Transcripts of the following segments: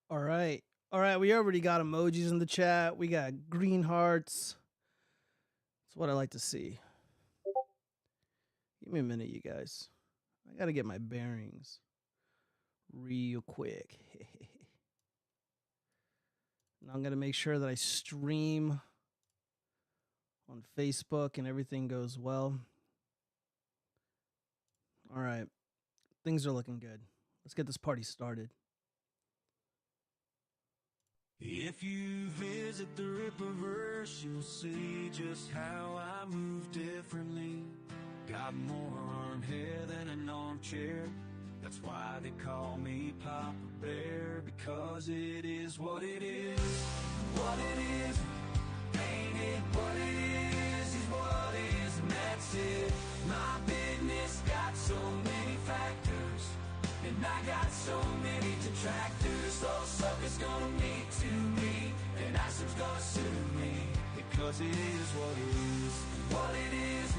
All right. All right. We already got emojis in the chat. We got green hearts. That's what I like to see. Give me a minute, you guys. I got to get my bearings real quick. Now I'm going to make sure that I stream on Facebook and everything goes well. All right. Things are looking good. Let's get this party started. If you visit the Rippaverse, you'll see just how I move differently. Got more arm hair than an armchair. That's why they call me Papa Bear, because it is what it is. What it is, ain't it? What it is what it is, and that's it. My business got so many factors, and I got so many detractors. Those suckers gonna need to me, and ISO's gonna sue me, because it is what it is. What it is,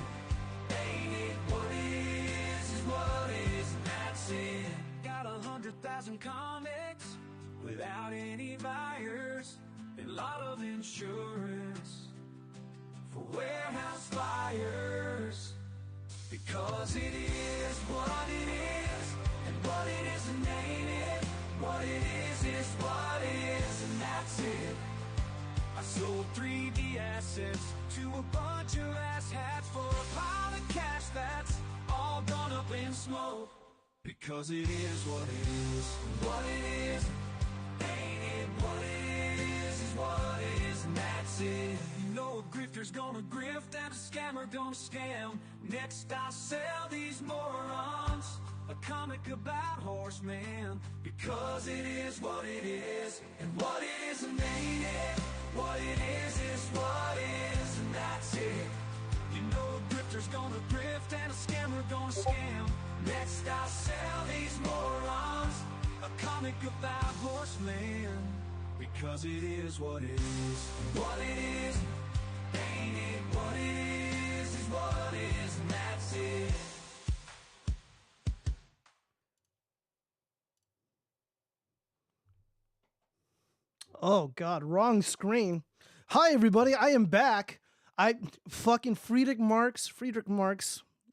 ain't it? What it is what it is, and that's it. Got 100,000 comics without any buyers, and a lot of insurance for warehouse fires, because it is what it is, and what it isn't ain't it. What it is what it is, and that's it. I sold 3D assets to a bunch of asshats for a pile of cash that's all gone up in smoke, because it is what it is. What it is, ain't it? What it is what it is, and that's it. You know a grifter's gonna grift and a scammer gonna scam. Next I'll sell these morons a comic about horsemen, because it is what it is, and what it isn't ain't it. What it is what it is, and that's it. You know a grifter's gonna grift and a scammer gonna scam. Next I'll sell these morons a comic about horsemen, because it is what it is. What it is, ain't it? What it is what it is, and that's it. Oh God, wrong screen. Hi everybody, I am back. I fucking Friedrich Marx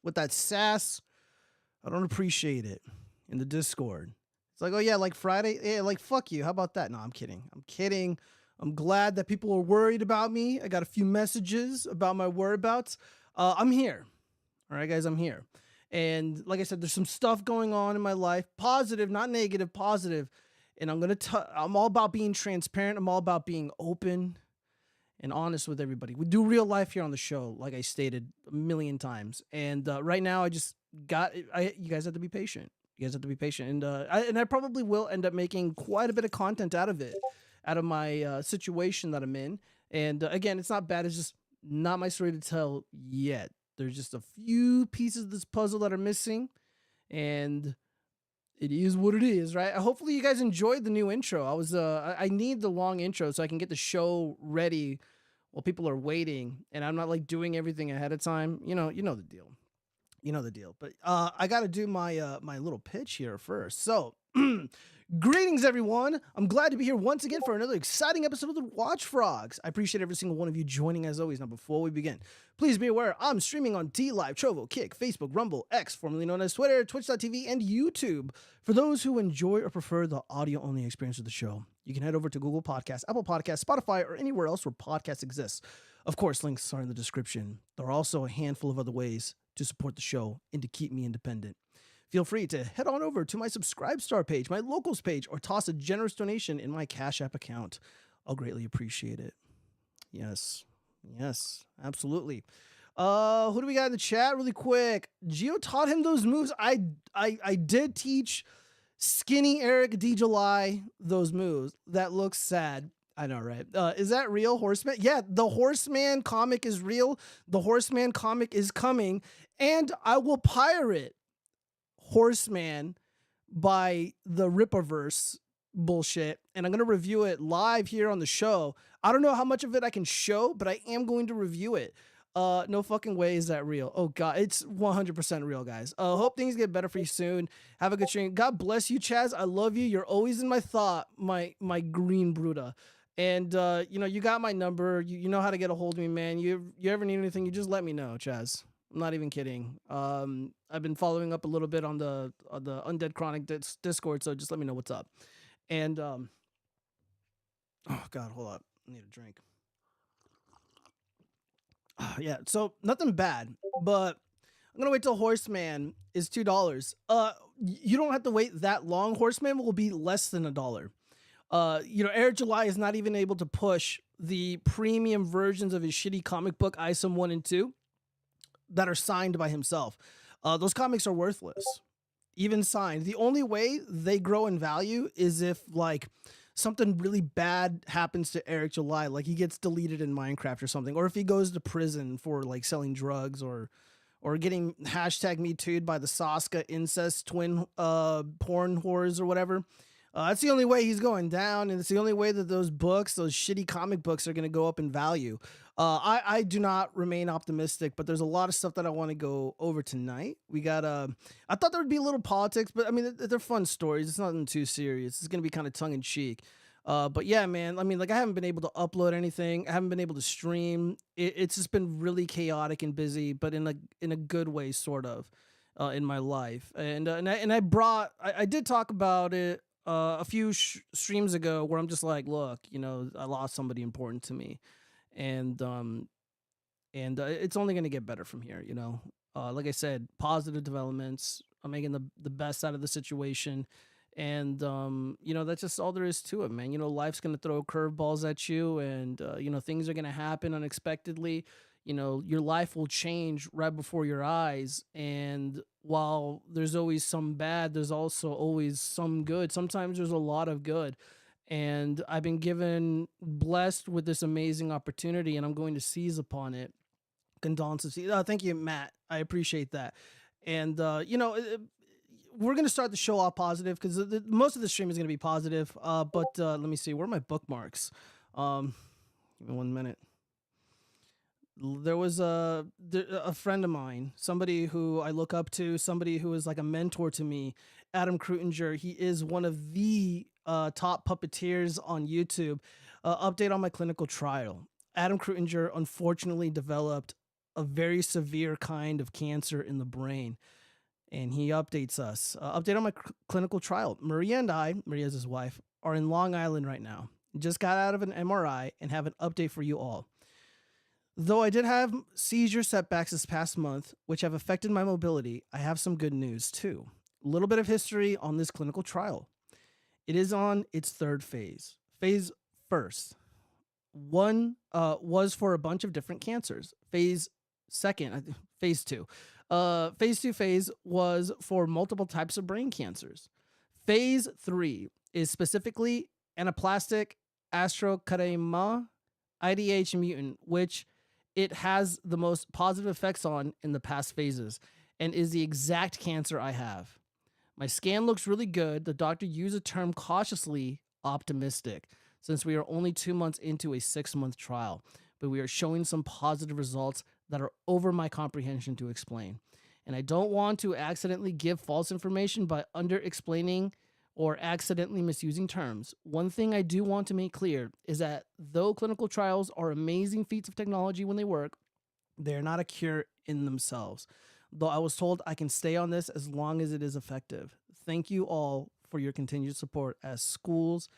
with that sass. I don't appreciate it in the Discord. It's like, oh yeah, like Friday, yeah, like fuck you. How about that? No, I'm kidding. I'm glad that people are worried about me. I got a few messages about my whereabouts. I'm here. All right, guys, I'm here. And like I said, there's some stuff going on in my life, positive, not negative, positive. And I'm all about being transparent. I'm all about being open and honest with everybody. We do real life here on the show, like I stated a million times. And right now, you guys have to be patient. You guys have to be patient. And I probably will end up making quite a bit of content out of my situation that I'm in. And again, it's not bad. It's just not my story to tell yet. There's just a few pieces of this puzzle that are missing. And it is what it is, right? Hopefully you guys enjoyed the new intro. I need the long intro so I can get the show ready while people are waiting, and I'm not like doing everything ahead of time. You know the deal. You know the deal. But I got to do my my little pitch here first. So, greetings everyone. I'm glad to be here once again for another exciting episode of the Watch Frogs. I appreciate every single one of you joining as always. Now, before we begin, please be aware I'm streaming on dlive, Trovo, Kick, Facebook, Rumble, X, formerly known as Twitter, Twitch.tv, and YouTube. For those who enjoy or prefer the audio-only experience of the show, you can head over to Google Podcasts, Apple Podcasts, Spotify, or anywhere else where podcasts exist. Of course, links are in the description. There are also a handful of other ways to support the show and to keep me independent. Feel free to head on over to my Subscribe Star page, my Locals page, or toss a generous donation in my Cash App account. I'll greatly appreciate it. Yes, absolutely. Who do we got in the chat really quick? Gio taught him those moves. I did teach Skinny Eric D. July those moves. That looks sad. I know, right? Is that real, Horseman? Yeah, the Horseman comic is real. The Horseman comic is coming, and I will pirate Horseman by the Rippaverse bullshit, and I'm going to review it live here on the show. I don't know how much of it I can show, but I am going to review it. No fucking way is that real. Oh god, it's 100% real, guys. Hope things get better for you soon. Have a good stream. God bless you, Chaz. I love you. You're always in my thought, my green Bruta. And you know, you got my number. You know how to get a hold of me, man. You ever need anything, you just let me know, Chaz. I'm not even kidding. I've been following up a little bit on the Undead Chronic Discord, so just let me know what's up. And oh god, hold up. I need a drink. Yeah, so nothing bad, but I'm gonna wait till Horseman is $2. You don't have to wait that long. Horseman will be less than $1. You know, Eric July is not even able to push the premium versions of his shitty comic book ISOM 1 and 2 that are signed by himself. Those comics are worthless, even signed. The only way they grow in value is if like something really bad happens to Eric July, like he gets deleted in Minecraft or something, or if he goes to prison for like selling drugs or getting hashtag me too'd by the Saska incest twin porn whores or whatever. That's the only way he's going down, and it's the only way that those books, those shitty comic books, are going to go up in value. I do not remain optimistic, but there's a lot of stuff that I want to go over tonight. We got I thought there would be a little politics, but I mean they're fun stories. It's nothing too serious. It's going to be kind of tongue in cheek. But yeah, man. I mean, like I haven't been able to upload anything. I haven't been able to stream. It's just been really chaotic and busy, but in a good way, sort of, in my life. And I did talk about it a few streams ago where I'm just like, look, you know, I lost somebody important to me, and it's only going to get better from here, you know. Like I said, positive developments. I'm making the best out of the situation, and you know, that's just all there is to it, man. You know, life's going to throw curveballs at you, and you know, things are going to happen unexpectedly. You know, your life will change right before your eyes, and while there's always some bad, there's also always some good. Sometimes there's a lot of good, and I've been blessed with this amazing opportunity, and I'm going to seize upon it. Condolences. Thank you, Matt. I appreciate that. And you know, we're gonna start the show off positive because most of the stream is gonna be positive. But let me see, where are my bookmarks? Give me 1 minute. There was a friend of mine, somebody who I look up to, somebody who is like a mentor to me, Adam Krutinger. He is one of the top puppeteers on YouTube. Update on my clinical trial. Adam Krutinger unfortunately developed a very severe kind of cancer in the brain, and he updates us. Update on my clinical trial. Maria and I, Maria's his wife, are in Long Island right now. Just got out of an MRI and have an update for you all. Though I did have seizure setbacks this past month, which have affected my mobility, I have some good news too. A little bit of history on this clinical trial. It is on its third phase. Phase first. One was for a bunch of different cancers. Phase second, phase two. Phase two phase was for multiple types of brain cancers. Phase 3 is specifically anaplastic astrocarcinoma IDH mutant, which it has the most positive effects on in the past phases and is the exact cancer I have. My scan looks really good. The doctor used a term cautiously optimistic since we are only 2 months into a 6-month trial, but we are showing some positive results that are over my comprehension to explain. And I don't want to accidentally give false information by under-explaining or accidentally misusing terms. One thing I do want to make clear is that though clinical trials are amazing feats of technology when they work, they're not a cure in themselves. Though I was told I can stay on this as long as it is effective. Thank you all for your continued support as schools,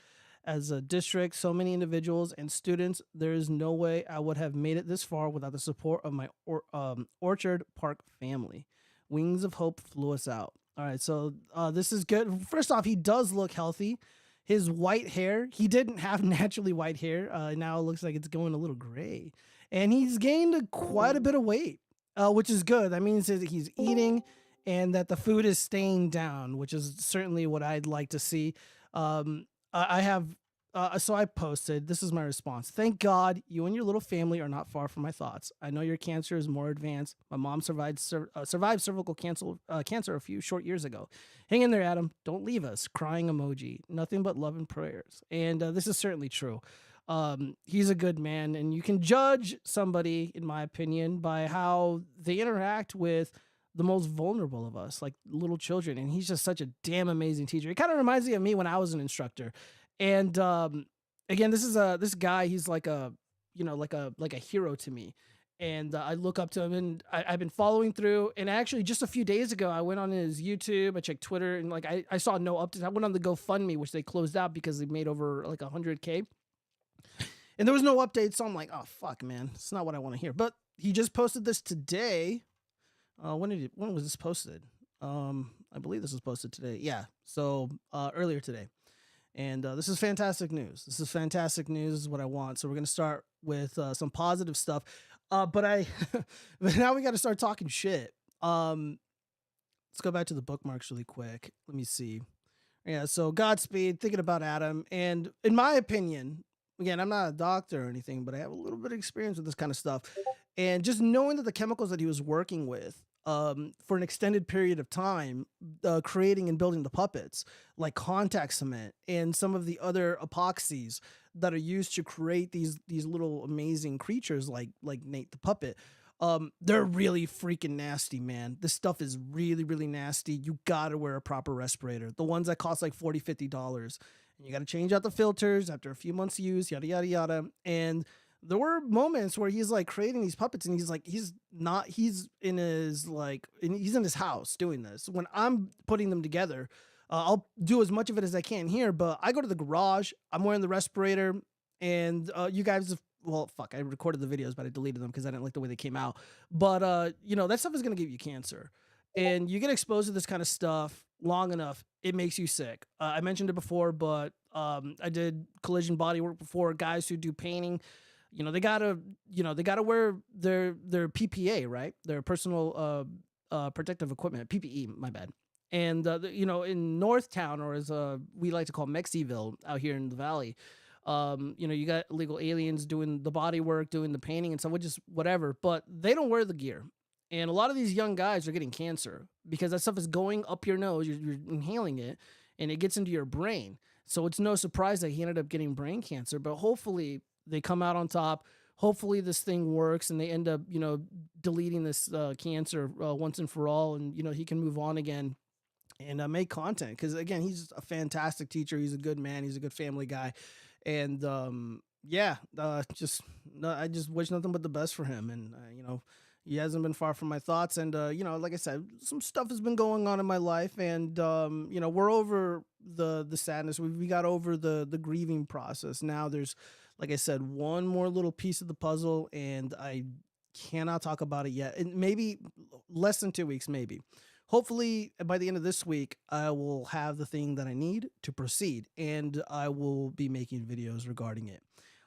as a district, so many individuals and students. There is no way I would have made it this far without the support of my Orchard Park family. Wings of Hope flew us out. All right, so this is good. First off, he does look healthy. His white hair, he didn't have naturally white hair. Now it looks like it's going a little gray. And he's gained quite a bit of weight, which is good. That means that he's eating and that the food is staying down, which is certainly what I'd like to see. So I posted, this is my response. Thank God you and your little family are not far from my thoughts. I know your cancer is more advanced. My mom survived cervical cancer a few short years ago. Hang in there, Adam. Don't leave us. Crying emoji. Nothing but love and prayers. And this is certainly true. He's a good man, and you can judge somebody, in my opinion, by how they interact with the most vulnerable of us, like little children. And he's just such a damn amazing teacher. It kind of reminds me of me when I was an instructor. And again, this guy. He's like a like a hero to me. And I look up to him, and I've been following through. And actually, just a few days ago, I went on his YouTube, I checked Twitter, and like I saw no updates. I went on the GoFundMe, which they closed out because they made over like 100K, and there was no update. So I'm like, oh fuck, man, it's not what I want to hear. But he just posted this today. When was this posted? I believe this was posted today. Yeah, so earlier today. And this is fantastic news. This is fantastic news. This is what I want. So we're gonna start with some positive stuff. But but now we got to start talking shit. Let's go back to the bookmarks really quick. Let me see. Yeah. So Godspeed. Thinking about Adam, and in my opinion, again, I'm not a doctor or anything, but I have a little bit of experience with this kind of stuff, and just knowing that the chemicals that he was working with for an extended period of time, creating and building the puppets, like contact cement and some of the other epoxies that are used to create these little amazing creatures like Nate the puppet. They're really freaking nasty, man. This stuff is really, really nasty. You gotta wear a proper respirator. The ones that cost like $40-$50. And you gotta change out the filters after a few months of use, yada yada yada. And there were moments where he's like creating these puppets, and he's in his house doing this. When I'm putting them together, I'll do as much of it as I can here, but I go to the garage, I'm wearing the respirator, and you guys well, fuck, I recorded the videos, but I deleted them because I didn't like the way they came out. But that stuff is gonna give you cancer. And you get exposed to this kind of stuff long enough, it makes you sick. I mentioned it before, but I did collision body work before. Guys who do painting, they gotta wear their PPA, right? Their personal protective equipment, PPE, my bad. And in Northtown, or as we like to call Mexiville out here in the valley, you got illegal aliens doing the body work, doing the painting and stuff, which is whatever, but they don't wear the gear. And a lot of these young guys are getting cancer because that stuff is going up your nose, you're inhaling it, and it gets into your brain. So it's no surprise that he ended up getting brain cancer, but hopefully they come out on top. Hopefully this thing works and they end up, deleting this cancer once and for all. And, he can move on again and make content. Because, again, he's a fantastic teacher. He's a good man. He's a good family guy. And, I just wish nothing but the best for him. And, he hasn't been far from my thoughts. And, like I said, some stuff has been going on in my life. And, we're over the sadness. We got over the grieving process. Now there's, like I said, one more little piece of the puzzle, and I cannot talk about it yet. And maybe less than 2 weeks, maybe. Hopefully, by the end of this week, I will have the thing that I need to proceed, and I will be making videos regarding it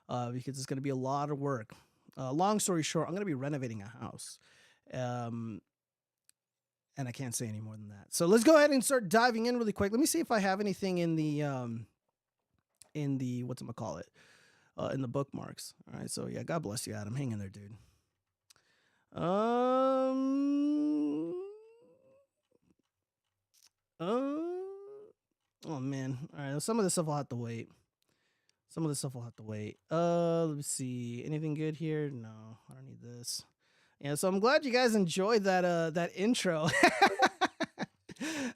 because it's going to be a lot of work. Long story short, I'm going to be renovating a house, and I can't say any more than that. So let's go ahead and start diving in really quick. Let me see if I have anything in the whatchamacallit. In the bookmarks. All right, so yeah, God bless you, Adam. Hang in there, dude. Oh man. All right, some of this stuff will have to wait. Let me see. Anything good here? No, I don't need this. Yeah, so I'm glad you guys enjoyed that intro.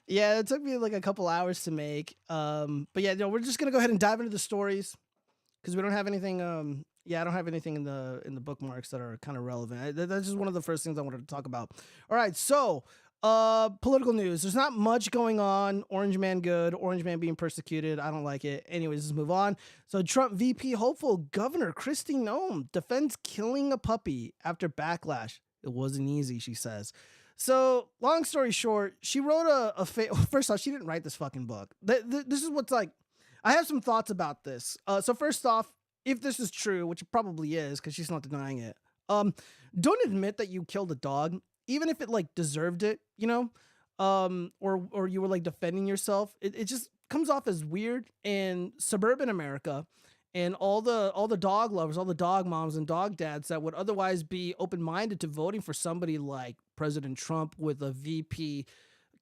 Yeah, it took me like a couple hours to make. But yeah, we're just gonna go ahead and dive into the stories. Because we don't have anything, I don't have anything in the bookmarks that are kind of relevant. That's just one of the first things I wanted to talk about. All right, so political news. There's not much going on. Orange man good. Orange man being persecuted. I don't like it. Anyways, let's move on. So Trump VP hopeful Governor Kristi Noem defends killing a puppy after backlash. It wasn't easy, she says. So long story short, she wrote first off, she didn't write this fucking book. This is what's like. I have some thoughts about this. So first off, if this is true, which it probably is, because she's not denying it, don't admit that you killed a dog, even if it like deserved it, or you were like defending yourself. It just comes off as weird. And suburban America and all the dog lovers, all the dog moms and dog dads that would otherwise be open-minded to voting for somebody like President Trump with a VP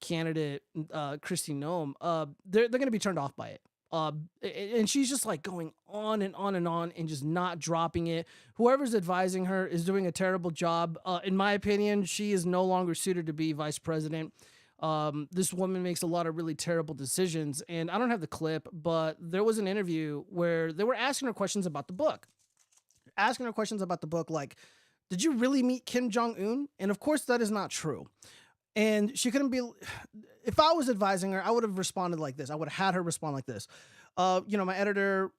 candidate, Kristi Noem, they're going to be turned off by it. And she's just like going on and on and on and just not dropping it. Whoever's advising her is doing a terrible job. In my opinion, she is no longer suited to be vice president. This woman makes a lot of really terrible decisions, and I don't have the clip, but there was an interview where they were asking her questions about the book. Asking her questions about the book, like, did you really meet Kim Jong-un? And of course, that is not true. And she couldn't be, if I was advising her, I would have responded like this. I would have had her respond like this. My editor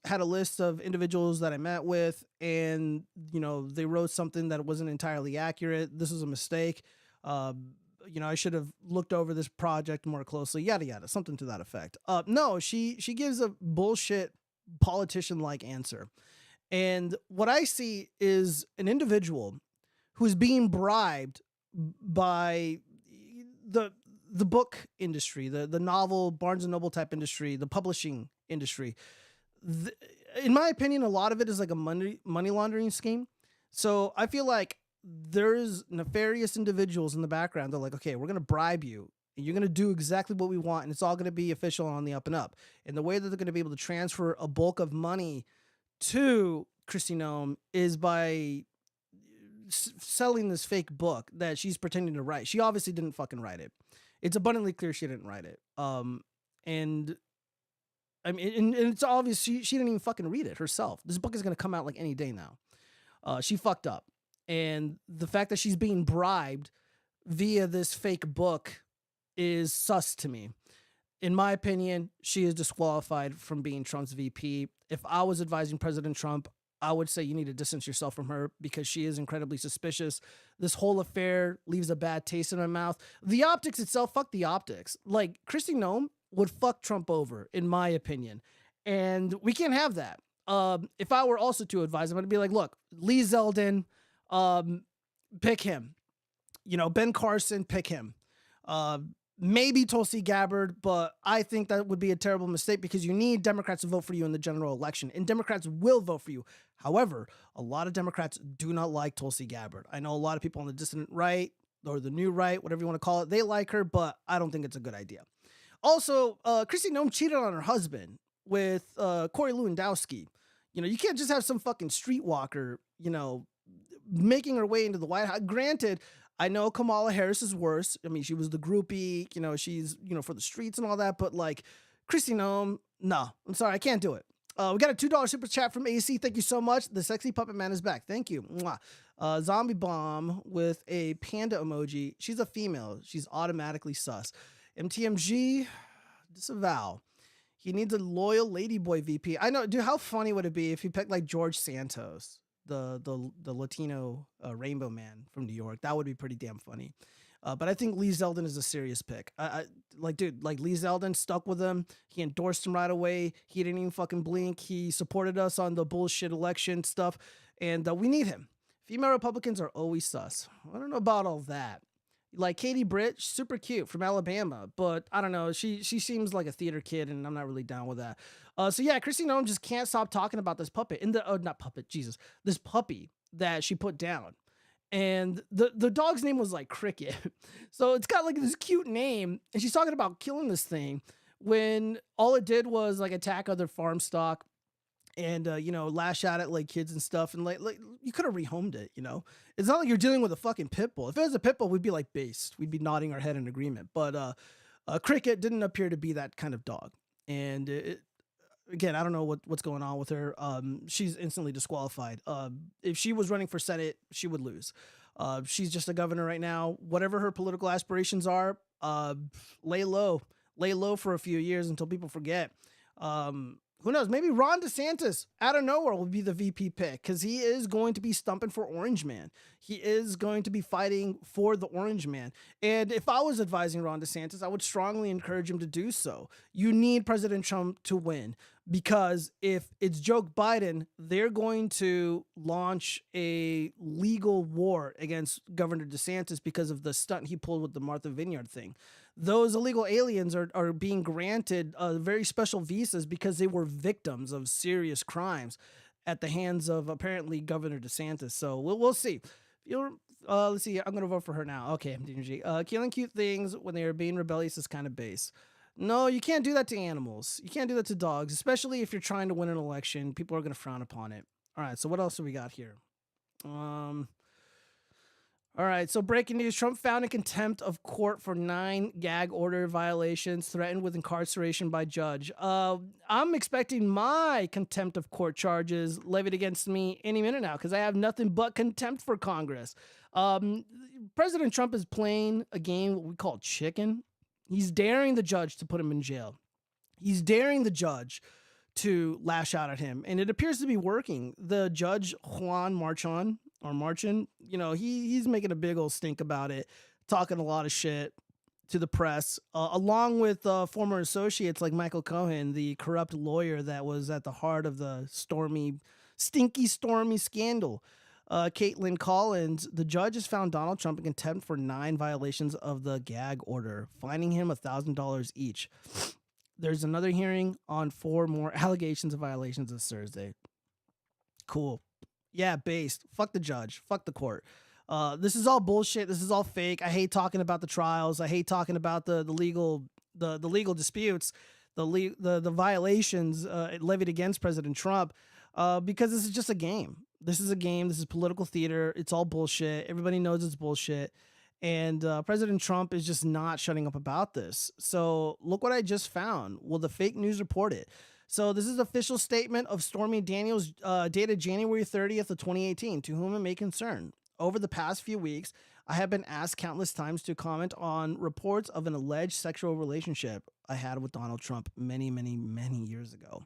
had a list of individuals that I met with, and, they wrote something that wasn't entirely accurate. This was a mistake. I should have looked over this project more closely, yada, yada, something to that effect. No, she gives a bullshit politician-like answer. And what I see is an individual who's being bribed by the book industry, the novel, Barnes and Noble type industry, the publishing industry. In my opinion, a lot of it is like a money laundering scheme. So I feel like there's nefarious individuals in the background. They're like, okay, we're going to bribe you. And you're going to do exactly what we want, and it's all going to be official on the up and up. And the way that they're going to be able to transfer a bulk of money to Kristi Noem is by selling this fake book that she's pretending to write. She obviously didn't fucking write it. It's abundantly clear she didn't write it. And it's obvious she didn't even fucking read it herself. This book is going to come out like any day now. She fucked up. And the fact that she's being bribed via this fake book is sus to me. In my opinion, she is disqualified from being Trump's VP. If I was advising President Trump, I would say you need to distance yourself from her because she is incredibly suspicious. This whole affair leaves a bad taste in my mouth. The optics itself, fuck the optics. Like, Kristi Noem would fuck Trump over, in my opinion. And we can't have that. If I were also to advise him, I'd be like, look, Lee Zeldin, pick him. Ben Carson, pick him. Maybe Tulsi Gabbard, but I think that would be a terrible mistake because you need Democrats to vote for you in the general election, and Democrats will vote for you. However, a lot of Democrats do not like Tulsi Gabbard. I know a lot of people on the dissident right or the new right, whatever you want to call it, they like her, but I don't think it's a good idea. Also, Kristi Noem cheated on her husband with Corey Lewandowski. You can't just have some fucking streetwalker, making her way into the White House. Granted, I know Kamala Harris is worse. I mean, she was the groupie, she's, for the streets and all that. But like Kristi Noem, no, I'm sorry, I can't do it. We got a $2 super chat from AC. Thank you so much. The sexy puppet man is back. Thank you. Mwah. Zombie bomb with a panda emoji. She's a female. She's automatically sus. MTMG, disavow. He needs a loyal ladyboy VP. I know, dude, how funny would it be if he picked like George Santos? The Latino rainbow man from New York. That would be pretty damn funny. But I think Lee Zeldin is a serious pick. Lee Zeldin stuck with him. He endorsed him right away. He didn't even fucking blink. He supported us on the bullshit election stuff. And we need him. Female Republicans are always sus. I don't know about all that. Like Katie Britt, super cute from Alabama, but I don't know. She seems like a theater kid, and I'm not really down with that. So yeah, Kristi Noem just can't stop talking about this puppet this puppy that she put down, and the dog's name was like Cricket. So it's got like this cute name, and she's talking about killing this thing when all it did was like attack other farm stock. And, lash out at like kids and stuff. And like you could have rehomed it, it's not like you're dealing with a fucking pit bull. If it was a pit bull, we'd be like based. We'd be nodding our head in agreement. But Cricket didn't appear to be that kind of dog. And again, I don't know what's going on with her. She's instantly disqualified. If she was running for Senate, she would lose. She's just a governor right now. Whatever her political aspirations are, lay low for a few years until people forget. Who knows? Maybe Ron DeSantis out of nowhere will be the VP pick because he is going to be stumping for Orange Man. He is going to be fighting for the Orange Man. And if I was advising Ron DeSantis, I would strongly encourage him to do so. You need President Trump to win because if it's Joe Biden, they're going to launch a legal war against Governor DeSantis because of the stunt he pulled with the Martha Vineyard thing. Those illegal aliens are being granted very special visas because they were victims of serious crimes at the hands of apparently Governor DeSantis. So we'll see. Let's see. I'm going to vote for her now. Okay, killing cute things when they are being rebellious is kind of base. No, you can't do that to animals. You can't do that to dogs, especially if you're trying to win an election. People are going to frown upon it. All right, so what else do we got here? All right, so breaking news. Trump found in contempt of court for 9 gag order violations, threatened with incarceration by judge. I'm expecting my contempt of court charges levied against me any minute now because I have nothing but contempt for Congress. President Trump is playing a game what we call chicken. He's daring the judge to put him in jail. He's daring the judge to lash out at him, and it appears to be working. The judge, Juan Marchan, he's making a big old stink about it, talking a lot of shit to the press, along with former associates like Michael Cohen, the corrupt lawyer that was at the heart of the Stinky Stormy scandal. Caitlin Collins, the judge has found Donald Trump in contempt for 9 violations of the gag order, fining him $1,000 each. There's another hearing on 4 more allegations of violations this Thursday. Cool. Yeah, based. Fuck the judge. Fuck the court. This is all bullshit. This is all fake. I hate talking about the trials. I hate talking about the legal disputes, the violations levied against President Trump, because this is just a game. This is a game. This is political theater. It's all bullshit. Everybody knows it's bullshit. And President Trump is just not shutting up about this. So look what I just found. Will the fake news report it? So this is official statement of Stormy Daniels dated January 30th of 2018, to whom it may concern. Over the past few weeks, I have been asked countless times to comment on reports of an alleged sexual relationship I had with Donald Trump many, many, many years ago.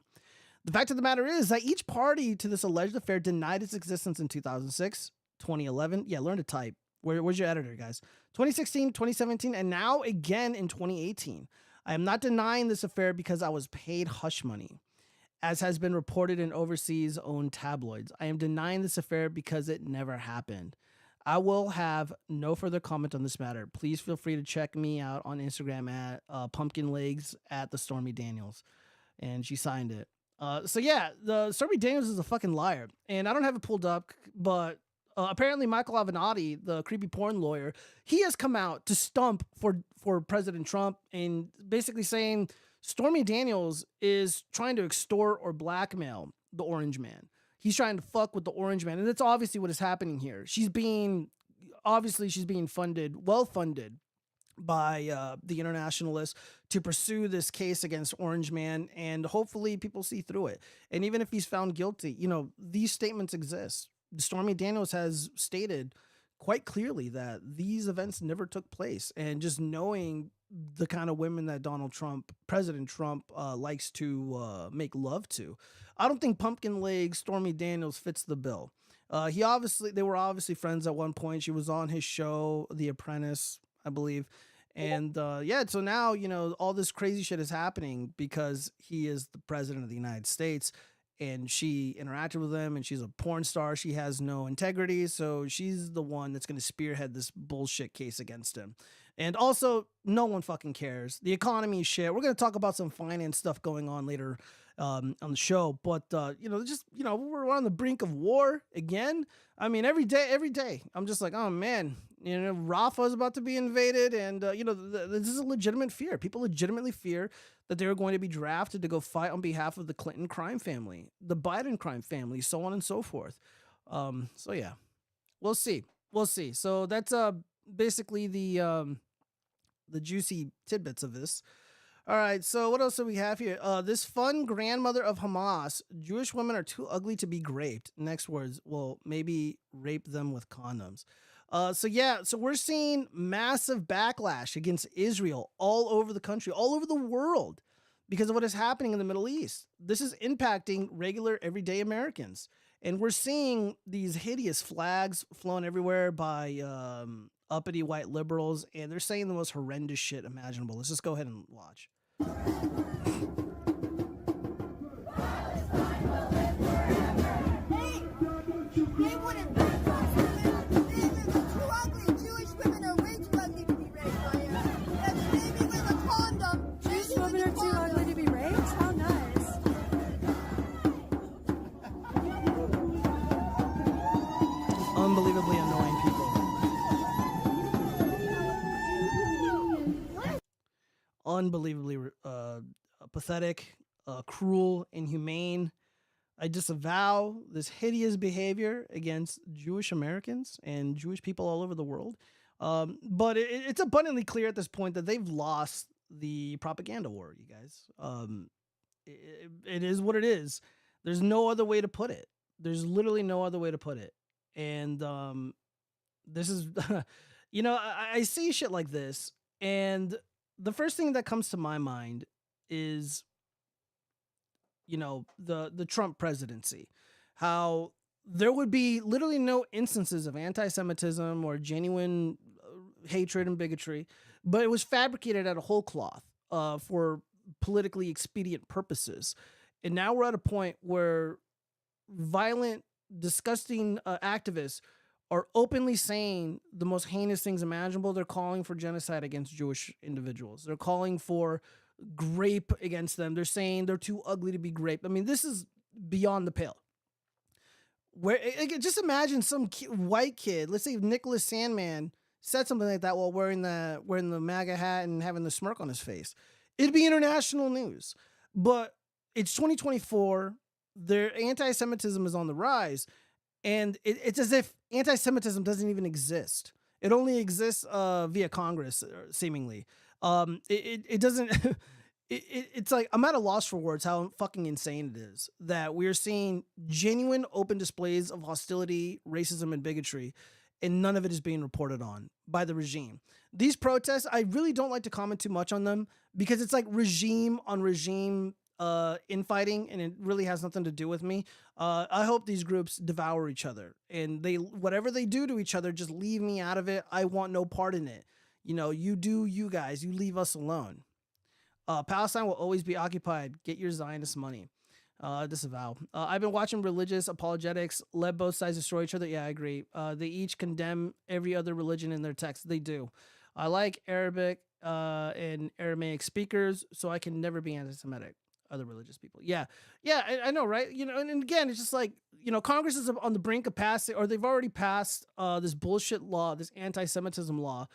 The fact of the matter is that each party to this alleged affair denied its existence in 2006, 2011. Yeah, learn to type. Where's your editor, guys? 2016, 2017, and now again in 2018. I am not denying this affair because I was paid hush money, as has been reported in overseas owned tabloids. I am denying this affair because it never happened. I will have no further comment on this matter. Please feel free to check me out on Instagram at pumpkin legs at the Stormy Daniels. And she signed it. So yeah, the Stormy Daniels is a fucking liar. And I don't have it pulled up, but apparently Michael Avenatti, the creepy porn lawyer, he has come out to stump for President Trump and basically saying Stormy Daniels is trying to extort or blackmail the Orange Man. He's trying to fuck with the Orange Man. And that's obviously what is happening here. She's being funded, well funded by the internationalists to pursue this case against Orange Man, and hopefully people see through it. And even if he's found guilty, these statements exist. Stormy Daniels has stated quite clearly that these events never took place, and just knowing the kind of women that President Trump likes to make love to, I don't think pumpkin leg Stormy Daniels fits the bill. They were obviously friends at one point. She was on his show, The Apprentice, I believe. And so now, all this crazy shit is happening because he is the president of the United States, and she interacted with him, and she's a porn star. She has no integrity, so she's the one that's going to spearhead this bullshit case against him. And also, no one fucking cares. The economy is shit. We're going to talk about some finance stuff going on later on the show, but we're on the brink of war again. I mean, every day, I'm just like, oh man, Rafa's about to be invaded, and this is a legitimate fear. People legitimately fear that they're going to be drafted to go fight on behalf of the Clinton crime family, the Biden crime family, so on and so forth. So yeah, we'll see. So that's basically the juicy tidbits of this. All right, so what else do we have here? This fun grandmother of Hamas. Jewish women are too ugly to be raped. Next words, well, maybe rape them with condoms. So we're seeing massive backlash against Israel all over the country, all over the world, because of what is happening in the Middle East. This is impacting regular, everyday Americans. And we're seeing these hideous flags flown everywhere by uppity white liberals, and they're saying the most horrendous shit imaginable. Let's just go ahead and watch. Hey, they wouldn't be too ugly. Jewish women are way too ugly to be raped by you. That's maybe with a condom. Jewish women are too ugly to be raped? How nice. Unbelievably annoying people. unbelievably pathetic, cruel, inhumane. I disavow this hideous behavior against Jewish Americans and Jewish people all over the world. But it's abundantly clear at this point that they've lost the propaganda war, you guys. It is what it is. There's no other way to put it. There's literally no other way to put it. And this is, I see shit like this, and the first thing that comes to my mind is, the Trump presidency, how there would be literally no instances of anti-Semitism or genuine hatred and bigotry, but it was fabricated out of whole cloth for politically expedient purposes. And now we're at a point where violent, disgusting activists are openly saying the most heinous things imaginable. They're calling for genocide against Jewish individuals. They're calling for grape against them. They're saying they're too ugly to be raped. I mean, this is beyond the pale. Where just imagine some white kid, let's say Nicholas Sandman, said something like that while wearing the MAGA hat and having the smirk on his face. It'd be international news. But it's 2024. Their anti-Semitism is on the rise, and it's as if anti-Semitism doesn't even exist. It only exists via Congress, seemingly. It doesn't. It's like I'm at a loss for words how fucking insane it is that we're seeing genuine open displays of hostility, racism, and bigotry, and none of it is being reported on by the regime. These protests, I really don't like to comment too much on them because it's like regime on regime infighting, and it really has nothing to do with me. I hope these groups devour each other, and whatever they do to each other, just leave me out of it. I want no part in it. You do you guys. You leave us alone. Palestine will always be occupied. Get your Zionist money. Disavow. I've been watching religious apologetics let both sides destroy each other. Yeah, I agree. They each condemn every other religion in their text. They do. I like Arabic and Aramaic speakers, so I can never be anti-Semitic. Other religious people. Yeah, I know, right? And again, it's just like, Congress is on the brink of passing, or they've already passed this bullshit law, this anti-Semitism law,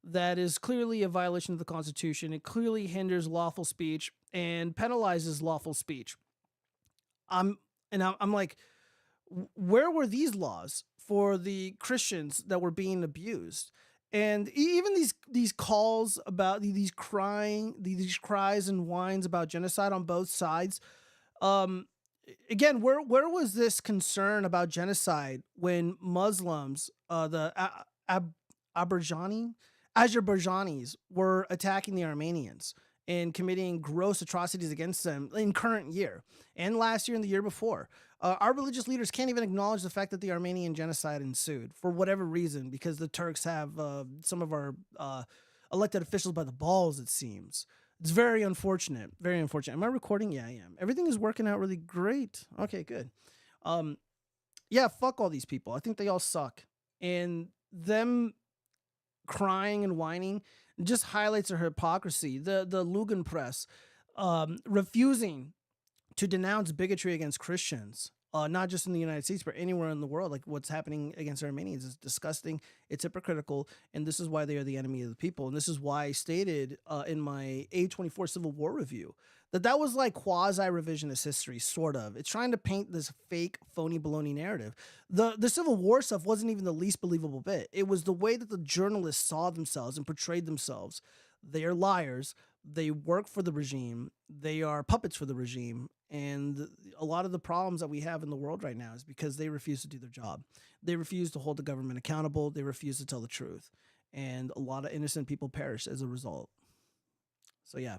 that is clearly a violation of the Constitution. It clearly hinders lawful speech and penalizes lawful speech. I'm like, where were these laws for the Christians that were being abused? And even these calls about these cries and whines about genocide on both sides. Again, where was this concern about genocide when Muslims, the Azerbaijanis, were attacking the Armenians and committing gross atrocities against them in current year and last year and the year before? Our religious leaders can't even acknowledge the fact that the Armenian genocide ensued for whatever reason, because the Turks have some of our elected officials by the balls, it seems. It's very unfortunate. Very unfortunate. Am I recording? Yeah, I am. Everything is working out really great. Okay, good. Yeah, fuck all these people. I think they all suck. And them crying and whining just highlights their hypocrisy. The Lugan press refusing to denounce bigotry against Christians, not just in the United States, but anywhere in the world. Like what's happening against Armenians is disgusting. It's hypocritical. And this is why they are the enemy of the people. And this is why I stated in my A24 Civil War review that was like quasi-revisionist history, sort of. It's trying to paint this fake, phony, baloney narrative. The Civil War stuff wasn't even the least believable bit. It was the way that the journalists saw themselves and portrayed themselves. They are liars. They work for the regime. They are puppets for the regime. And a lot of the problems that we have in the world right now is because they refuse to do their job. They refuse to hold the government accountable. They refuse to tell the truth. And a lot of innocent people perish as a result. So, yeah.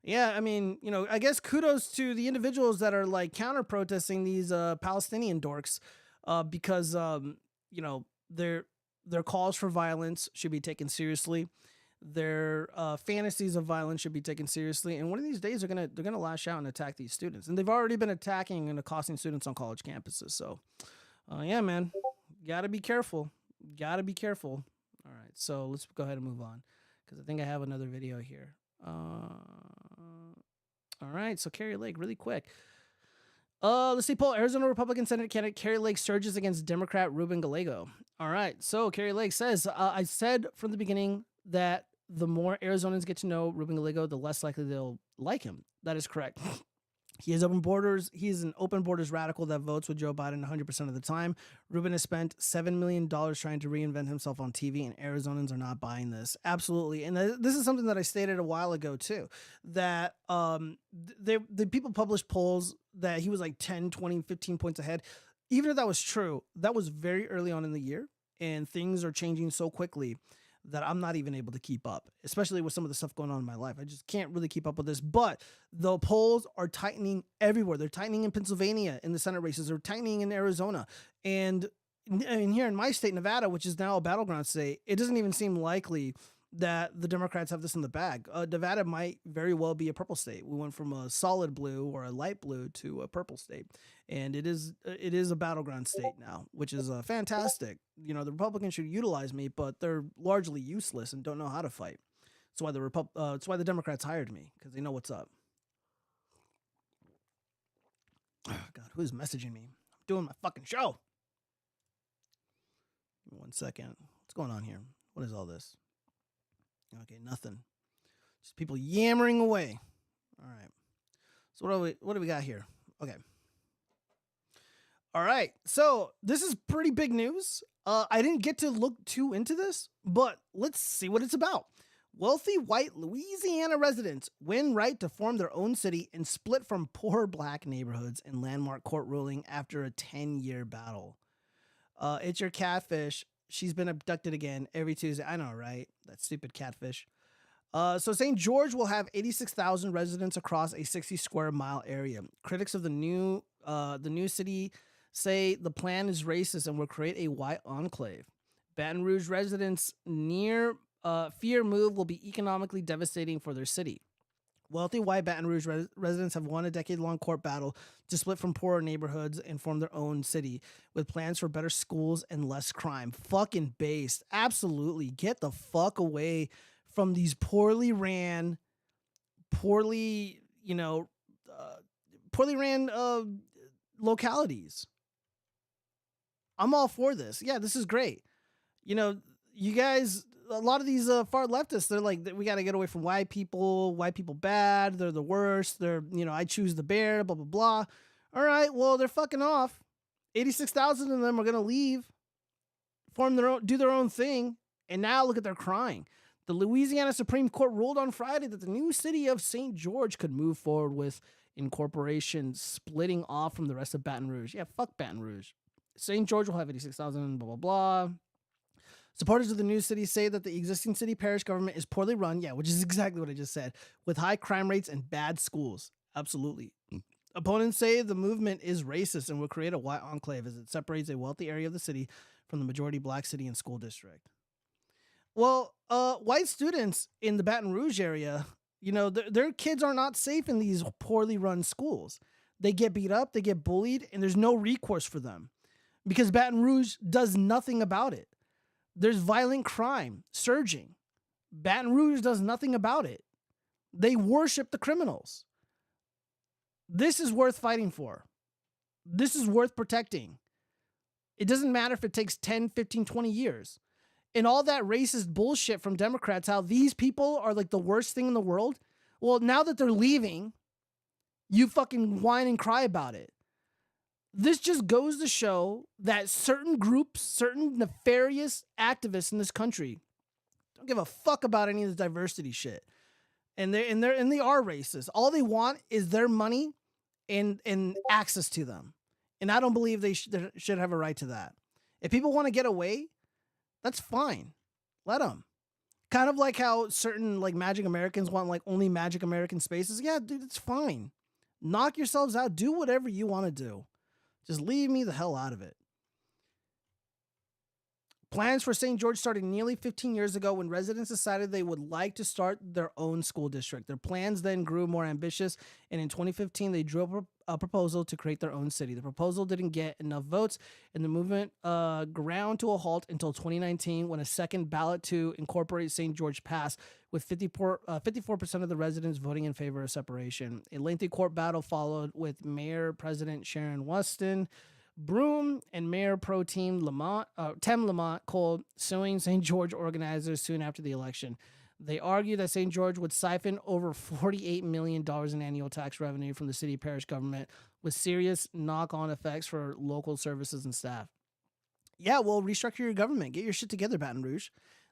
Yeah, I mean, I guess kudos to the individuals that are like counter-protesting these Palestinian dorks because, their calls for violence should be taken seriously. Their fantasies of violence should be taken seriously, and one of these days they're gonna lash out and attack these students, and they've already been attacking and accosting students on college campuses. So, yeah, man, gotta be careful. Gotta be careful. All right, so let's go ahead and move on because I think I have another video here. All right, so Kari Lake, really quick. Let's see, poll. Arizona Republican Senate candidate Kari Lake surges against Democrat Ruben Gallego. All right, so Kari Lake says, I said from the beginning that the more Arizonans get to know Ruben Gallego, the less likely they'll like him. That is correct. He is open borders. He's an open borders radical that votes with Joe Biden 100% of the time. Ruben has spent $7 million trying to reinvent himself on TV, and Arizonans are not buying this. Absolutely. And this is something that I stated a while ago, too, that the people published polls that he was like 10, 20, 15 points ahead. Even if that was true, that was very early on in the year, and things are changing so quickly that I'm not even able to keep up, especially with some of the stuff going on in my life. I just can't really keep up with this, but the polls are tightening everywhere. They're tightening in Pennsylvania in the Senate races. They're tightening in Arizona. And here in my state, Nevada, which is now a battleground state, it doesn't even seem likely that the Democrats have this in the bag. Nevada might very well be a purple state. We went from a solid blue or a light blue to a purple state, and it is a battleground state now, which is fantastic. You know, the Republicans should utilize me, but they're largely useless and don't know how to fight. That's why that's why the Democrats hired me, because they know what's up. Oh, God, who is messaging me? I'm doing my fucking show. Give me 1 second. What's going on here? What is all this? Okay, nothing. Just people yammering away. All right. So what do we got here? Okay. All right. So this is pretty big news. I didn't get to look too into this, but let's see what it's about. Wealthy white Louisiana residents win right to form their own city and split from poor black neighborhoods in landmark court ruling after a 10-year battle. It's your catfish. She's been abducted again every Tuesday. I know, right? That stupid catfish. So St. George will have 86,000 residents across a 60 square mile area. Critics of the new city say the plan is racist and will create a white enclave. Baton Rouge residents fear move will be economically devastating for their city. Wealthy white Baton Rouge residents have won a decade-long court battle to split from poorer neighborhoods and form their own city with plans for better schools and less crime. Fucking based. Absolutely. Get the fuck away from these poorly ran localities. I'm all for this. Yeah, this is great. You know, you guys... A lot of these far leftists, they're like, we got to get away from white people bad, they're the worst, they're, I choose the bear, blah, blah, blah. All right, well, they're fucking off. 86,000 of them are going to leave, do their own thing, and now look at their crying. The Louisiana Supreme Court ruled on Friday that the new city of St. George could move forward with incorporation, splitting off from the rest of Baton Rouge. Yeah, fuck Baton Rouge. St. George will have 86,000, blah, blah, blah. Supporters of the new city say that the existing city parish government is poorly run, yeah, which is exactly what I just said, with high crime rates and bad schools. Absolutely. Opponents say the movement is racist and will create a white enclave as it separates a wealthy area of the city from the majority black city and school district. Well, white students in the Baton Rouge area, their kids are not safe in these poorly run schools. They get beat up, they get bullied, and there's no recourse for them because Baton Rouge does nothing about it. There's violent crime surging. Baton Rouge does nothing about it. They worship the criminals. This is worth fighting for. This is worth protecting. It doesn't matter if it takes 10, 15, 20 years. And all that racist bullshit from Democrats, how these people are like the worst thing in the world. Well, now that they're leaving, you fucking whine and cry about it. This just goes to show that certain groups, certain nefarious activists in this country don't give a fuck about any of the diversity shit. And they are racist. All they want is their money and access to them. And I don't believe they should have a right to that. If people want to get away, that's fine. Let them. Kind of like how certain like Magic Americans want like only Magic American spaces. Yeah, dude, it's fine. Knock yourselves out. Do whatever you want to do. Just leave me the hell out of it. Plans for St. George started nearly 15 years ago when residents decided they would like to start their own school district. Their plans then grew more ambitious, and in 2015, they drew up a proposal to create their own city. The proposal didn't get enough votes, and the movement ground to a halt until 2019 when a second ballot to incorporate St. George passed, with 54% of the residents voting in favor of separation. A lengthy court battle followed with Mayor-President Sharon Weston Broome and Mayor Pro Tem Lamont Cole suing St. George organizers soon after the election. They argue that St. George would siphon over $48 million in annual tax revenue from the city parish government with serious knock-on effects for local services and staff. Yeah, well, restructure your government. Get your shit together, Baton Rouge.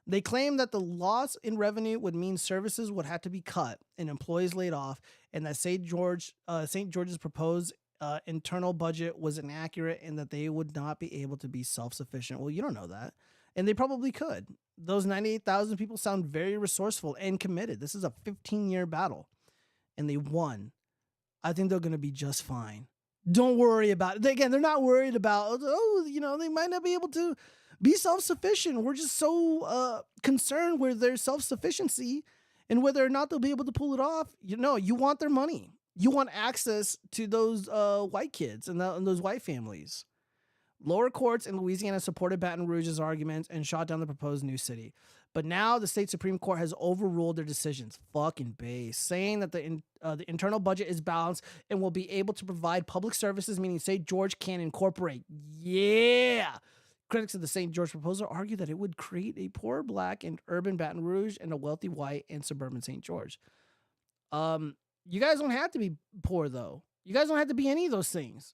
They claim that the loss in revenue would mean services would have to be cut and employees laid off, and that St. George's proposed internal budget was inaccurate and that they would not be able to be self-sufficient. Well, you don't know that. And they probably could. Those 98,000 people sound very resourceful and committed. This is a 15-year battle, and they won. I think they're going to be just fine. Don't worry about it. Again, they're not worried about, they might not be able to be self-sufficient. We're just so concerned with their self-sufficiency and whether or not they'll be able to pull it off. You want their money. You want access to those white kids and those white families. Lower courts in Louisiana supported Baton Rouge's arguments and shot down the proposed new city. But now the state Supreme Court has overruled their decisions. Fucking base. Saying that the internal budget is balanced and will be able to provide public services, meaning St. George can incorporate. Yeah. Critics of the St. George proposal argue that it would create a poor black and urban Baton Rouge and a wealthy white and suburban St. George. You guys don't have to be poor, though. You guys don't have to be any of those things.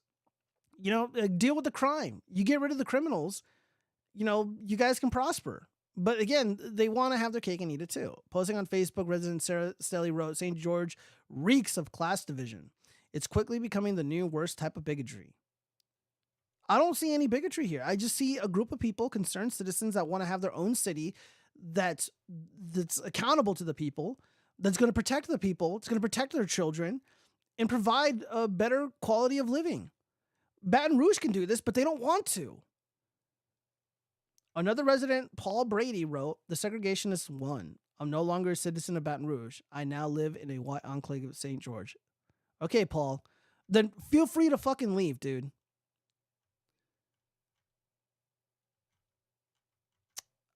Deal with the crime. You get rid of the criminals, you guys can prosper. But again, they want to have their cake and eat it too. Posting on Facebook, resident Sarah Stelly wrote, St. George reeks of class division. It's quickly becoming the new worst type of bigotry. I don't see any bigotry here. I just see a group of people, concerned citizens that want to have their own city that's accountable to the people, that's going to protect the people, it's going to protect their children, and provide a better quality of living. Baton Rouge can do this, but they don't want to. Another resident, Paul Brady, wrote, the segregationists won. I'm no longer a citizen of Baton Rouge. I now live in a white enclave of St. George. Okay, Paul. Then feel free to fucking leave, dude.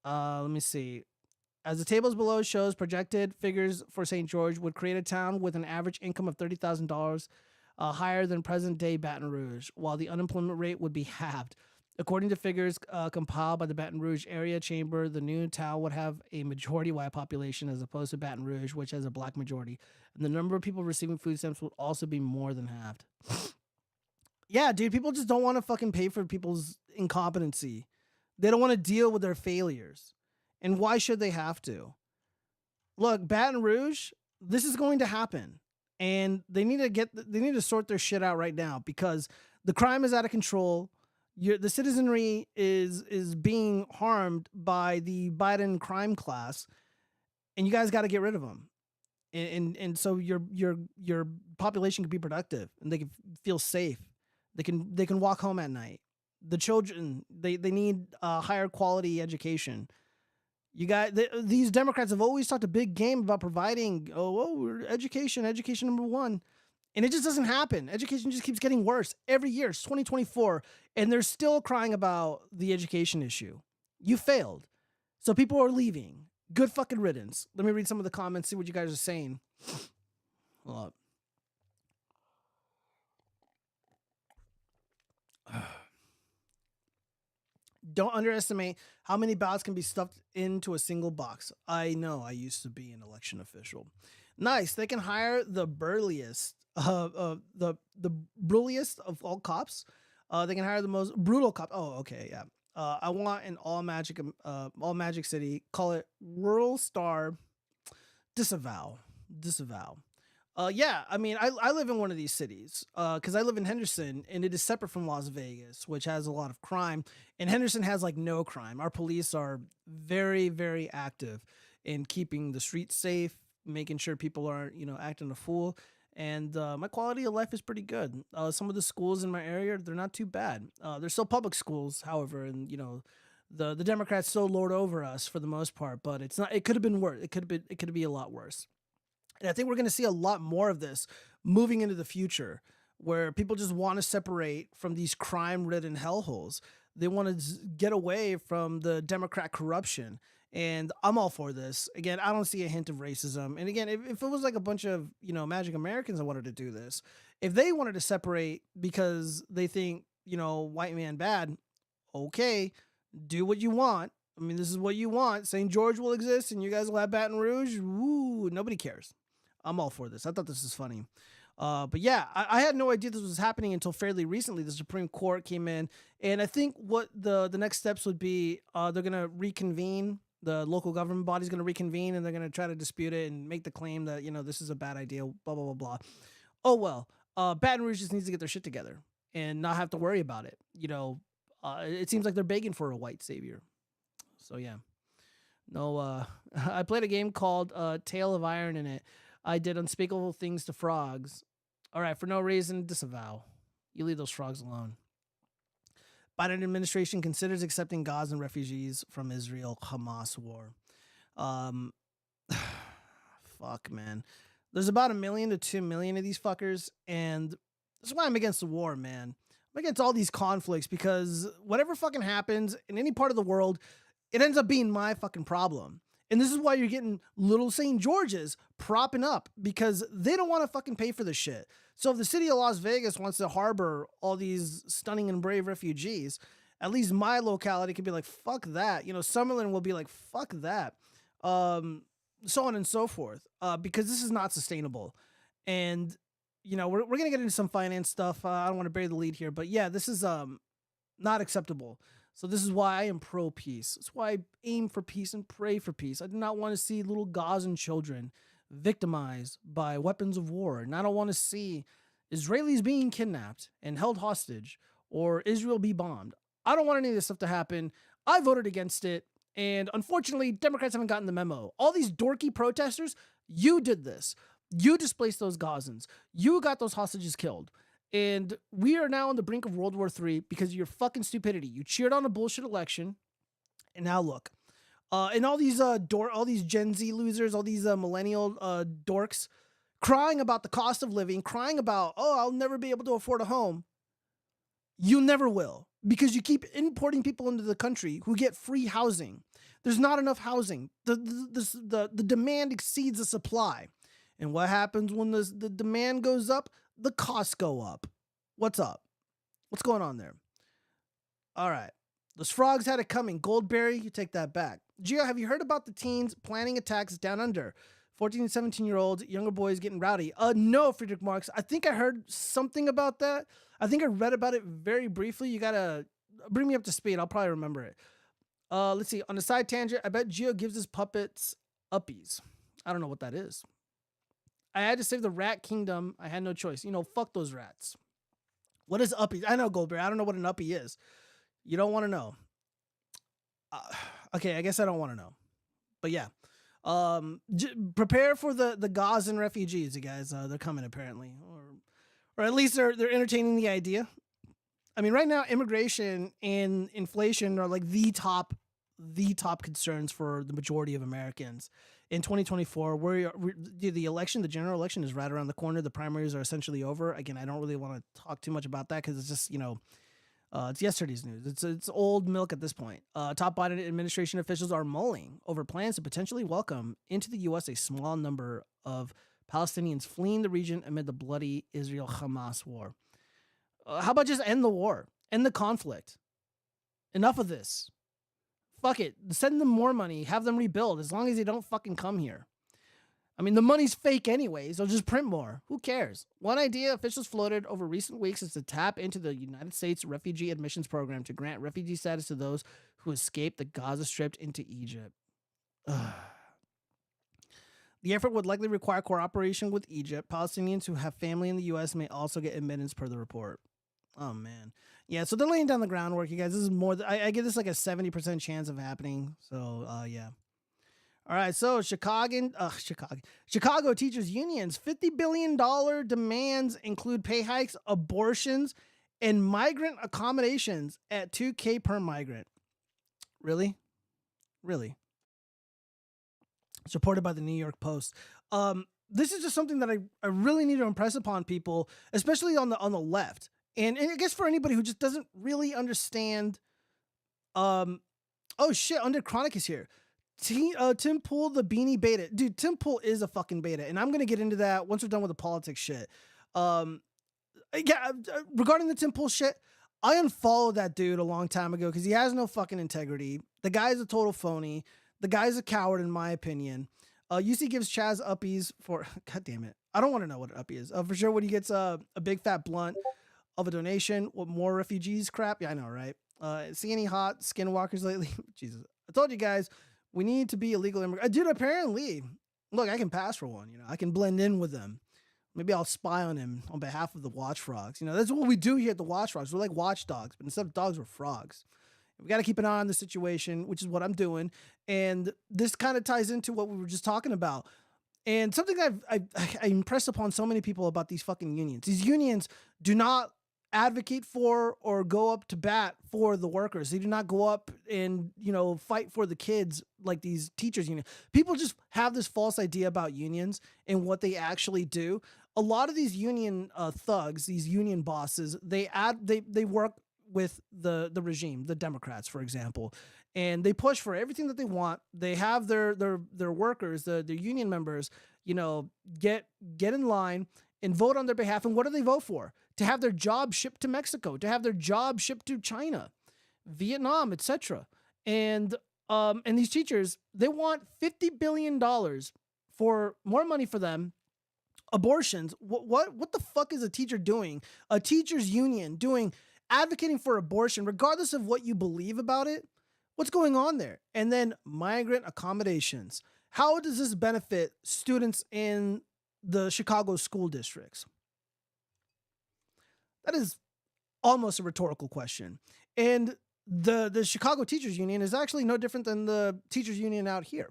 Let me see. As the tables below shows, projected figures for St. George would create a town with an average income of $30,000 higher than present-day Baton Rouge, while the unemployment rate would be halved. According to figures compiled by the Baton Rouge Area Chamber, the new town would have a majority white population as opposed to Baton Rouge, which has a black majority. And the number of people receiving food stamps would also be more than halved. Yeah, dude, people just don't want to fucking pay for people's incompetency. They don't want to deal with their failures. And why should they have to? Look, Baton Rouge, this is going to happen. And they need to sort their shit out right now because the crime is out of control. The citizenry is being harmed by the Biden crime class, and you guys got to get rid of them. And so your population can be productive and they can feel safe. They can walk home at night. The children, they need higher quality education. These Democrats have always talked a big game about providing education number one. And it just doesn't happen. Education just keeps getting worse every year. It's 2024, and they're still crying about the education issue. You failed. So people are leaving. Good fucking riddance. Let me read some of the comments, see what you guys are saying. Hold up. Don't underestimate how many ballots can be stuffed into a single box. I know. I used to be an election official. Nice. They can hire the burliest, the brilliest of all cops. They can hire the most brutal cop. Oh, okay, yeah. I want an all magic city. Call it Rural Star. Disavow. Yeah, I mean, I live in one of these cities because I live in Henderson, and it is separate from Las Vegas, which has a lot of crime. And Henderson has like no crime. Our police are very, very active in keeping the streets safe, making sure people aren't, acting a fool. And my quality of life is pretty good. Some of the schools in my area, they're not too bad. They're still public schools, however, and the Democrats still lord over us for the most part. But it's not. It could have been worse. It could be a lot worse. And I think we're going to see a lot more of this moving into the future, where people just want to separate from these crime-ridden hellholes. They want to get away from the Democrat corruption. And I'm all for this. Again, I don't see a hint of racism. And again, if it was like a bunch of, Magic Americans that wanted to do this, if they wanted to separate because they think, white man bad, okay, do what you want. I mean, this is what you want. St. George will exist, and you guys will have Baton Rouge. Woo, nobody cares. I'm all for this. I thought this was funny. But yeah, I had no idea this was happening until fairly recently. The Supreme Court came in, and I think what the next steps would be, they're going to reconvene. The local government body's going to reconvene, and they're going to try to dispute it and make the claim that, this is a bad idea, blah, blah, blah, blah. Oh, well, Baton Rouge just needs to get their shit together and not have to worry about it. It seems like they're begging for a white savior. So, yeah. No, I played a game called Tale of Iron in it. I did unspeakable things to frogs. All right, for no reason, disavow. You leave those frogs alone. Biden administration considers accepting Gazan refugees from Israel-Hamas war. Fuck, man. There's about 1 million to 2 million of these fuckers, and that's why I'm against the war, man. I'm against all these conflicts because whatever fucking happens in any part of the world, it ends up being my fucking problem. And this is why you're getting little St. George's propping up because they don't want to fucking pay for this shit. So if the city of Las Vegas wants to harbor all these stunning and brave refugees, at least my locality could be like, fuck that. Summerlin will be like, fuck that. So on and so forth, because this is not sustainable. And, we're going to get into some finance stuff. I don't want to bury the lead here, but yeah, this is not acceptable. So this is why I am pro-peace. It's why I aim for peace and pray for peace. I do not want to see little Gazan children victimized by weapons of war. And I don't want to see Israelis being kidnapped and held hostage or Israel be bombed. I don't want any of this stuff to happen. I voted against it. And unfortunately, Democrats haven't gotten the memo. All these dorky protesters, you did this. You displaced those Gazans. You got those hostages killed. And we are now on the brink of World War III because of your fucking stupidity. You cheered on a bullshit election, and now look. And all these all these Gen Z losers, all these millennial dorks, crying about the cost of living, crying about, I'll never be able to afford a home. You never will, because you keep importing people into the country who get free housing. There's not enough housing. The demand exceeds the supply. And what happens when the demand goes up? The costs go up. What's up? What's going on there? All right. Those frogs had it coming. Goldberry, you take that back. Gio, have you heard about the teens planning attacks down under? 14 and 17-year-olds, younger boys getting rowdy. No, Friedrich Marx. I think I heard something about that. I think I read about it very briefly. You got to bring me up to speed. I'll probably remember it. Let's see. On a side tangent, I bet Gio gives his puppets uppies. I don't know what that is. I had to save the rat kingdom. I had no choice. Fuck those rats. What is uppies? I know, Goldberry. I don't know what an uppie is. You don't want to know. Okay, I guess I don't want to know. But yeah. Prepare for the Gazan refugees, you guys. They're coming apparently. Or at least they're entertaining the idea. I mean, right now, immigration and inflation are like the top concerns for the majority of Americans. In 2024, the general election is right around the corner. The primaries are essentially over. Again, I don't really want to talk too much about that because it's just, it's yesterday's news. It's old milk at this point. Top Biden administration officials are mulling over plans to potentially welcome into the U.S. a small number of Palestinians fleeing the region amid the bloody Israel-Hamas war. How about just end the war? End the conflict. Enough of this. Fuck it. Send them more money. Have them rebuild as long as they don't fucking come here. I mean, the money's fake anyways. They'll just print more. Who cares? One idea officials floated over recent weeks is to tap into the United States Refugee Admissions Program to grant refugee status to those who escaped the Gaza Strip into Egypt. Ugh. The effort would likely require cooperation with Egypt. Palestinians who have family in the U.S. may also get admittance per the report. Oh, man. Yeah, so they're laying down the groundwork, you guys. This is more. I give this like a 70% chance of happening. So, yeah. All right, so Chicago teachers unions, $50 billion demands include pay hikes, abortions, and migrant accommodations at $2,000 per migrant. Really? Really? It's reported by the New York Post. This is just something that I really need to impress upon people, especially on the left. And I guess for anybody who just doesn't really understand, oh shit, Under Chronic is here. Tim Pool, the beanie beta. Dude, Tim Pool is a fucking beta. And I'm going to get into that once we're done with the politics shit. Regarding the Tim Pool shit, I unfollowed that dude a long time ago because he has no fucking integrity. The guy's a total phony. The guy's a coward, in my opinion. UC gives Chaz uppies for, God damn it. I don't want to know what an uppie is. For sure, when he gets a big fat blunt of a donation, what more refugees crap? Yeah, I know, right? See any hot skinwalkers lately? Jesus. I told you guys, we need to be illegal immigrants. Dude, apparently, look, I can pass for one. I can blend in with them. Maybe I'll spy on him on behalf of the watchfrogs. That's what we do here at the watchfrogs. We're like watchdogs, but instead of dogs, we're frogs. We got to keep an eye on the situation, which is what I'm doing. And this kind of ties into what we were just talking about. And something I impressed upon so many people about these fucking unions. These unions do not advocate for or go up to bat for the workers. They do not go up and, fight for the kids like these teachers union. People just have this false idea about unions and what they actually do. A lot of these union thugs, these union bosses, they work with the regime, the Democrats, for example, and they push for everything that they want. They have their workers, their union members, get in line and vote on their behalf. And what do they vote for? To have their job shipped to Mexico, to have their job shipped to China, Vietnam, etc. And these teachers, they want $50 billion for more money for them. Abortions. What the fuck is a teacher doing? A teachers union advocating for abortion, regardless of what you believe about it. What's going on there? And then migrant accommodations. How does this benefit students in the Chicago school districts? That is almost a rhetorical question. And the Chicago Teachers Union is actually no different than the teachers union out here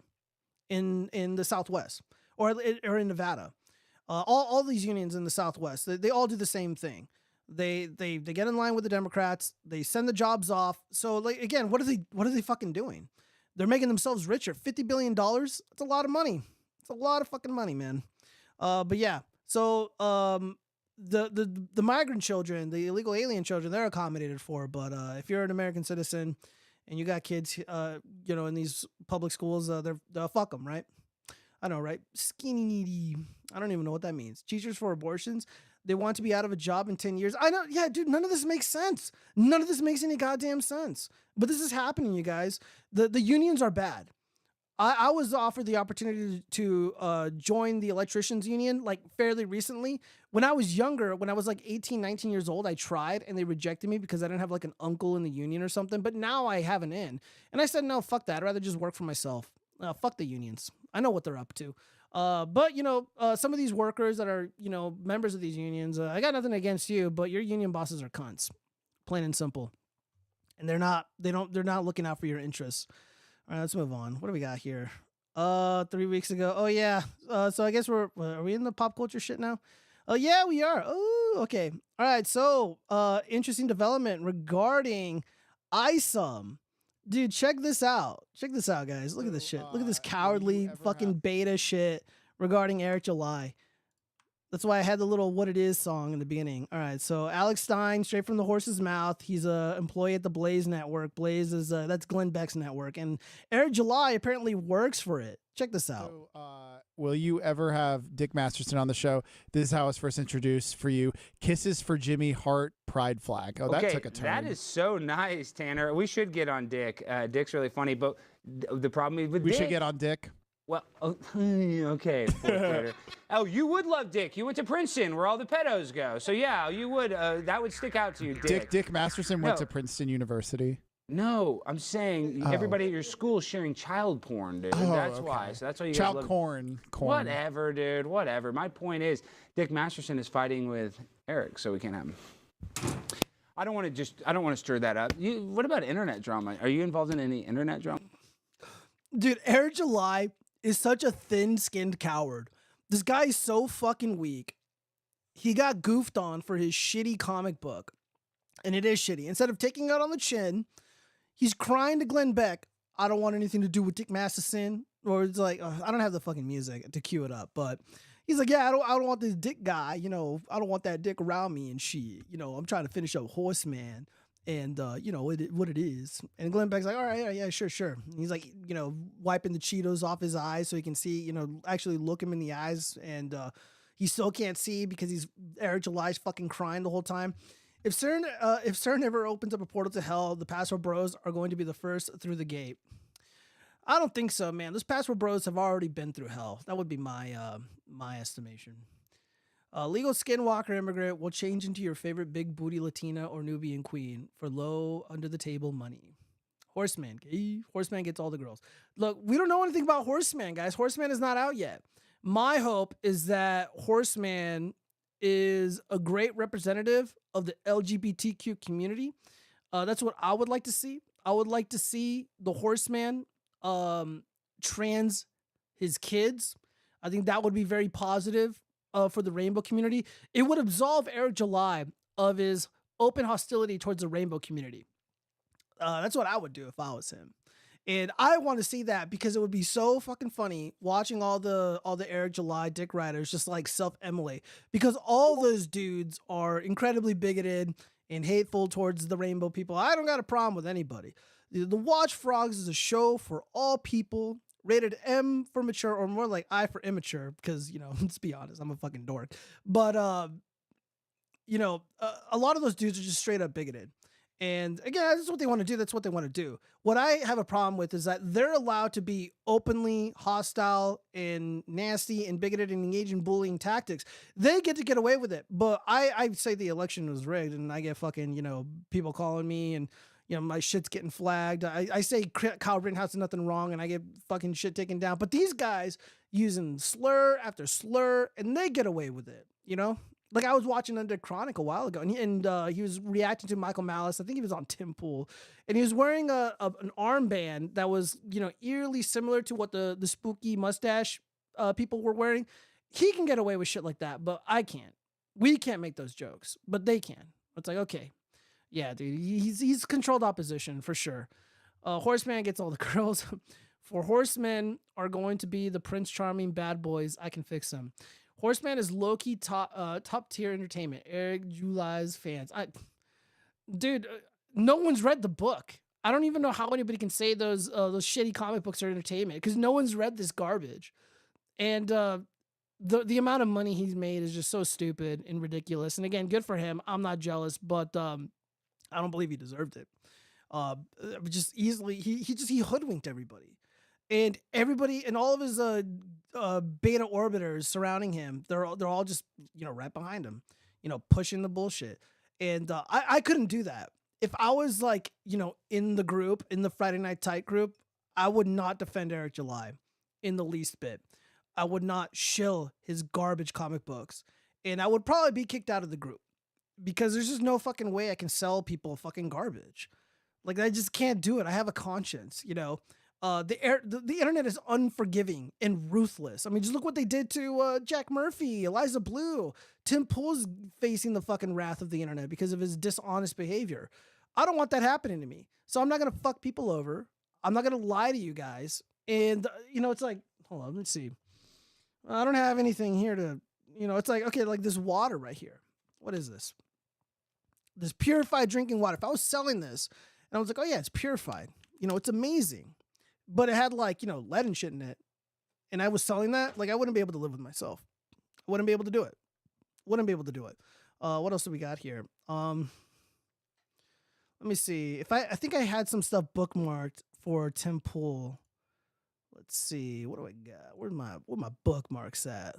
in the Southwest or in Nevada. All these unions in the Southwest, they all do the same thing. They get in line with the Democrats. They send the jobs off. So again, what are they fucking doing? They're making themselves richer. $50 billion. That's a lot of money. It's a lot of fucking money, man. But yeah. So the migrant children, the illegal alien children, they're accommodated for. But if you're an American citizen and you got kids, in these public schools, they'll fuck them, right? I know, right? Skinny. I don't even know what that means. Teachers for abortions. They want to be out of a job in 10 years. I know. Yeah, dude, none of this makes sense. None of this makes any goddamn sense. But this is happening, you guys. The unions are bad. I was offered the opportunity to join the electricians union fairly recently. When I was younger, when I was 18, 19 years old, I tried and they rejected me because I didn't have an uncle in the union or something. But now I have an in. And I said, no, fuck that. I'd rather just work for myself. Fuck the unions. I know what they're up to. But some of these workers that are, members of these unions, I got nothing against you, but your union bosses are cunts, plain and simple. And they're not looking out for your interests. All right, let's move on. What do we got here? 3 weeks ago. Oh yeah. So I guess are we in the pop culture shit now? Oh yeah, we are. Oh, okay. All right. So, interesting development regarding ISOM. Dude, check this out. Check this out, guys. Look at this shit. Look at this cowardly fucking beta shit regarding Eric July. That's why I had the little What It Is song in the beginning. All right, so Alex Stein, straight from the horse's mouth. He's a employee at the Blaze Network. Blaze is, that's Glenn Beck's network. And Eric July apparently works for it. Check this out. So, will you ever have Dick Masterson on the show? This is how I was first introduced for you. Kisses for Jimmy Hart pride flag. Oh, that took a turn. That is so nice, Tanner. We should get on Dick. Dick's really funny, but the problem is with Dick. We should get on Dick. Well, okay. Oh, you would love Dick. You went to Princeton, where all the pedos go. So yeah, you would. That would stick out to you, Dick. Dick Masterson went to Princeton University. No, I'm saying everybody at your school is sharing child porn, dude. That's why. So that's why you guys child corn. Whatever, dude. Whatever. My point is, Dick Masterson is fighting with Eric, so we can't have him. I don't want to stir that up. What about internet drama? Are you involved in any internet drama? Dude, Eric July is such a thin-skinned coward. This guy is so fucking weak. He got goofed on for his shitty comic book. And it is shitty. Instead of taking it on the chin, he's crying to Glenn Beck, I don't want anything to do with Dick Masterson. Or it's I don't have the fucking music to cue it up. But he's like, yeah, I don't want this Dick guy. I don't want that Dick around me and shit. I'm trying to finish up Horseman. And, what it is. And Glenn Beck's like, all right, yeah, sure. And he's wiping the Cheetos off his eyes so he can see, actually look him in the eyes. And he still can't see because Eric July's fucking crying the whole time. If CERN ever opens up a portal to hell, the Password Bros are going to be the first through the gate. I don't think so, man. Those Password Bros have already been through hell. That would be my my estimation. Legal skinwalker immigrant will change into your favorite big booty Latina or Nubian queen for low under the table money. Horseman. Horseman gets all the girls. Look, we don't know anything about Horseman, guys. Horseman is not out yet. My hope is that Horseman is a great representative of the LGBTQ community. That's what I would like to see. I would like to see the Horseman trans his kids. I think that would be very positive for the rainbow community. It would absolve Eric July of his open hostility towards the rainbow community. That's what I would do if I was him. And I want to see that because it would be so fucking funny watching all the Eric July dick riders just like self-immolate, because all those dudes are incredibly bigoted and hateful towards the rainbow people. I don't got a problem with anybody. The Watch Frogs is a show for all people, rated M for mature, or more like I for immature, because, you know, let's be honest, I'm a fucking dork. But, you know, a lot of those dudes are just straight up bigoted. And again, that's what they want to do. That's what they want to do. What I have a problem with is that they're allowed to be openly hostile and nasty and bigoted and engage in bullying tactics. They get to get away with it. But I say the election was rigged, and I get fucking, you know, people calling me, and, you know, my shit's getting flagged. I say Kyle Rittenhouse did nothing wrong, and I get fucking shit taken down. But these guys using slur after slur, and they get away with it, you know? Like, I was watching Under Chronic a while ago, and he was reacting to Michael Malice. I think he was on Tim Pool, and he was wearing an armband that was, you know, eerily similar to what the spooky mustache people were wearing. He can get away with shit like that, but I can't. We can't make those jokes, but they can. It's like, okay, yeah, dude, he's controlled opposition for sure. Horseman gets all the girls. For Horsemen are going to be the Prince Charming bad boys. I can fix them. Horseman is low-key top tier entertainment. Eric July's fans. Dude, no one's read the book. I don't even know how anybody can say those shitty comic books are entertainment, because no one's read this garbage. And the amount of money he's made is just so stupid and ridiculous. And again, good for him. I'm not jealous, but I don't believe he deserved it. Just easily, he hoodwinked everybody. And everybody and all of his beta orbiters surrounding him, they're all just, you know, right behind him, you know, pushing the bullshit. And I couldn't do that. If I was, like, you know, in the group, in the Friday Night Tight group, I would not defend Eric July in the least bit. I would not shill his garbage comic books. And I would probably be kicked out of the group, because there's just no fucking way I can sell people fucking garbage. Like, I just can't do it. I have a conscience, you know. The internet is unforgiving and ruthless. I mean, just look what they did to Jack Murphy, Eliza Blue. Tim Pool's facing the fucking wrath of the internet because of his dishonest behavior. I don't want that happening to me. So I'm not going to fuck people over. I'm not going to lie to you guys. And, you know, it's like, hold on, let's see. I don't have anything here to, you know, it's like, okay, like this water right here. What is this? This purified drinking water. If I was selling this and I was like, oh yeah, it's purified. You know, it's amazing. But it had, like, you know, lead and shit in it, and I was selling that, like, I wouldn't be able to live with myself. I wouldn't be able to do it. What else do we got here? Let me see. I think I had some stuff bookmarked for Tim Pool. Let's see. What do I got? Where my bookmarks at?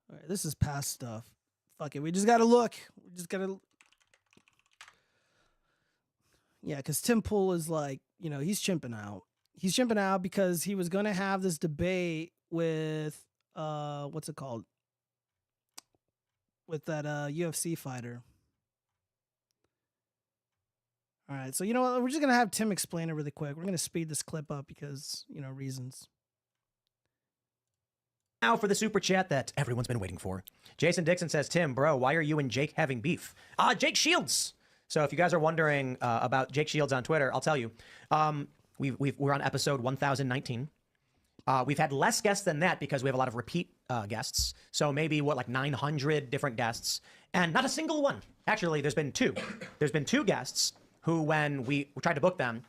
All right, this is past stuff. Fuck it. We just got to look. Yeah, because Tim Pool is like, you know, he's chimping out. He's chimping out because he was going to have this debate with, what's it called? With that UFC fighter. All right, so you know what? We're just going to have Tim explain it really quick. We're going to speed this clip up because, you know, reasons. Now for the super chat that everyone's been waiting for. Jason Dixon says, Tim, bro, why are you and Jake having beef? Jake Shields. So if you guys are wondering about Jake Shields on Twitter, I'll tell you. We're on episode 1019. We've had less guests than that because we have a lot of repeat guests. So maybe, like 900 different guests. And not a single one. Actually, there's been two. There's been two guests who, when we tried to book them,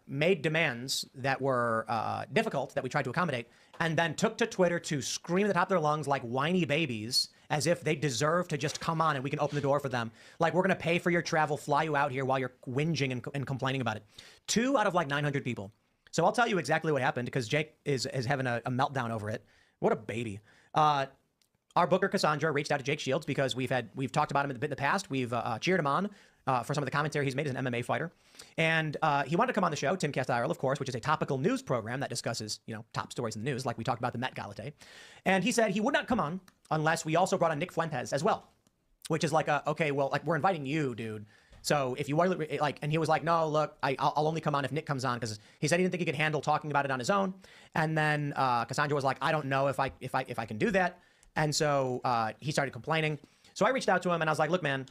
made demands that were difficult, that we tried to accommodate, and then took to Twitter to scream at the top of their lungs like whiny babies, as if they deserve to just come on and we can open the door for them. Like, we're going to pay for your travel, fly you out here while you're whinging and complaining about it. 2 out of like 900 people. So I'll tell you exactly what happened, because Jake is having a meltdown over it. What a baby. Our booker, Cassandra, reached out to Jake Shields because we've talked about him a bit in the past. We've cheered him on for some of the commentary he's made as an MMA fighter. And he wanted to come on the show, Timcast IRL, of course, which is a topical news program that discusses, top stories in the news, like we talked about the Met Gala day. And he said he would not come on unless we also brought on Nick Fuentes as well, which is like, okay, well, like, we're inviting you, dude. So if you want to, like, and he was like, no, look, I'll only come on if Nick comes on, because he said he didn't think he could handle talking about it on his own. And then Cassandra was like, I don't know if I can do that. And so he started complaining. So I reached out to him and I was like, look, man,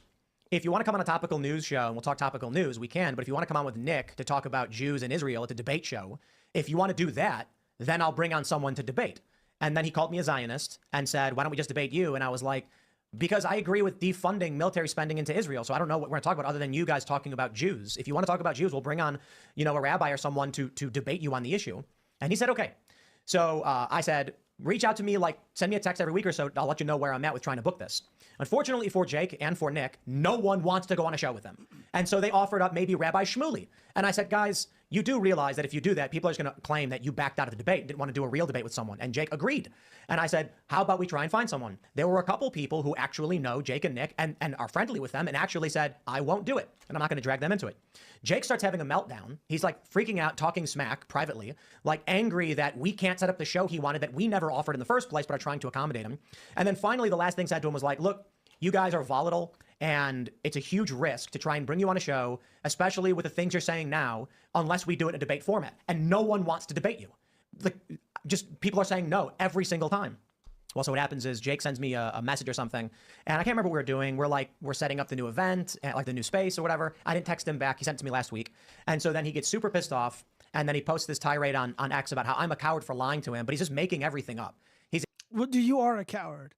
if you want to come on a topical news show and we'll talk topical news, we can. But if you want to come on with Nick to talk about Jews and Israel at the debate show, if you want to do that, then I'll bring on someone to debate. And then he called me a Zionist and said, why don't we just debate you? And I was like, because I agree with defunding military spending into Israel. So I don't know what we're going to talk about other than you guys talking about Jews. If you want to talk about Jews, we'll bring on, a rabbi or someone to debate you on the issue. And he said, okay. So I said, reach out to me, like, send me a text every week or so. I'll let you know where I'm at with trying to book this. Unfortunately for Jake and for Nick, no one wants to go on a show with them. And so they offered up maybe Rabbi Shmuley. And I said, guys, you do realize that if you do that, people are just going to claim that you backed out of the debate and didn't want to do a real debate with someone. And Jake agreed. And I said, how about we try and find someone? There were a couple people who actually know Jake and Nick and are friendly with them and actually said, I won't do it. And I'm not going to drag them into it. Jake starts having a meltdown. He's like freaking out, talking smack privately, like angry that we can't set up the show he wanted that we never offered in the first place, but are trying to accommodate him. And then finally, the last thing I said to him was like, look, you guys are volatile and it's a huge risk to try and bring you on a show, especially with the things you're saying now, unless we do it in a debate format. And no one wants to debate you. Like, just people are saying no every single time. Well, so what happens is Jake sends me a message or something, and I can't remember what we're doing. We're setting up the new event, like the new space or whatever. I didn't text him back. He sent it to me last week. And so then he gets super pissed off, and then he posts this tirade on X about how I'm a coward for lying to him, but he's just making everything up. Well, you are a coward,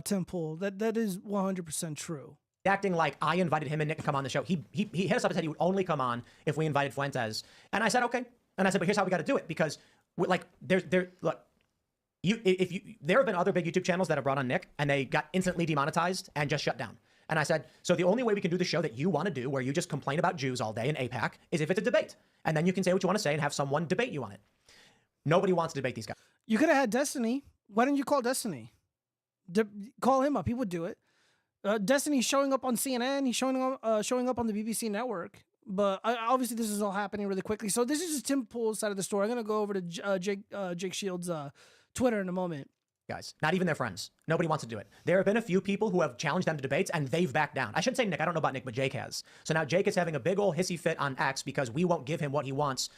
Tim Pool. That is 100% true. Acting like I invited him and Nick to come on the show. He hit us up and said he would only come on if we invited Fuentes. And I said, okay. And I said, but here's how we got to do it, because look, there have been other big YouTube channels that have brought on Nick and they got instantly demonetized and just shut down. And I said, so the only way we can do the show that you want to do, where you just complain about Jews all day in APAC, is if it's a debate. And then you can say what you want to say and have someone debate you on it. Nobody wants to debate these guys. You could have had Destiny. Why didn't you call Destiny? Call him up. He would do it. Destiny's showing up on CNN. He's showing up on the BBC network. But obviously, this is all happening really quickly. So this is just Tim Pool's side of the story. I'm going to go over to Jake Shields' Twitter in a moment. Guys, not even their friends. Nobody wants to do it. There have been a few people who have challenged them to debates and they've backed down. I shouldn't say Nick. I don't know about Nick, but Jake has. So now Jake is having a big old hissy fit on X because we won't give him what he wants.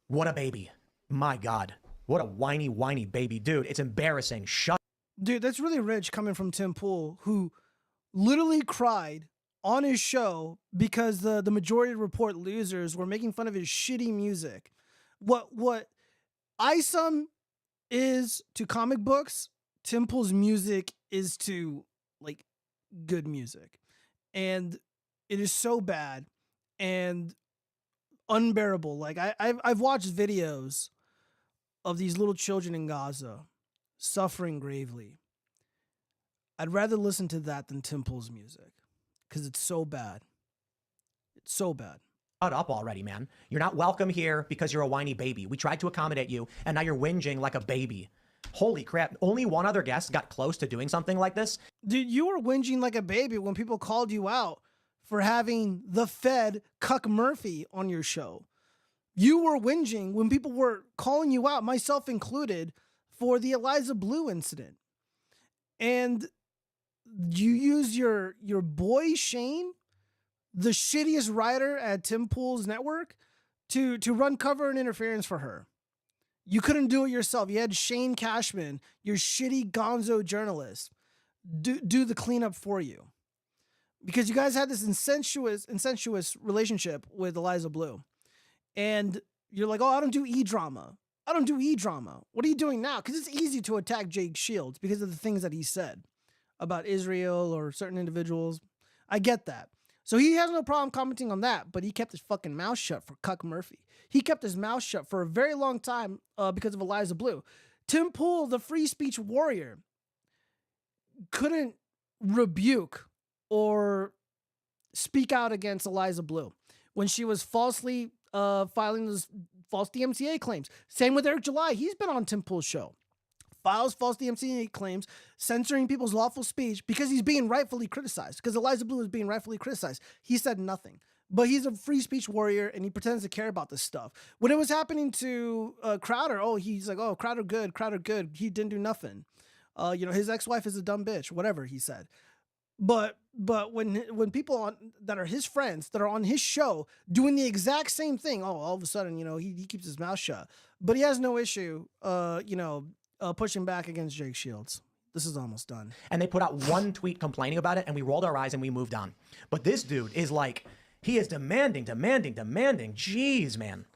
What a baby. My God. What a whiny baby. Dude, it's embarrassing. Shut. Dude, that's really rich coming from Tim Pool, who literally cried on his show because the Majority Report losers were making fun of his shitty music. What ISOM is to comic books, Tim Pool's music is to, like, good music. And it is so bad and unbearable. Like, I've watched videos of these little children in Gaza suffering gravely. I'd rather listen to that than Tim Pool's music because it's so bad. It's so bad. Shut up already, man. You're not welcome here because you're a whiny baby. We tried to accommodate you, and now you're whinging like a baby. Holy crap. Only one other guest got close to doing something like this. Dude, you were whinging like a baby when people called you out for having the Fed cuck Murphy on your show. You were whinging when people were calling you out, myself included, for the Eliza Blue incident. And you use your boy Shane, the shittiest writer at Tim Pool's network, to run cover and interference for her. You couldn't do it yourself. You had Shane Cashman, your shitty gonzo journalist, do the cleanup for you. Because you guys had this incestuous relationship with Eliza Blue. And you're like, oh, I don't do E-drama. I don't do E-drama. What are you doing now? Because it's easy to attack Jake Shields because of the things that he said about Israel or certain individuals. I get that. So he has no problem commenting on that, but he kept his fucking mouth shut for Cuck Murphy. He kept his mouth shut for a very long time because of Eliza Blue. Tim Pool, the free speech warrior, couldn't rebuke or speak out against Eliza Blue when she was falsely filing those false DMCA claims. Same with Eric July. He's been on Tim Pool's show. Files false DMCA claims, censoring people's lawful speech because he's being rightfully criticized, because Eliza Blue is being rightfully criticized. He said nothing. But he's a free speech warrior, and he pretends to care about this stuff. When it was happening to Crowder, he's like, oh, Crowder good. He didn't do nothing. His ex-wife is a dumb bitch, whatever he said. But when people that are his friends, that are on his show, doing the exact same thing, all of a sudden, he keeps his mouth shut. But he has no issue, pushing back against Jake Shields. This is almost done. And they put out one tweet complaining about it, and we rolled our eyes and we moved on. But this dude is like, he is demanding. Jeez, man.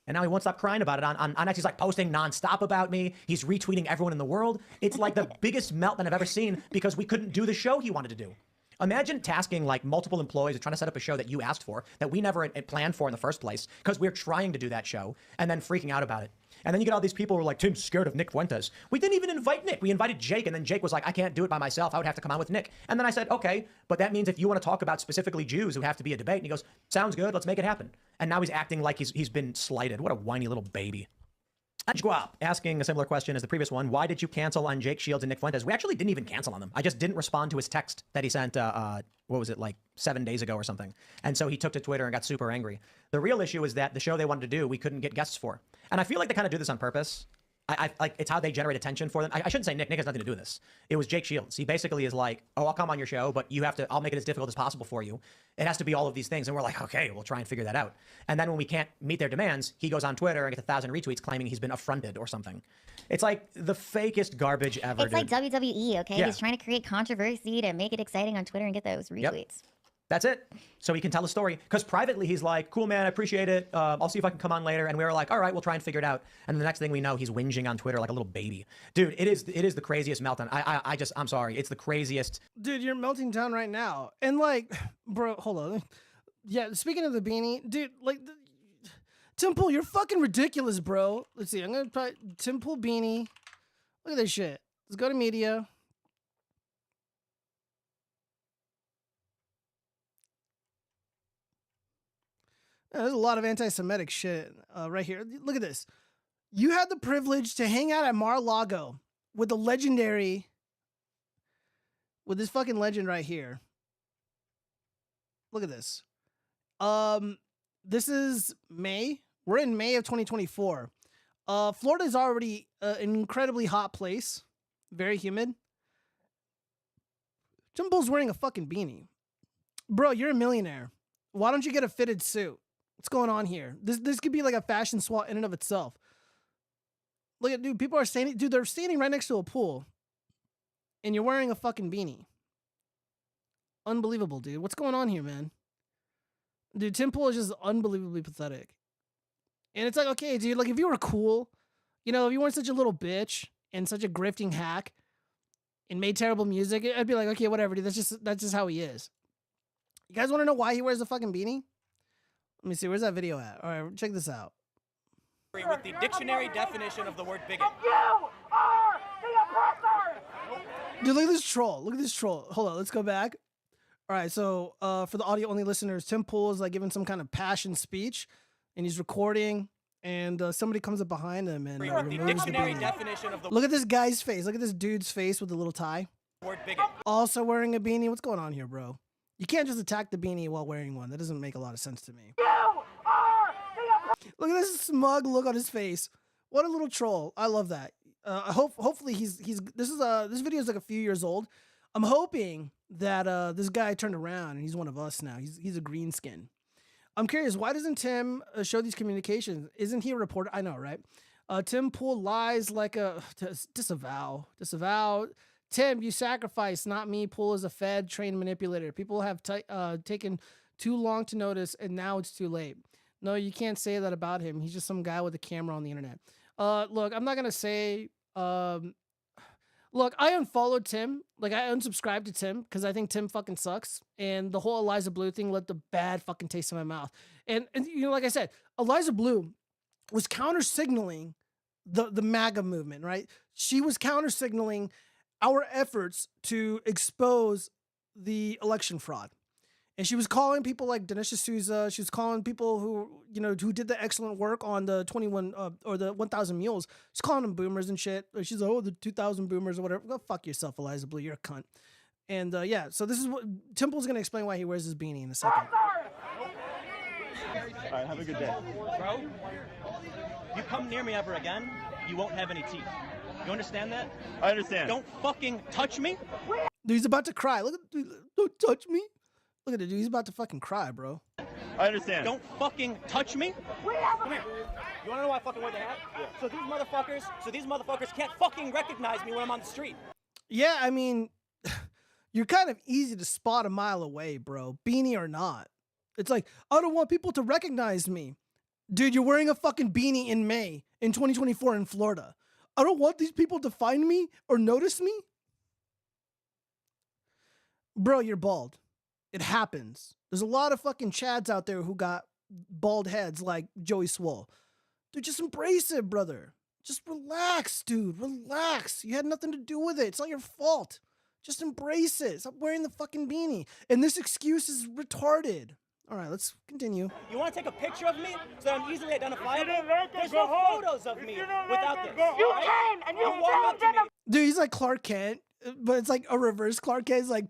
And now he won't stop crying about it on X. He's like posting nonstop about me. He's retweeting everyone in the world. It's like the biggest meltdown I've ever seen because we couldn't do the show he wanted to do. Imagine tasking like multiple employees or trying to set up a show that you asked for, that we never planned for in the first place, because we're trying to do that show, and then freaking out about it. And then you get all these people who are like, Tim's scared of Nick Fuentes. We didn't even invite Nick. We invited Jake, and then Jake was like, I can't do it by myself. I would have to come on with Nick. And then I said, okay, but that means if you want to talk about specifically Jews who have to be a debate, and he goes, sounds good, let's make it happen. And now he's acting like he's been slighted. What a whiny little baby. Ajguap asking a similar question as the previous one. Why did you cancel on Jake Shields and Nick Fuentes? We actually didn't even cancel on them. I just didn't respond to his text that he sent, what was it, like 7 days ago or something. And so he took to Twitter and got super angry. The real issue is that the show they wanted to do, we couldn't get guests for. And I feel like they kind of do this on purpose. I like, it's how they generate attention for them. I shouldn't say Nick. Nick has nothing to do with this. It was Jake Shields. He basically is like, oh, I'll come on your show, but I'll make it as difficult as possible for you. It has to be all of these things. And we're like, okay, we'll try and figure that out. And then when we can't meet their demands, he goes on Twitter and gets 1,000 retweets claiming he's been affronted or something. It's like the fakest garbage ever. It's like WWE, okay? Yeah. He's trying to create controversy to make it exciting on Twitter and get those retweets. Yep. That's it. So he can tell a story. Because privately, he's like, cool, man, I appreciate it. I'll see if I can come on later. And we were like, all right, we'll try and figure it out. And the next thing we know, he's whinging on Twitter like a little baby. Dude, it is the craziest meltdown. I'm sorry. It's the craziest. Dude, you're melting down right now. And like, bro, hold on. Yeah, speaking of the beanie, dude, like, Tim Pool, you're fucking ridiculous, bro. Let's see. I'm going to put Tim Pool beanie. Look at this shit. Let's go to media. There's a lot of anti-Semitic shit right here. Look at this. You had the privilege to hang out at Mar-a-Lago with the legendary, with this fucking legend right here. Look at this. This is May. We're in May of 2024. Florida is already an incredibly hot place. Very humid. Tim Pool's wearing a fucking beanie. Bro, you're a millionaire. Why don't you get a fitted suit? What's going on here? This could be like a fashion swat in and of itself. Look at, dude, people are standing, dude, they're standing right next to a pool. And you're wearing a fucking beanie. Unbelievable, dude. What's going on here, man? Dude, Tim Pool is just unbelievably pathetic. And it's like, okay, dude, like if you were cool, if you weren't such a little bitch and such a grifting hack and made terrible music, I'd be like, okay, whatever, dude. That's just how he is. You guys want to know why he wears a fucking beanie? Let me see. Where's that video at? All right, check this out. With the dictionary definition of the word bigot. You are the oppressor! Dude, look at this troll. Look at this troll. Hold on, let's go back. All right, so for the audio-only listeners, Tim Pool is like giving some kind of passion speech, and he's recording, and somebody comes up behind him and The removes dictionary the beanie. definition of the Look at this guy's face. Look at this dude's face with the little tie. word bigot. Also wearing a beanie. What's going on here, bro? You can't just attack the beanie while wearing one. That doesn't make a lot of sense to me. You are the oppressor! Look at this smug look on his face. What a little troll. I love that. Hopefully this video is like a few years old. I'm hoping that this guy turned around and he's one of us now. He's a green skin. I'm curious, why doesn't Tim show these communications? Isn't he a reporter? I know, right? Tim Pool lies like a disavow. Tim, you sacrificed, not me. Pool is a Fed trained manipulator. People have taken too long to notice, and now it's too late. No, you can't say that about him. He's just some guy with a camera on the internet. Look, I'm not gonna say. Look, Look, I unfollowed Tim. Like, I unsubscribed to Tim because I think Tim fucking sucks. And the whole Eliza Blue thing left a bad fucking taste in my mouth. And you know, like I said, Eliza Blue was counter-signaling the MAGA movement, right? She was counter-signaling our efforts to expose the election fraud. And she was calling people like Dinesh D'Souza. She was calling people who, you know, who did the excellent work on the 21 or the 1,000 Mules. She's calling them boomers and shit. She's like, oh, the 2,000 boomers or whatever. Go fuck yourself, Eliza Blue. You're a cunt. And yeah, so this is what Temple's gonna explain why he wears his beanie in a second. All right, have a good day. Bro, you come near me ever again, you won't have any teeth. You understand that? I understand. Don't fucking touch me. Dude, he's about to cry. Look at dude, don't touch me. Look at it, dude. He's about to fucking cry, bro. I understand. Don't fucking touch me. Come here. You wanna know why I fucking wear the hat? Yeah. So these motherfuckers can't fucking recognize me when I'm on the street. Yeah, I mean, you're kind of easy to spot a mile away, bro. Beanie or not. It's like, I don't want people to recognize me. Dude, you're wearing a fucking beanie in May in 2024 in Florida. I don't want these people to find me or notice me. Bro, you're bald. It happens. There's a lot of fucking chads out there who got bald heads like Joey Swole. Dude, just embrace it, brother. Just relax, dude. Relax. You had nothing to do with it. It's not your fault. Just embrace it. Stop wearing the fucking beanie. And this excuse is retarded. All right, let's continue. You want to take a picture of me so that I'm easily identifiable? There's no photos of me without this. You came and you filmed in a Dude, he's like Clark Kent, but it's like a reverse Clark Kent. He's like,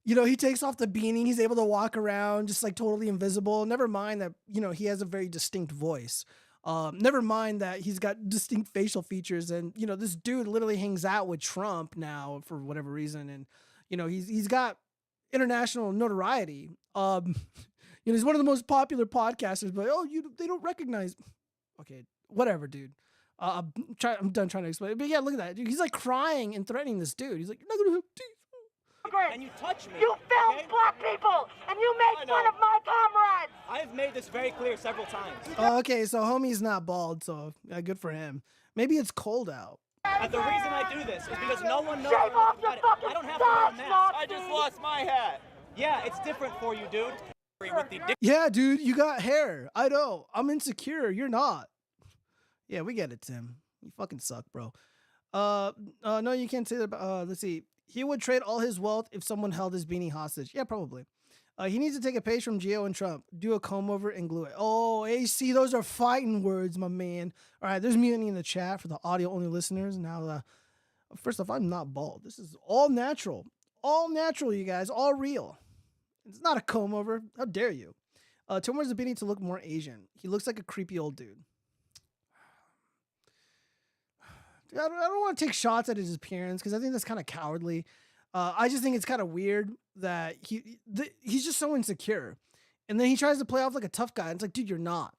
you know, he takes off the beanie. He's able to walk around just like totally invisible. Never mind that, you know, he has a very distinct voice. Never mind that he's got distinct facial features. And, you know, this dude literally hangs out with Trump now for whatever reason. And, you know, he's got international notoriety. You know, he's one of the most popular podcasters, but they don't recognize. Okay, whatever, dude. I'm done trying to explain it. But yeah, look at that. Dude, he's like crying and threatening this dude. He's like, you're not gonna have teeth. And you touch me. You filmed black people and you made fun of my comrades. I have made this very clear several times. Okay, so homie's not bald, so good for him. Maybe it's cold out. And the reason I do this is because no one knows. Shave off your fucking I don't have to wear a stash, mask. Nazi. I just lost my hat. Yeah, it's different for you, dude. With the Yeah, dude, you got hair. I know. I'm insecure. You're not. Yeah, we get it, Tim. You fucking suck, bro. No, you can't say that. Let's see. He would trade all his wealth if someone held his beanie hostage. Yeah, probably. He needs to take a page from Gio and Trump. Do a comb over and glue it. Oh, AC, those are fighting words, my man. All right, there's mutiny in the chat for the audio-only listeners. Now, first off, I'm not bald. This is all natural. All natural, you guys. All real. It's not a comb over. How dare you? Tim wears a beanie to look more Asian. He looks like a creepy old dude. I don't want to take shots at his appearance because I think that's kind of cowardly. I just think it's kind of weird that he's just so insecure. And then he tries to play off like a tough guy. And it's like, dude, you're not.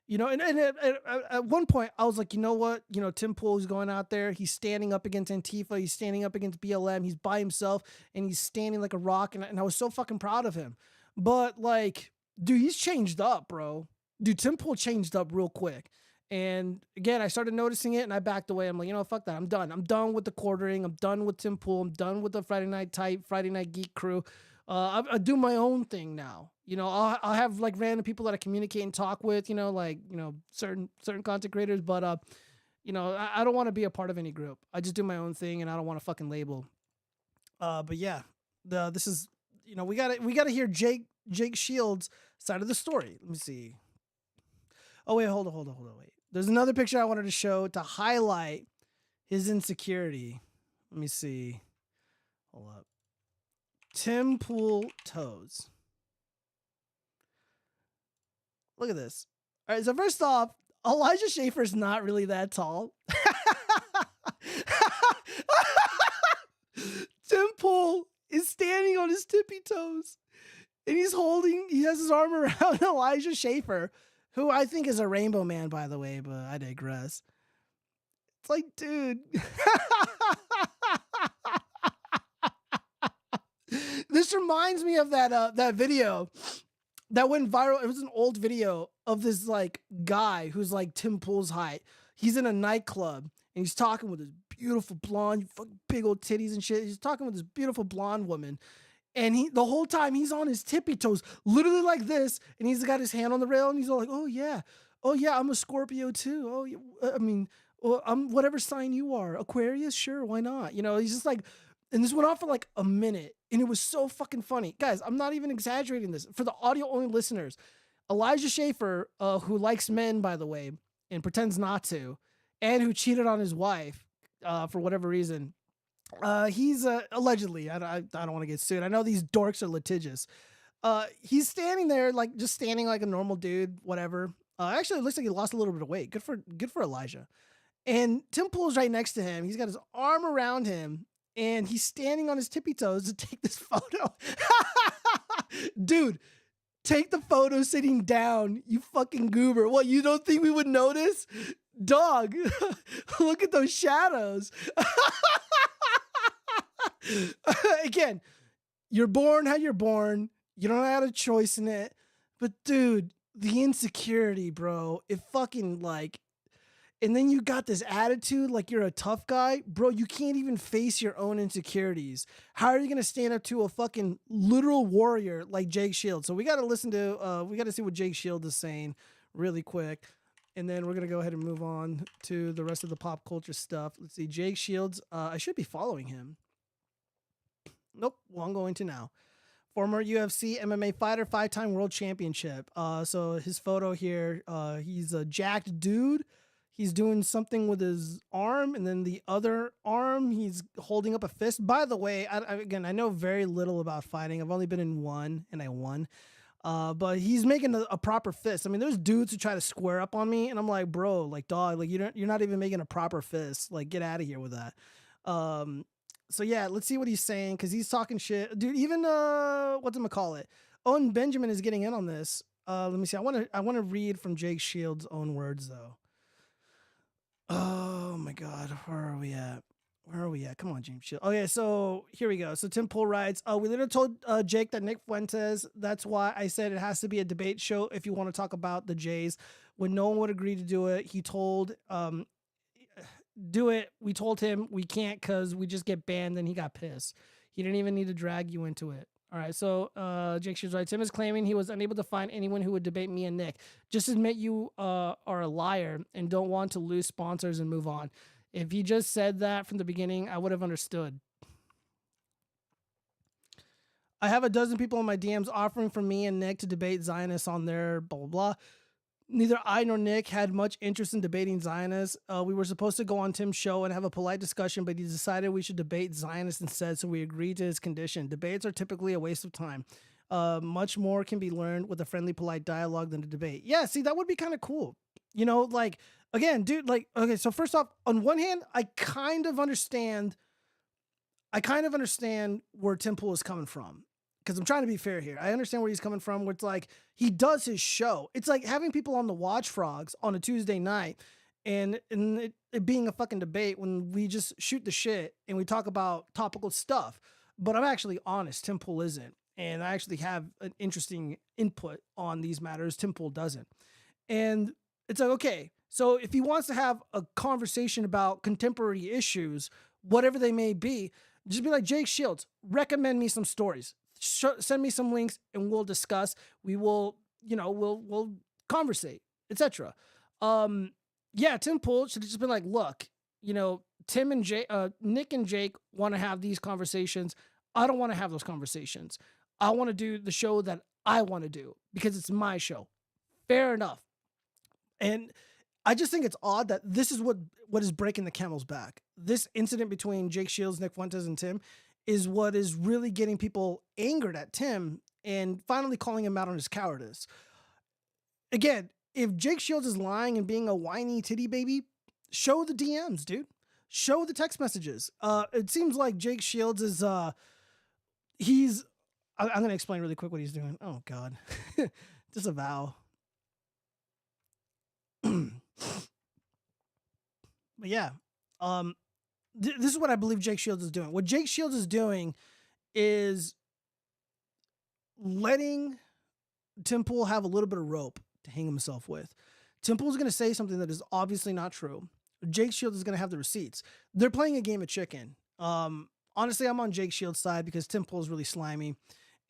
You know, and at one point, I was like, you know what? You know, Tim Pool's going out there. He's standing up against Antifa. He's standing up against BLM. He's by himself, and he's standing like a rock. And I was so fucking proud of him. But, like, dude, he's changed up, bro. Dude, Tim Pool changed up real quick. And, again, I started noticing it, and I backed away. I'm like, you know, fuck that. I'm done. I'm done with the quartering. I'm done with Tim Pool. I'm done with the Friday Night Type, Friday Night Geek crew. I do my own thing now. You know, I'll have like random people that I communicate and talk with, you know, like, you know, certain content creators, but, you know, I don't want to be a part of any group. I just do my own thing and I don't want to fucking label. But yeah, this is, you know, we gotta hear Jake Shields' side of the story. Let me see. Oh, wait, hold on, wait. There's another picture I wanted to show to highlight his insecurity. Let me see. Hold up. Tim Pool toes. Look at this. All right, so first off, Elijah Schaefer's not really that tall. Tim Pool is standing on his tippy toes, and he has his arm around Elijah Schaefer, who I think is a rainbow man, by the way, but I digress. It's like, dude. This reminds me of that video that went viral. It was an old video of this like guy who's like Tim Pool's height. He's in a nightclub and he's talking with this beautiful blonde, fucking big old titties and shit. He's talking with this beautiful blonde woman. And the whole time he's on his tippy toes, literally like this, and he's got his hand on the rail, and he's all like, oh yeah, I'm a Scorpio too. Oh, I mean, I'm whatever sign you are, Aquarius, sure, why not? You know, he's just like, and this went on for like a minute, and it was so fucking funny. Guys, I'm not even exaggerating this. For the audio-only listeners, Elijah Schaefer, who likes men, by the way, and pretends not to, and who cheated on his wife for whatever reason, he's allegedly, I don't want to get sued. I know these dorks are litigious. He's standing there, like just standing like a normal dude, whatever. Actually, it looks like he lost a little bit of weight. Good for Elijah. And Tim Pool's right next to him. He's got his arm around him, and he's standing on his tippy toes to take this photo. Dude, take the photo sitting down, you fucking goober. What, you don't think we would notice? Dog, look at those shadows. Again, you're born how you're born. You don't have a choice in it. But dude, the insecurity, bro, it fucking like, and then you got this attitude like you're a tough guy. Bro, you can't even face your own insecurities. How are you going to stand up to a fucking literal warrior like Jake Shields? So we got to listen to, we got to see what Jake Shields is saying really quick. And then we're going to go ahead and move on to the rest of the pop culture stuff. Let's see, Jake Shields. I should be following him. Nope. Well, I'm going to now. Former UFC MMA fighter, 5-time world championship. So his photo here, he's a jacked dude. He's doing something with his arm, and then the other arm, he's holding up a fist. By the way, again, I know very little about fighting. I've only been in one, and I won. But he's making a proper fist. I mean, there's dudes who try to square up on me, and I'm like, bro, like, dog, like, you're not even making a proper fist. Like, get out of here with that. So yeah, let's see what he's saying, because he's talking shit. Dude, even, whatchamacallit? Owen Benjamin is getting in on this. Let me see. I want to read from Jake Shields' own words, though. Oh, my God. Where are we at? Come on, James Shields. Okay, so here we go. So Tim Pool writes, we literally told Jake that Nick Fuentes, that's why I said it has to be a debate show if you want to talk about the Jays. When no one would agree to do it, he told, do it. We told him we can't because we just get banned, and he got pissed. He didn't even need to drag you into it. All right, so Jake Shields writes, Tim is claiming he was unable to find anyone who would debate me and Nick. Just admit you are a liar and don't want to lose sponsors and move on. If he just said that from the beginning, I would have understood. I have a dozen people in my DMs offering for me and Nick to debate Zionists on their blah, blah, blah. Neither I nor Nick had much interest in debating Zionists. We were supposed to go on Tim's show and have a polite discussion, but he decided we should debate Zionists instead, so we agreed to his condition. Debates are typically a waste of time. Much more can be learned with a friendly, polite dialogue than a debate. Yeah, see, that would be kind of cool. You know, like, again, dude, like, okay, so first off, on one hand, I kind of understand where Tim Pool is coming from. Because I'm trying to be fair here. I understand where he's coming from, where it's like he does his show. It's like having people on the Watch Frogs on a Tuesday night and it being a fucking debate when we just shoot the shit and we talk about topical stuff. But I'm actually honest, Tim Pool isn't. And I actually have an interesting input on these matters. Tim Pool doesn't. And it's like, okay, so if he wants to have a conversation about contemporary issues, whatever they may be, just be like, Jake Shields, recommend me some stories. Send me some links and we'll discuss. We will, you know, we'll conversate, etc. Yeah, Tim Pool should have just been like, look, you know, Nick and Jake want to have these conversations. I don't want to have those conversations. I want to do the show that I want to do because it's my show. Fair enough. And I just think it's odd that this is what is breaking the camel's back. This incident between Jake Shields, Nick Fuentes, and Tim is what is really getting people angered at Tim and finally calling him out on his cowardice. Again, if Jake Shields is lying and being a whiny titty baby, show the DMs, dude. Show the text messages. It seems like Jake Shields is, I'm going to explain really quick what he's doing. Oh, God. Disavow. But yeah, this is what I believe Jake Shields is doing. What Jake Shields is doing is letting Tim Pool have a little bit of rope to hang himself with. Tim Pool's going to say something that is obviously not true. Jake Shields is going to have the receipts. They're playing a game of chicken. Honestly, I'm on Jake Shields' side because Tim Pool is really slimy.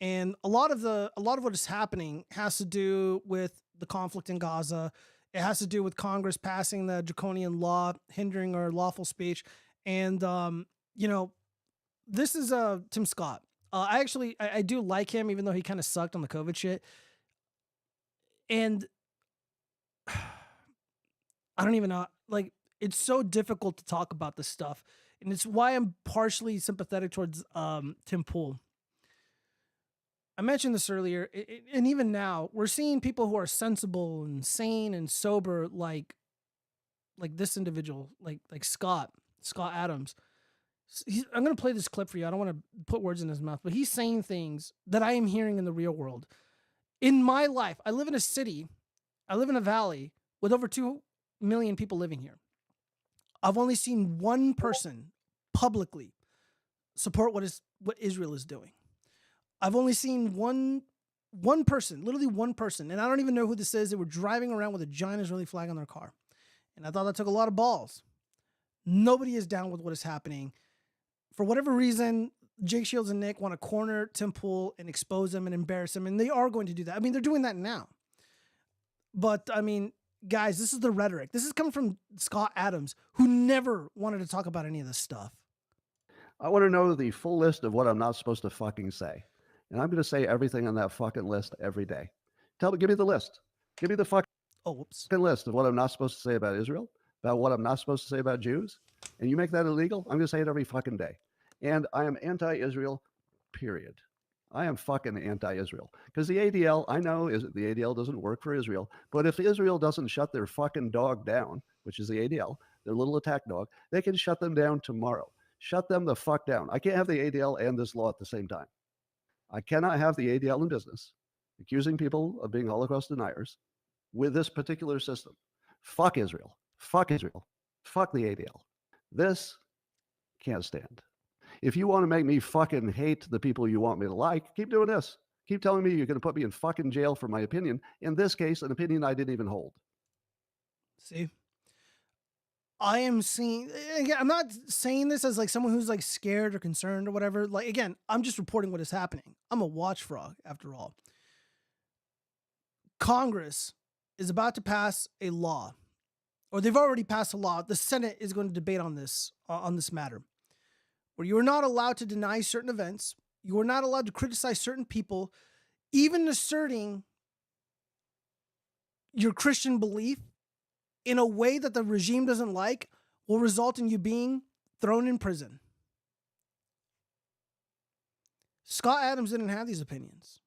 And a lot of what is happening has to do with the conflict in Gaza. It has to do with Congress passing the draconian law hindering our lawful speech. And, this is Tim Scott. I do like him, even though he kind of sucked on the COVID shit. And I don't even know, like, it's so difficult to talk about this stuff. And it's why I'm partially sympathetic towards Tim Pool. I mentioned this earlier, and even now, we're seeing people who are sensible and sane and sober, like this individual, like Scott Adams. I'm going to play this clip for you. I don't want to put words in his mouth, but he's saying things that I am hearing in the real world. In my life, I live in a city, I live in a valley with over 2 million people living here. I've only seen one person publicly support what Israel is doing. I've only seen one person, literally one person, and I don't even know who this is. They were driving around with a giant Israeli flag on their car. And I thought that took a lot of balls. Nobody is down with what is happening. For whatever reason, Jake Shields and Nick want to corner Tim Pool and expose him and embarrass him, and they are going to do that. I mean, they're doing that now. But, I mean, guys, this is the rhetoric. This is coming from Scott Adams, who never wanted to talk about any of this stuff. I want to know the full list of what I'm not supposed to fucking say. And I'm going to say everything on that fucking list every day. Give me the list. Give me the fucking list of what I'm not supposed to say about Israel, about what I'm not supposed to say about Jews. And you make that illegal, I'm going to say it every fucking day. And I am anti-Israel, period. I am fucking anti-Israel. Because the ADL, I know the ADL doesn't work for Israel, but if Israel doesn't shut their fucking dog down, which is the ADL, their little attack dog, they can shut them down tomorrow. Shut them the fuck down. I can't have the ADL and this law at the same time. I cannot have the ADL in business accusing people of being Holocaust deniers with this particular system. Fuck Israel. Fuck Israel. Fuck the ADL. This can't stand. If you want to make me fucking hate the people you want me to like, keep doing this. Keep telling me you're going to put me in fucking jail for my opinion. In this case, an opinion I didn't even hold. See? I am seeing, again, I'm not saying this as like someone who's like scared or concerned or whatever. Like, again, I'm just reporting what is happening. I'm a watchfrog after all. Congress is about to pass a law, or they've already passed a law. The Senate is going to debate on this matter, where you are not allowed to deny certain events. You are not allowed to criticize certain people, even asserting your Christian belief in a way that the regime doesn't like will result in you being thrown in prison. Scott Adams didn't have these opinions.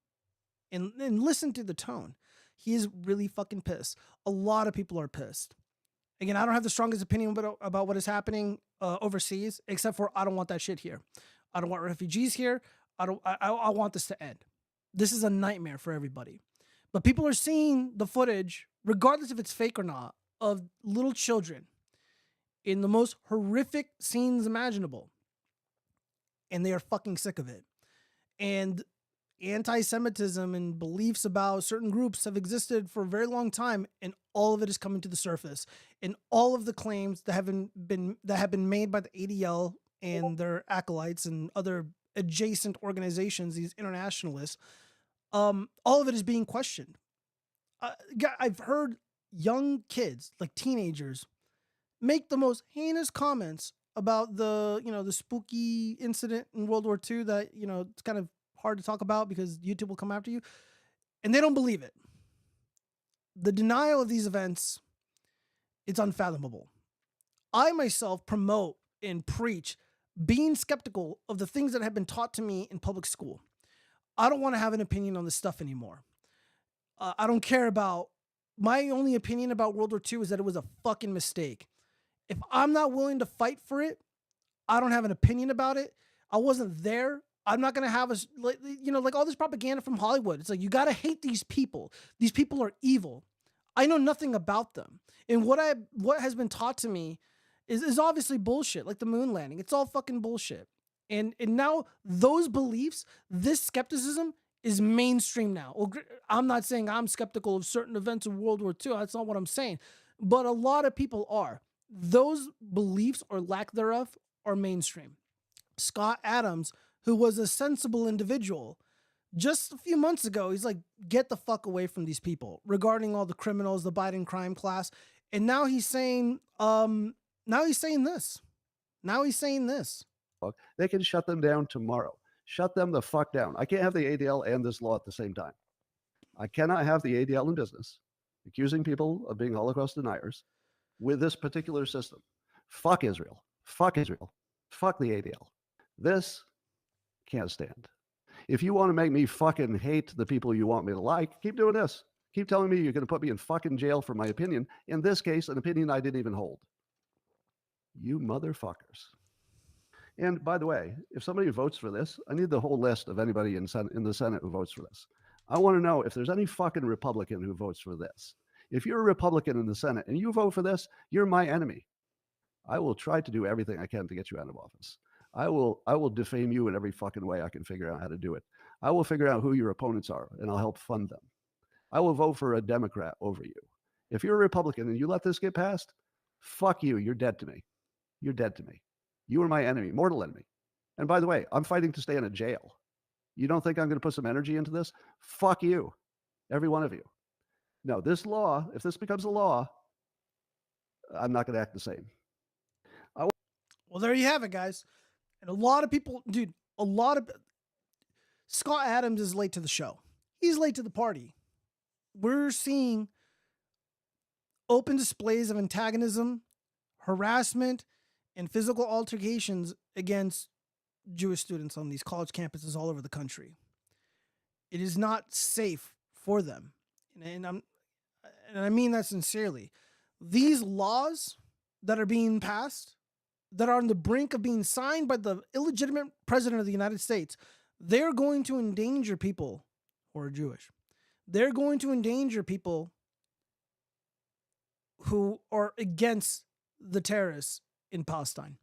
And listen to the tone. He is really fucking pissed. A lot of people are pissed. Again, I don't have the strongest opinion about what is happening overseas, except for I don't want that shit here. I don't want refugees here. I want this to end. This is a nightmare for everybody. But people are seeing the footage, regardless if it's fake or not, of little children in the most horrific scenes imaginable. And they are fucking sick of it. And anti-Semitism and beliefs about certain groups have existed for a very long time, and all of it is coming to the surface. And all of the claims that have been made by the ADL and their acolytes and other adjacent organizations, these internationalists, all of it is being questioned. I've heard young kids, like teenagers, make the most heinous comments about the spooky incident in World War II that, it's kind of hard to talk about because YouTube will come after you. And they don't believe it. The denial of these events, it's unfathomable. I myself promote and preach being skeptical of the things that have been taught to me in public school. I don't want to have an opinion on this stuff anymore. I don't care about, my only opinion about World War II is that it was a fucking mistake. If I'm not willing to fight for it, I don't have an opinion about it. I wasn't there. I'm not going to have like all this propaganda from Hollywood. It's like, you got to hate these people. These people are evil. I know nothing about them. And what has been taught to me is obviously bullshit, like the moon landing. It's all fucking bullshit. And now those beliefs, this skepticism is mainstream now. I'm not saying I'm skeptical of certain events of World War II. That's not what I'm saying. But a lot of people are. those beliefs or lack thereof are mainstream. Scott Adams, who was a sensible individual, just a few months ago, he's like, get the fuck away from these people regarding all the criminals, the Biden crime class. And now he's saying, this. Now he's saying this. They can shut them down tomorrow. Shut them the fuck down. I can't have the ADL and this law at the same time. I cannot have the ADL in business accusing people of being Holocaust deniers with this particular system. Fuck Israel. Fuck Israel. Fuck the ADL. This can't stand. If you want to make me fucking hate the people you want me to like, keep doing this. Keep telling me you're going to put me in fucking jail for my opinion. In this case, an opinion I didn't even hold. You motherfuckers. And by the way, if somebody votes for this, I need the whole list of anybody in the Senate who votes for this. I want to know if there's any fucking Republican who votes for this. If you're a Republican in the Senate and you vote for this, you're my enemy. I will try to do everything I can to get you out of office. I will defame you in every fucking way I can figure out how to do it. I will figure out who your opponents are, and I'll help fund them. I will vote for a Democrat over you. If you're a Republican and you let this get passed, fuck you. You're dead to me. You're dead to me. You are my enemy, mortal enemy. And by the way, I'm fighting to stay in a jail. You don't think I'm going to put some energy into this? Fuck you, every one of you. No, this law, if this becomes a law, I'm not going to act the same. Well, there you have it, guys. And a lot of people, dude, Scott Adams is late to the show. He's late to the party. We're seeing open displays of antagonism, harassment, and physical altercations against Jewish students on these college campuses all over the country. It is not safe for them. And I mean that sincerely. These laws that are being passed, that are on the brink of being signed by the illegitimate president of the United States, they're going to endanger people who are Jewish. They're going to endanger people who are against the terrorists in Palestine.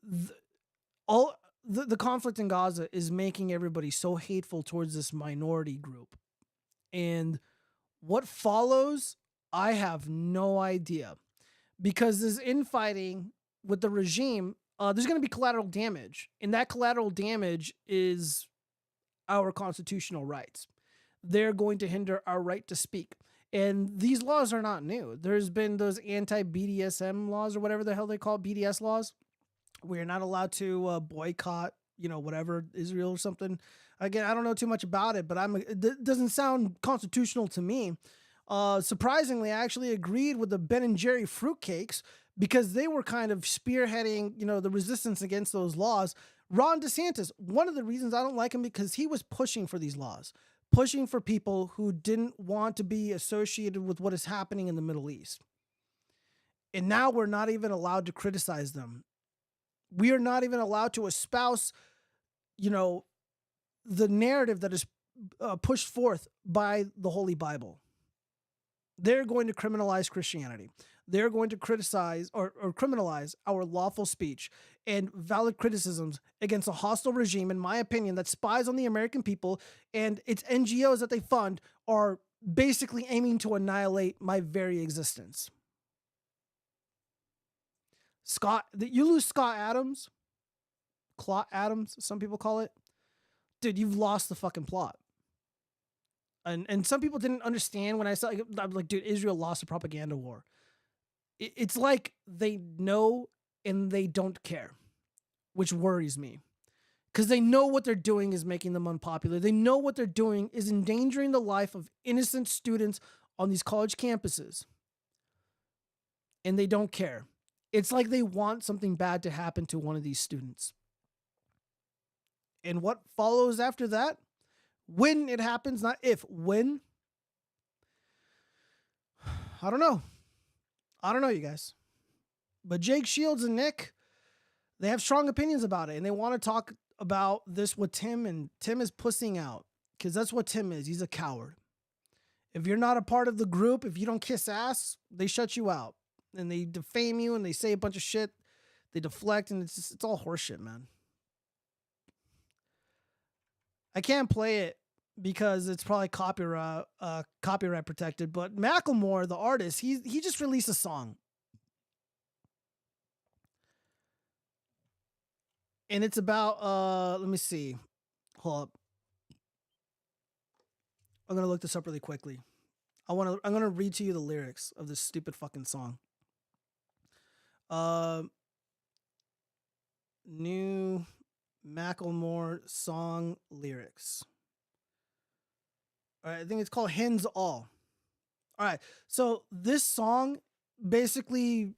The conflict in Gaza is making everybody so hateful towards this minority group. And what follows, I have no idea. Because this infighting with the regime, there's going to be collateral damage. And that collateral damage is our constitutional rights. They're going to hinder our right to speak. And these laws are not new. There's been those anti-BDSM laws or whatever the hell they call BDS laws. We're not allowed to boycott, whatever, Israel or something. Again, I don't know too much about it, but it doesn't sound constitutional to me. Surprisingly, I actually agreed with the Ben and Jerry fruitcakes because they were kind of spearheading, the resistance against those laws. Ron DeSantis, one of the reasons I don't like him because he was pushing for these laws, pushing for people who didn't want to be associated with what is happening in the Middle East. And now we're not even allowed to criticize them. We are not even allowed to espouse, the narrative that is pushed forth by the Holy Bible. They're going to criminalize Christianity. They're going to criticize or criminalize our lawful speech and valid criticisms against a hostile regime, in my opinion, that spies on the American people, and its NGOs that they fund are basically aiming to annihilate my very existence. You lose Scott Adams, Clot Adams, some people call it. Dude, you've lost the fucking plot. And some people didn't understand when I said, I'm like, dude, Israel lost a propaganda war. It's like they know and they don't care, which worries me. Because they know what they're doing is making them unpopular. They know what they're doing is endangering the life of innocent students on these college campuses. And they don't care. It's like they want something bad to happen to one of these students. And what follows after that? When it happens, not if, when. I don't know. You guys. But Jake Shields and Nick, they have strong opinions about it. And they want to talk about this with Tim. And Tim is pussing out. Because that's what Tim is. He's a coward. If you're not a part of the group, if you don't kiss ass, they shut you out. And they defame you and they say a bunch of shit. They deflect. And it's all horseshit, man. I can't play it because it's probably copyright protected. But Macklemore, the artist, he just released a song. And it's about let me see. Hold up. I'm gonna look this up really quickly. I'm gonna read to you the lyrics of this stupid fucking song. New Macklemore song lyrics. All right, I think it's called Hens All. All right, so this song basically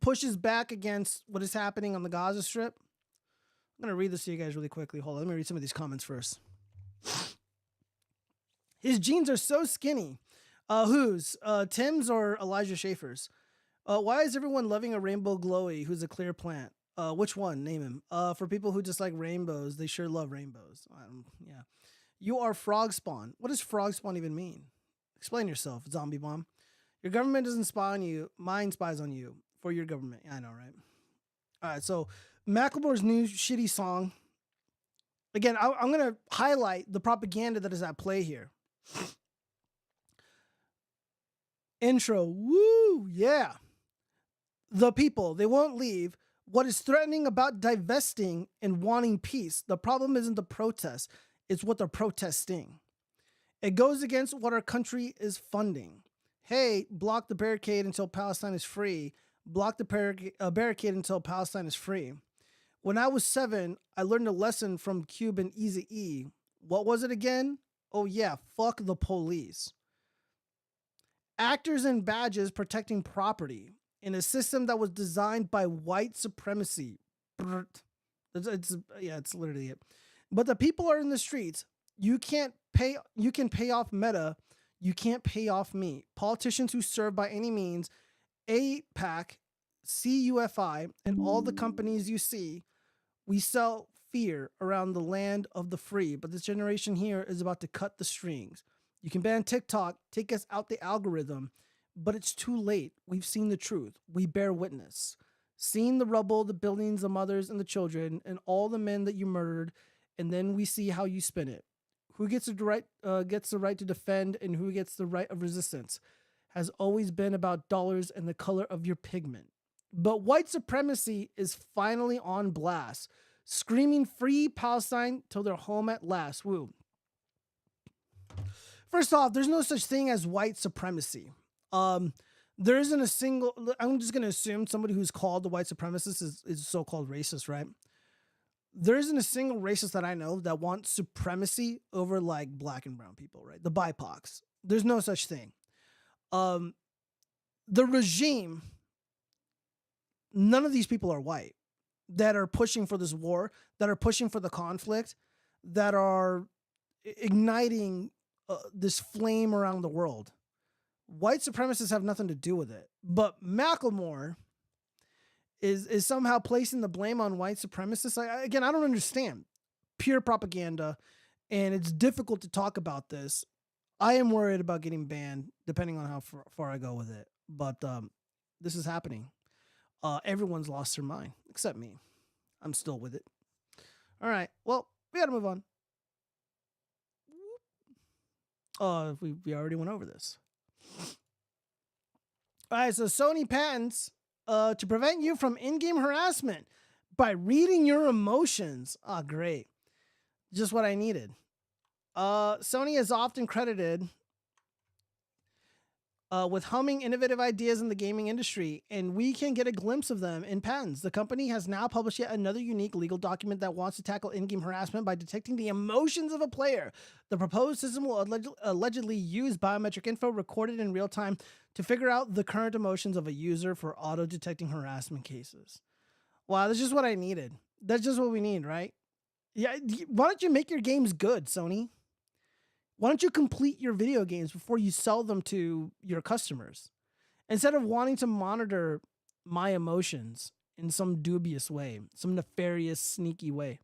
pushes back against what is happening on the Gaza Strip. I'm gonna read this to you guys really quickly. Hold on, let me read some of these comments first. His jeans are so skinny. Whose? Tim's or Elijah Schaefer's? Why is everyone loving a rainbow glowy who's a clear plant? Which one? Name him. For people who just like rainbows, they sure love rainbows. Yeah. You are frog spawn. What does frog spawn even mean? Explain yourself, zombie bomb. Your government doesn't spy on you. Mine spies on you for your government. Yeah, I know, right? All right, so Macklemore's new shitty song. Again, I'm going to highlight the propaganda that is at play here. Intro. Woo, yeah. The people, they won't leave. What is threatening about divesting and wanting peace? The problem isn't the protest. It's what they're protesting. It goes against what our country is funding. Hey, block the barricade until Palestine is free. Block the barricade until Palestine is free. When I was 7, I learned a lesson from Cube and Eazy-E. What was it again? Oh yeah, fuck the police. Actors and badges protecting property in a system that was designed by white supremacy. It's literally it. But the people are in the streets. You can pay off Meta. You can't pay off me. Politicians who serve by any means, APAC, CUFI, and all the companies you see, we sell fear around the land of the free. But this generation here is about to cut the strings. You can ban TikTok, take us out the algorithm, but it's too late. We've seen the truth. We bear witness. Seen the rubble, the buildings, the mothers, and the children, and all the men that you murdered, and then we see how you spin it. Who gets the right to defend, and who gets the right of resistance? Has always been about dollars and the color of your pigment. But white supremacy is finally on blast, screaming free Palestine till they're home at last. Woo. First off, there's no such thing as white supremacy. There isn't a single, I'm just going to assume somebody who's called the white supremacist is so-called racist, right? There isn't a single racist that I know that wants supremacy over like black and brown people, right? The BIPOCs. There's no such thing. The regime, none of these people are white that are pushing for this war, that are pushing for the conflict, that are igniting this flame around the world. White supremacists have nothing to do with it. But Macklemore is somehow placing the blame on white supremacists. Again, I don't understand. Pure propaganda, and it's difficult to talk about this. I am worried about getting banned, depending on how far I go with it. But this is happening. Everyone's lost their mind, except me. I'm still with it. All right. Well, we got to move on. We already went over this. All right, so Sony patents to prevent you from in-game harassment by reading your emotions. Oh, great. Just what I needed. Sony is often credited with humming innovative ideas in the gaming industry, and we can get a glimpse of them in patents. The company has now published yet another unique legal document that wants to tackle in-game harassment by detecting the emotions of a player. The proposed system will allegedly use biometric info recorded in real time to figure out the current emotions of a user for auto-detecting harassment cases. Wow, that's just what I needed. That's just what we need, right? Yeah, why don't you make your games good, Sony? Why don't you complete your video games before you sell them to your customers? Instead of wanting to monitor my emotions in some dubious way, some nefarious, sneaky way.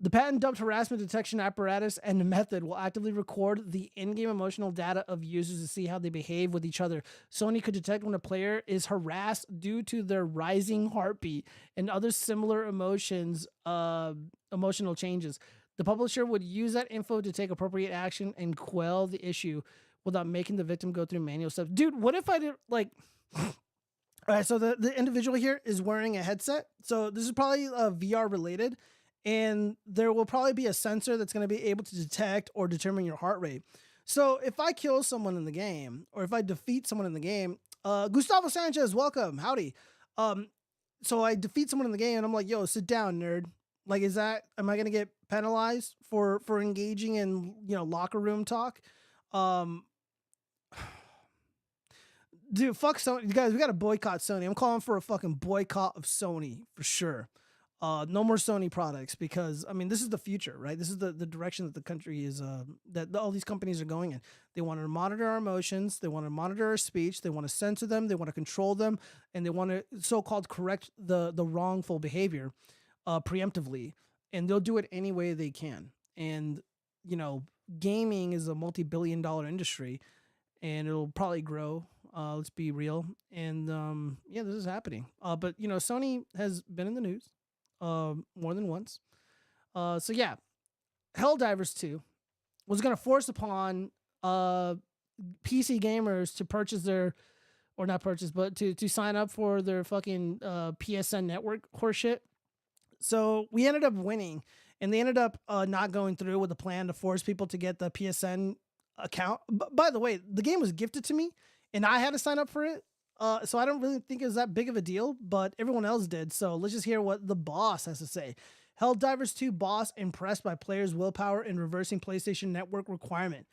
The patent-dubbed harassment detection apparatus and method will actively record the in-game emotional data of users to see how they behave with each other. Sony could detect when a player is harassed due to their rising heartbeat and other similar emotional changes. The publisher would use that info to take appropriate action and quell the issue without making the victim go through manual steps. Dude, what if I did like... All right, so the individual here is wearing a headset. So this is probably VR related, and there will probably be a sensor that's going to be able to detect or determine your heart rate. So if I kill someone in the game, or if I defeat someone in the game, Gustavo Sanchez, welcome, howdy. So I defeat someone in the game, and I'm like, yo, sit down, nerd. Like, am I going to get penalized for engaging in, locker room talk? Dude, fuck Sony. You guys, we got to boycott Sony. I'm calling for a fucking boycott of Sony for sure. No more Sony products because, I mean, this is the future, right? This is the direction that the country is, that all these companies are going in. They want to monitor our emotions. They want to monitor our speech. They want to censor them. They want to control them. And they want to so-called correct the wrongful behavior preemptively. And they'll do it any way they can. And, gaming is a multi-billion-dollar industry, and it'll probably grow. Let's be real. And this is happening. But Sony has been in the news more than once. So yeah, Helldivers 2 was going to force upon PC gamers to purchase to sign up for their fucking PSN network horseshit. So we ended up winning, and they ended up not going through with a plan to force people to get the PSN account. By the way, the game was gifted to me, and I had to sign up for it. So I don't really think it was that big of a deal, but everyone else did. So let's just hear what the boss has to say. Helldivers 2 boss impressed by players' willpower in reversing PlayStation Network requirement.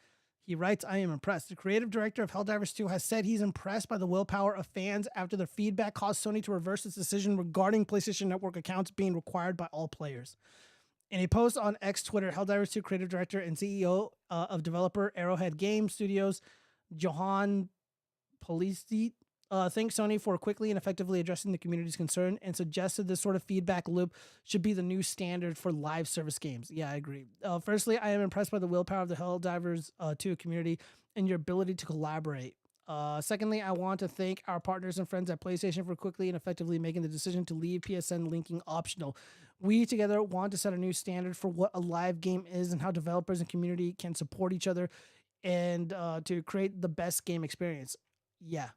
He writes, I am impressed. The creative director of Helldivers 2 has said he's impressed by the willpower of fans after their feedback caused Sony to reverse its decision regarding PlayStation Network accounts being required by all players. In a post on X Twitter, Helldivers 2 creative director and CEO of developer Arrowhead Game Studios, Johan Polisi, thanked Sony for quickly and effectively addressing the community's concern and suggested this sort of feedback loop should be the new standard for live service games. Yeah, I agree. Firstly, I am impressed by the willpower of the Helldivers 2 community and your ability to collaborate. Secondly, I want to thank our partners and friends at PlayStation for quickly and effectively making the decision to leave PSN linking optional. We together want to set a new standard for what a live game is and how developers and community can support each other and to create the best game experience. Yeah.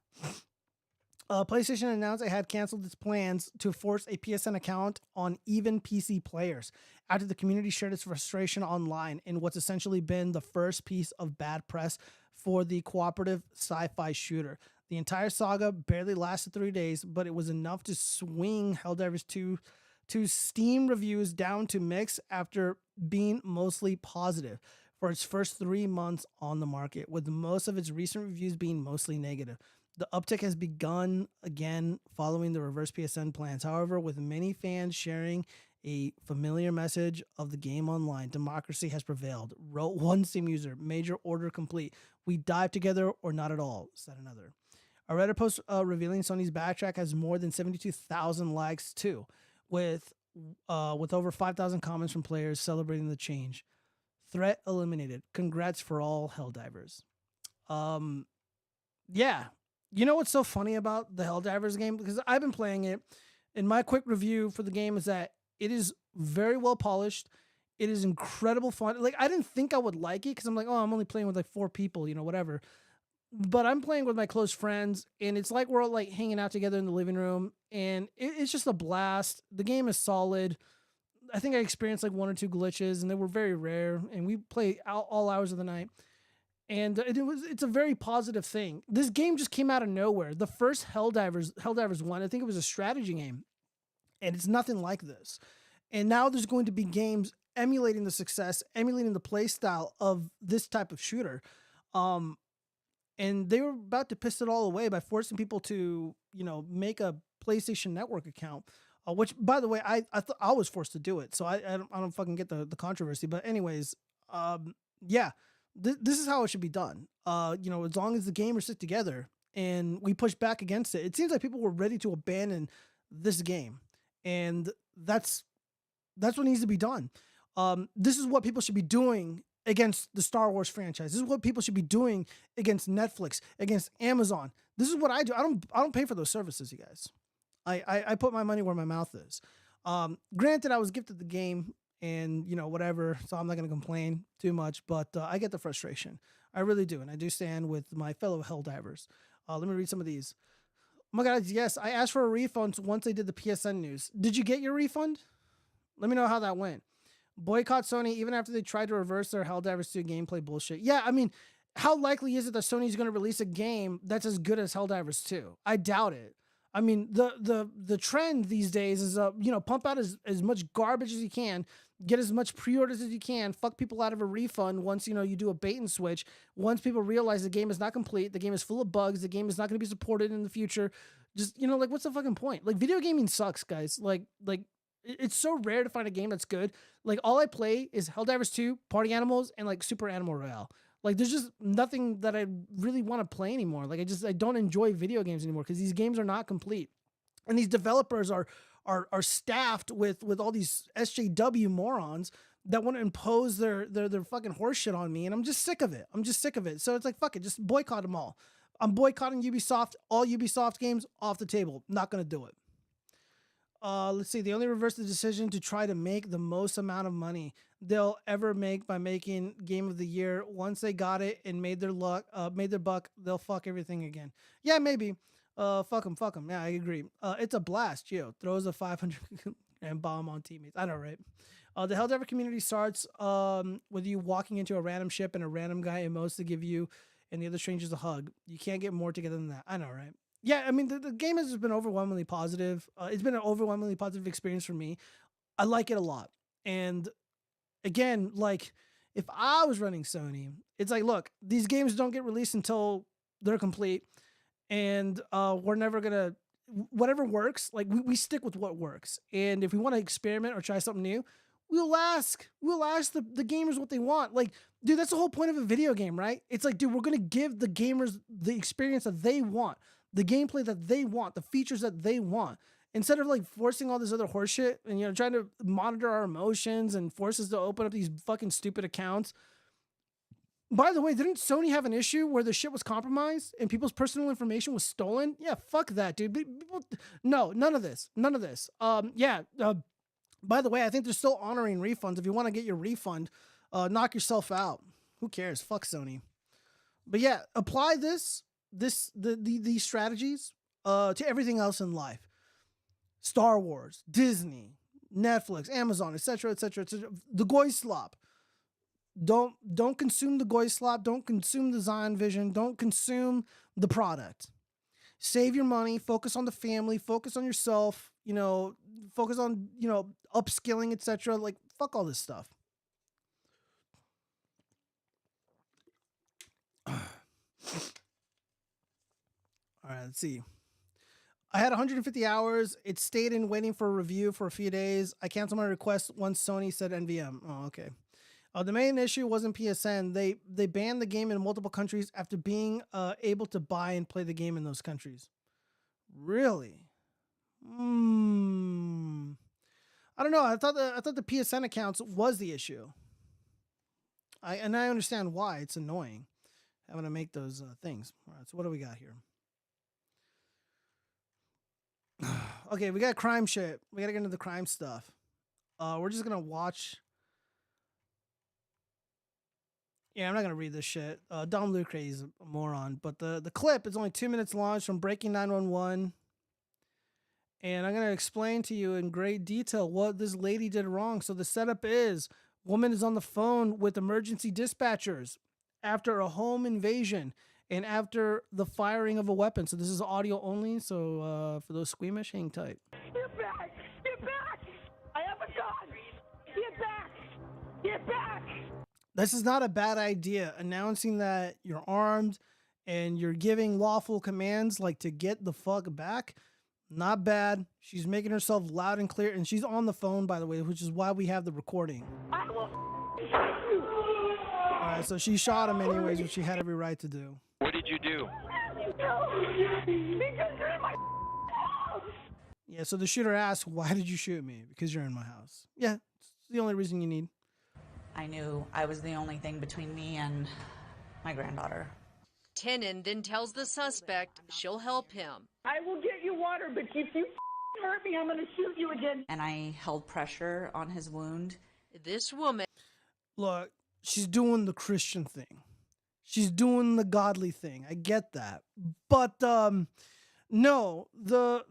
PlayStation announced it had canceled its plans to force a PSN account on even PC players after the community shared its frustration online in what's essentially been the first piece of bad press for the cooperative sci-fi shooter. The entire saga barely lasted 3 days, but it was enough to swing Helldivers 2 to Steam reviews down to mixed after being mostly positive for its first 3 months on the market, with most of its recent reviews being mostly negative. The uptick has begun again following the reverse PSN plans. However, with many fans sharing a familiar message of the game online, democracy has prevailed, wrote one Steam user. Major order complete. We dive together or not at all, said another. A Reddit post revealing Sony's backtrack has more than 72,000 likes too, with over 5,000 comments from players celebrating the change. Threat eliminated. Congrats for all Helldivers. Yeah. You know what's so funny about the Helldivers game? Because I've been playing it, and my quick review for the game is that it is very well polished. It is incredible fun. Like, I didn't think I would like it because I'm like, oh, I'm only playing with like 4 people, whatever. But I'm playing with my close friends, and it's like we're all like hanging out together in the living room, and it's just a blast. The game is solid. I think I experienced like 1 or 2 glitches, and they were very rare, and we play all hours of the night. And it's a very positive thing. This game just came out of nowhere. The first Helldivers 1, I think it was a strategy game, and it's nothing like this. And now there's going to be games emulating the success, emulating the play style of this type of shooter. And they were about to piss it all away by forcing people to, make a PlayStation Network account, which, by the way, I thought I was forced to do it. So I don't fucking get the controversy. But anyways, yeah. This is how it should be done. As long as the gamers sit together and we push back against it. It seems like people were ready to abandon this game, and that's what needs to be done. This is what people should be doing against the Star Wars franchise. This is what people should be doing against Netflix, against Amazon. This is what I do. I don't pay for those services, you guys. I put my money where my mouth is. Granted, I was gifted the game, and whatever. So I'm not gonna complain too much, but I get the frustration. I really do, and I do stand with my fellow Helldivers. Let me read some of these. Oh my God, yes, I asked for a refund once they did the PSN news. Did you get your refund? Let me know how that went. Boycott Sony even after they tried to reverse their Helldivers 2 gameplay bullshit. Yeah, I mean, how likely is it that Sony's going to release a game that's as good as Helldivers 2? I doubt it. I mean, the trend these days is pump out as much garbage as you can, get as much pre-orders as you can, fuck people out of a refund once you do a bait and switch. Once people realize the game is not complete, the game is full of bugs, the game is not going to be supported in the future. Just like, what's the fucking point? Like, video gaming sucks, guys. Like it's so rare to find a game that's good. Like, all I play is Helldivers 2, Party Animals, and like Super Animal Royale. Like, there's just nothing that I really want to play anymore. Like, I don't enjoy video games anymore because these games are not complete, and these developers are staffed with all these SJW morons that want to impose their fucking horseshit on me, and I'm just sick of it. So it's like, fuck it, just boycott them all. I'm boycotting Ubisoft. All Ubisoft games off the table. Not gonna do it. Let's see. They only reversed the decision to try to make the most amount of money they'll ever make by making Game of the Year. Once they got it and made their buck, they'll fuck everything again. Yeah, maybe. Fuck them. Yeah, I agree. It's a blast. Throws a 500 and bomb on teammates. I know, right? The Helldiver community starts with you walking into a random ship and a random guy emotes to give you and the other strangers a hug. You can't get more together than that. I know, right? Yeah, I mean, the game has been overwhelmingly positive. It's been an overwhelmingly positive experience for me. I like it a lot. And again, like, if I was running Sony, it's like, look, these games don't get released until they're complete. And we're never going to, whatever works, like, we stick with what works. And if we want to experiment or try something new, we'll ask the gamers what they want. Like, dude, that's the whole point of a video game, right? It's like, dude, we're going to give the gamers the experience that they want, the gameplay that they want, the features that they want, instead of like forcing all this other horseshit and trying to monitor our emotions and force us to open up these fucking stupid accounts. By the way, didn't Sony have an issue where the shit was compromised and people's personal information was stolen? Yeah, fuck that, dude. No, none of this. By the way, I think they're still honoring refunds. If you want to get your refund, knock yourself out. Who cares? Fuck Sony. But yeah, apply these strategies to everything else in life. Star Wars, Disney, Netflix, Amazon, etc., etc., etc. The goy slop. Don't consume the goy slop. Don't consume the Zion vision. Don't consume the product. Save your money. Focus on the family. Focus on yourself. Focus on upskilling, etc. Like, fuck all this stuff. All right, let's see. I had 150 hours. It stayed in waiting for a review for a few days. I canceled my request once Sony said NVM. Oh, okay. The main issue wasn't PSN. They banned the game in multiple countries after being able to buy and play the game in those countries. Really? I don't know. I thought the PSN accounts was the issue. I understand why. It's annoying having to make those things. All right. So what do we got here? Okay, we got crime shit. We gotta get into the crime stuff. We're just gonna watch. Yeah, I'm not gonna read this shit. Dom Lucre is a moron, but the clip is only 2 minutes long. It's from Breaking 911, and I'm gonna explain to you in great detail what this lady did wrong. So the setup is: woman is on the phone with emergency dispatchers after a home invasion and after the firing of a weapon. So this is audio only. So for those squeamish, hang tight. Get back! Get back! I have a gun! Get back! Get back! This is not a bad idea. Announcing that you're armed and you're giving lawful commands like to get the fuck back. Not bad. She's making herself loud and clear. And she's on the phone, by the way, which is why we have the recording. I will All right, so she shot him anyways, which she had every right to do. What did you do? Because you're in my house! Yeah, so the shooter asked, why did you shoot me? Because you're in my house. Yeah, it's the only reason you need. I knew I was the only thing between me and my granddaughter. Tenon then tells the suspect she'll help him. I will get you water, but if you hurt me, I'm going to shoot you again. And I held pressure on his wound, This woman. Look, she's doing the Christian thing. She's doing the godly thing. I get that. But no, the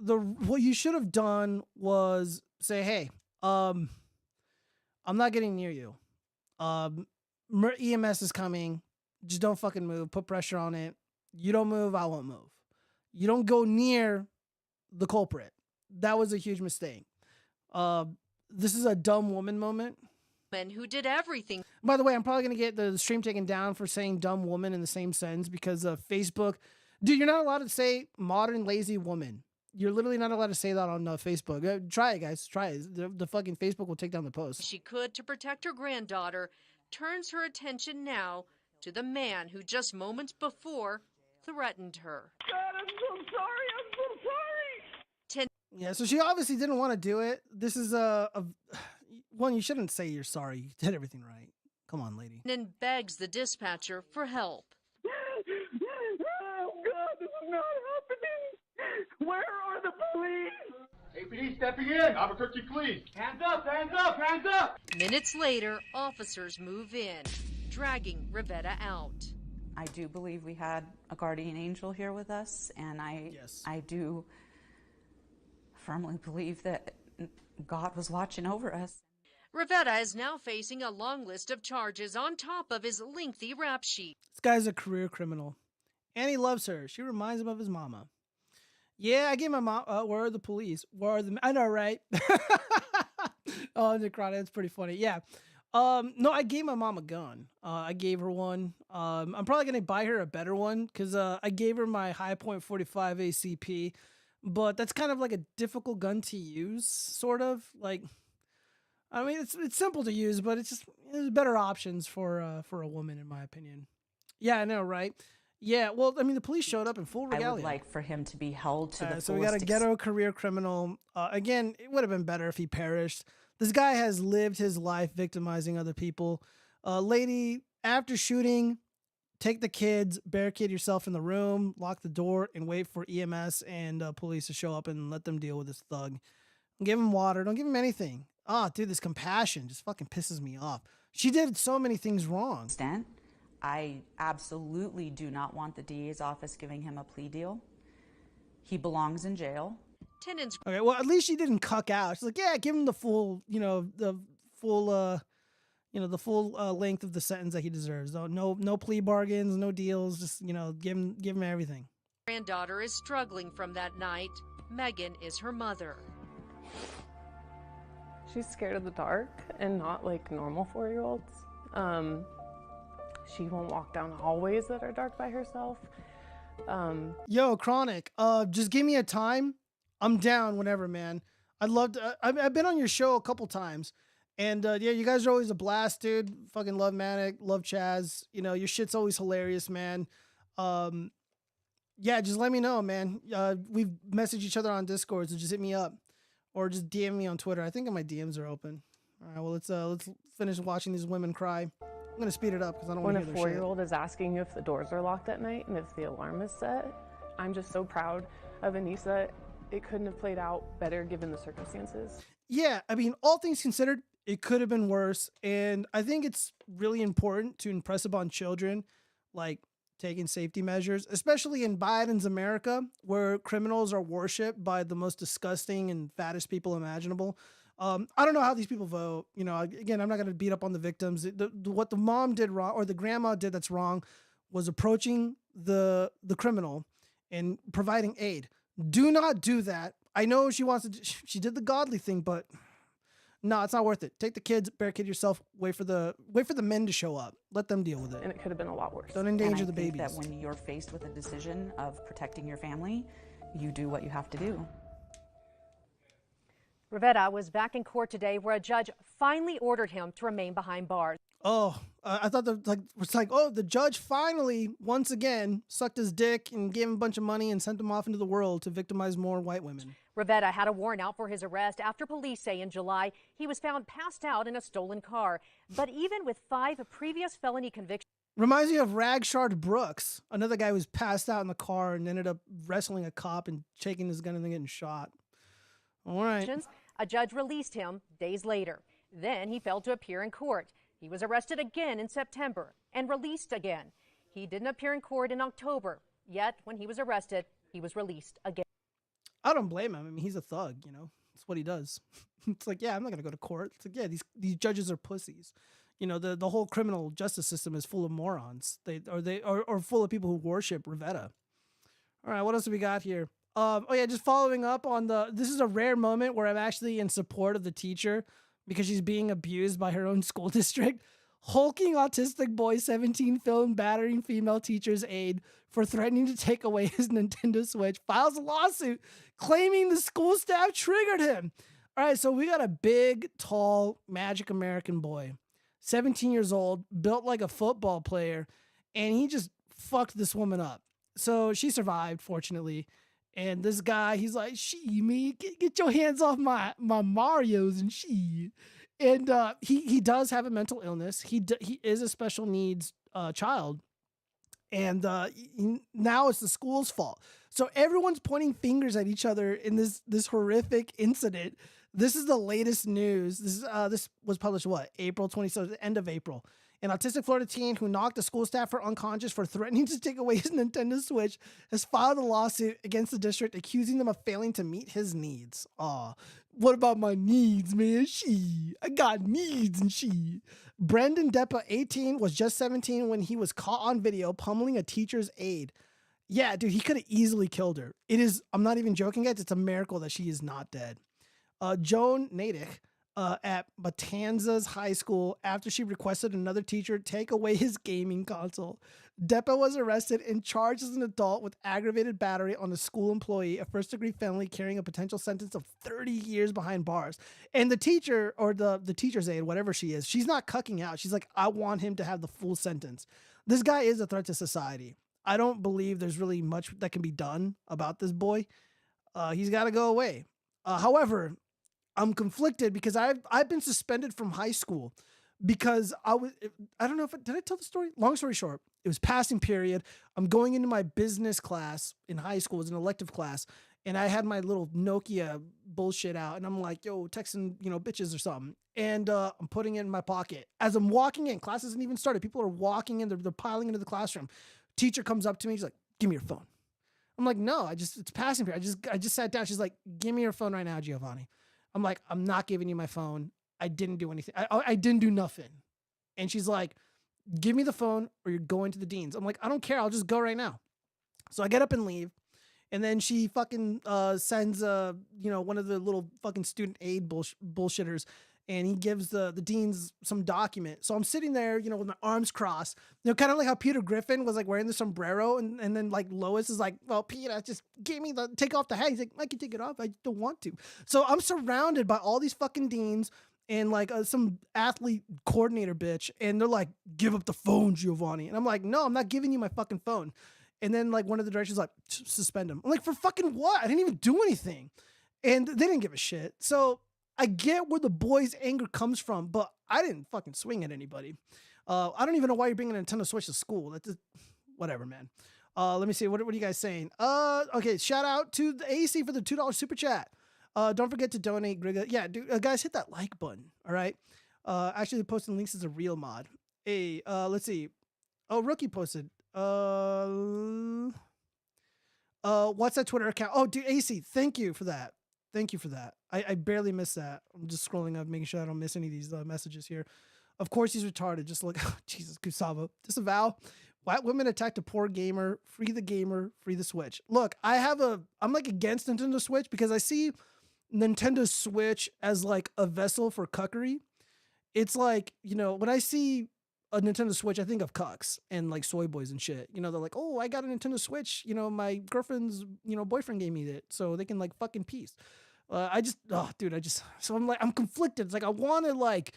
what you should have done was say, hey, I'm not getting near you. EMS is coming. Just don't fucking move. Put pressure on it. You don't move, I won't move. You don't go near the culprit. That was a huge mistake. This is a dumb woman moment. Who did everything. By the way, I'm probably going to get the stream taken down for saying dumb woman in the same sentence because of Facebook. Dude, you're not allowed to say modern lazy woman. You're literally not allowed to say that on Facebook. Try it, guys. Try it. The fucking Facebook will take down the post. She could to protect her granddaughter, turns her attention now to the man who just moments before threatened her. God, I'm so sorry. I'm so sorry. Yeah, so she obviously didn't want to do it. This is one, you shouldn't say you're sorry. You did everything right. Come on, lady. And begs the dispatcher for help. Oh, God, this is not happening. Where are the police? APD stepping in. Albuquerque, please. Hands up, hands up, hands up. Minutes later, officers move in, dragging Rivetta out. I do believe we had a guardian angel here with us, and I do firmly believe that God was watching over us. Rivetta is now facing a long list of charges on top of his lengthy rap sheet. This guy's a career criminal. And he loves her. She reminds him of his mama. Yeah, I gave my mom, where are the police? Where are the, I know, right? Oh, Necrata, it's pretty funny. Yeah. No, I gave my mom a gun. I gave her one. I'm probably going to buy her a better one because I gave her my High Point 45 ACP. But that's kind of like a difficult gun to use, sort of. Like, I mean, it's simple to use, but there's better options for a woman, in my opinion. Yeah, I know, right? Yeah, well, I mean, the police showed up in full regalia. I would like for him to be held to the fullest. So we got a ghetto career criminal. Again, it would have been better if he perished. This guy has lived his life victimizing other people. Lady, after shooting, take the kids, barricade yourself in the room, lock the door, and wait for EMS and police to show up and let them deal with this thug. Give him water. Don't give him anything. Dude, this compassion just fucking pisses me off. She did so many things wrong. I absolutely do not want the DA's office giving him a plea deal. He belongs in jail. Okay, well, at least she didn't cuck out. She's like, yeah, give him the full, the full length of the sentence that he deserves. No plea bargains, no deals. Just, give him everything. Granddaughter is struggling from that night. Megan is her mother. She's scared of the dark and not like normal 4-year-olds. She won't walk down hallways that are dark by herself. Yo, Chronic, just give me a time. I'm down whenever, man. I'd love to. I've been on your show a couple times, and yeah, you guys are always a blast, dude. Fucking love Manic, love Chaz. Your shit's always hilarious, man. Yeah, just let me know, man. We've messaged each other on Discord, so just hit me up, or just DM me on Twitter. I think my DMs are open. All right, well, let's finish watching these women cry. I'm gonna speed it up because I don't want to hear their shit. When a 4-year-old is asking you if the doors are locked at night and if the alarm is set, I'm just so proud of Anissa. It couldn't have played out better given the circumstances. Yeah, I mean, all things considered, it could have been worse. And I think it's really important to impress upon children, like taking safety measures, especially in Biden's America, where criminals are worshipped by the most disgusting and fattest people imaginable. I don't know how these people vote. Again, I'm not going to beat up on the victims. What the mom did wrong, or the grandma did that's wrong, was approaching the criminal and providing aid. Do not do that. I know she wants to. She did the godly thing, but no, it's not worth it. Take the kids, barricade yourself, wait for the men to show up. Let them deal with it. And it could have been a lot worse. Don't endanger the babies. That when you're faced with a decision of protecting your family, you do what you have to do. Rivetta was back in court today where a judge finally ordered him to remain behind bars. Oh, I thought the judge finally, once again, sucked his dick and gave him a bunch of money and sent him off into the world to victimize more white women. Rivetta had a warrant out for his arrest after police say in July he was found passed out in a stolen car. But even with 5 previous felony convictions. Reminds me of Ragshard Brooks, another guy who was passed out in the car and ended up wrestling a cop and shaking his gun and then getting shot. All right. A judge released him days later. Then he failed to appear in court. He was arrested again in September and released again. He didn't appear in court in October. Yet, when he was arrested, he was released again. I don't blame him. I mean, he's a thug, you know. That's what he does. It's like, yeah, I'm not gonna go to court. It's like, yeah, these judges are pussies. You know, the whole criminal justice system is full of morons. They are full of people who worship Rivetta. All right, what else do we got here? Oh yeah, just following up on this is a rare moment where I'm actually in support of the teacher because she's being abused by her own school district. Hulking autistic boy 17 filmed battering female teacher's aide for threatening to take away his Nintendo Switch, files a lawsuit claiming the school staff triggered him. All right, so we got a big, tall, magic American boy, 17 years old, built like a football player, and he just fucked this woman up. So she survived, fortunately. And this guy, he's like, "She, me, get your hands off my Marios and she." And he does have a mental illness. He is a special needs child. And now it's the school's fault. So everyone's pointing fingers at each other in this horrific incident. This is the latest news. This was published, April 27th, end of April. An autistic Florida teen who knocked a school staffer unconscious for threatening to take away his Nintendo Switch has filed a lawsuit against the district, accusing them of failing to meet his needs. Aw, what about my needs, man? I got needs and she. Brendan Deppa, 18, was just 17 when he was caught on video pummeling a teacher's aide. Yeah, dude, he could have easily killed her. I'm not even joking, guys. It's a miracle that she is not dead. Joan Natick, at Matanzas High School, after she requested another teacher take away his gaming console. Deppa was arrested and charged as an adult with aggravated battery on a school employee, a first-degree felony carrying a potential sentence of 30 years behind bars. And the teacher, or the teacher's aide, whatever she is, she's not cucking out. She's like, I want him to have the full sentence. This guy is a threat to society. I don't believe there's really much that can be done about this boy. He's got to go away. However, I'm conflicted because I've been suspended from high school because I don't know did I tell the story? Long story short, it was passing period. I'm going into my business class in high school. It was an elective class. And I had my little Nokia bullshit out and I'm like, yo, texting, bitches or something. And I'm putting it in my pocket. As I'm walking in, class hasn't even started. People are walking in, they're piling into the classroom. Teacher comes up to me, he's like, give me your phone. I'm like, no, it's passing period. I just sat down. She's like, give me your phone right now, Giovanni. I'm like, I'm not giving you my phone. I didn't do anything. I didn't do nothing. And she's like, give me the phone or you're going to the dean's. I'm like, I don't care. I'll just go right now. So I get up and leave. And then she fucking sends, one of the little fucking student aid bullshitters. And he gives the deans some document. So I'm sitting there, with my arms crossed, kind of like how Peter Griffin was like wearing the sombrero. And then like Lois is like, well, Peter, just take off the hat. He's like, I can take it off. I don't want to. So I'm surrounded by all these fucking deans and like some athlete coordinator bitch. And they're like, give up the phone, Giovanni. And I'm like, no, I'm not giving you my fucking phone. And then like one of the directors like, suspend him. I'm like, for fucking what? I didn't even do anything. And they didn't give a shit. So I get where the boy's anger comes from, but I didn't fucking swing at anybody. I don't even know why you're bringing a Nintendo Switch to school. That's just, whatever, man. Let me see. What are you guys saying? Okay, shout out to the AC for the $2 super chat. Don't forget to donate, Griga. Yeah, dude, guys, hit that like button. All right. Actually, posting links is a real mod. Hey, let's see. Oh, Rookie posted. What's that Twitter account? Oh, dude, AC, thank you for that. Thank you for that. I barely missed that. I'm just scrolling up, making sure I don't miss any of these messages here. Of course he's retarded. Just look, Jesus, Kusavo. Disavow. White women attacked a poor gamer. Free the gamer. Free the Switch. Look, I'm like against Nintendo Switch because I see Nintendo Switch as like a vessel for cuckery. It's like, when I see a Nintendo Switch, I think of cucks and like soy boys and shit. They're like, oh, I got a Nintendo Switch. My girlfriend's, boyfriend gave me it so they can like fucking peace. So I'm like, I'm conflicted. It's like, I want to like,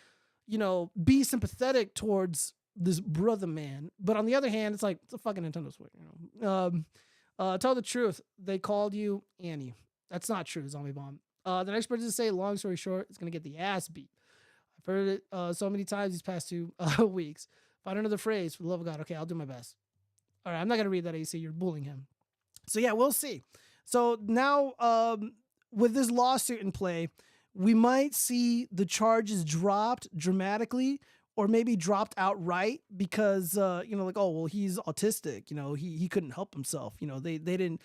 be sympathetic towards this brother man. But on the other hand, it's like, it's a fucking Nintendo Switch, tell the truth. They called you Annie. That's not true, Zombie Bomb. The next person to say, long story short, is going to get the ass beat. I've heard it so many times these past 2 weeks. Find another phrase, for the love of God. Okay, I'll do my best. All right, I'm not going to read that, AC. You're bullying him. So, yeah, we'll see. So now, with this lawsuit in play, we might see the charges dropped dramatically, or maybe dropped outright because, like, oh, well, he's autistic. He couldn't help himself. They didn't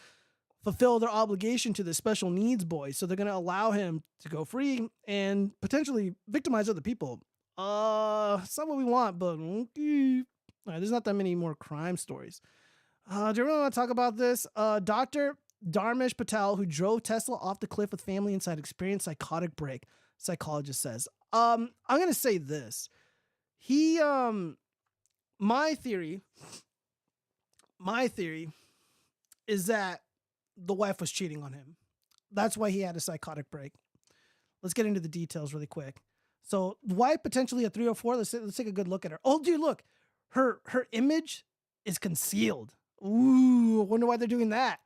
fulfill their obligation to the special needs boy. So they're going to allow him to go free and potentially victimize other people. It's not what we want, but okay. All right, there's not that many more crime stories. Do you really want to talk about this? Dr. Dharmesh Patel, who drove Tesla off the cliff with family inside, experienced psychotic break, psychologist says. I'm going to say this. My theory is that the wife was cheating on him. That's why he had a psychotic break. Let's get into the details really quick. So the wife potentially at 304. Let's take a good look at her. Oh, dude, look. Her image is concealed. Ooh, I wonder why they're doing that.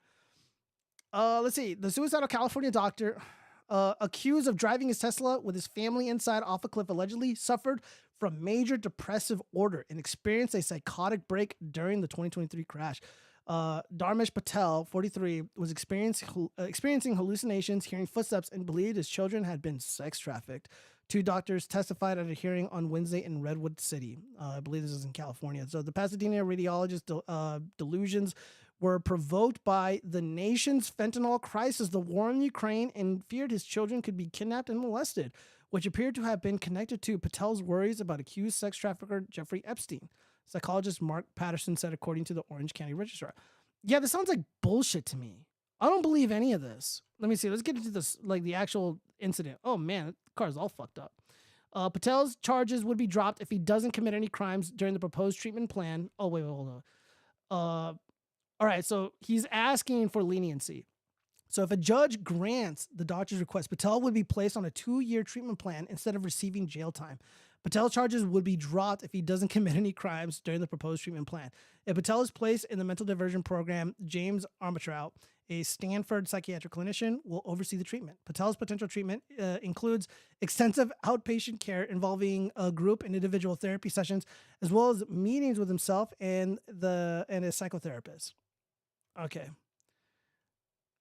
Let's see. The suicidal California doctor accused of driving his Tesla with his family inside off a cliff allegedly suffered from major depressive order and experienced a psychotic break during the 2023 crash. Dharmesh Patel, 43, was experiencing hallucinations, hearing footsteps, and believed his children had been sex trafficked. Two doctors testified at a hearing on Wednesday in Redwood City. I believe this is in California. So the Pasadena radiologist's delusions were provoked by the nation's fentanyl crisis, the war in Ukraine, and feared his children could be kidnapped and molested, which appeared to have been connected to Patel's worries about accused sex trafficker Jeffrey Epstein. Psychologist Mark Patterson said, according to the Orange County Registrar. Yeah, this sounds like bullshit to me. I don't believe any of this. Let me see. Let's get into this, like the actual incident. Oh man, the car's all fucked up. Patel's charges would be dropped if he doesn't commit any crimes during the proposed treatment plan. Oh, wait, hold on. All right, so he's asking for leniency. So if a judge grants the doctor's request, Patel would be placed on a 2-year treatment plan instead of receiving jail time. Patel's charges would be dropped if he doesn't commit any crimes during the proposed treatment plan. If Patel is placed in the mental diversion program, James Armatrout, a Stanford psychiatric clinician, will oversee the treatment. Patel's potential treatment includes extensive outpatient care involving group and individual therapy sessions, as well as meetings with himself and a psychotherapist. Okay.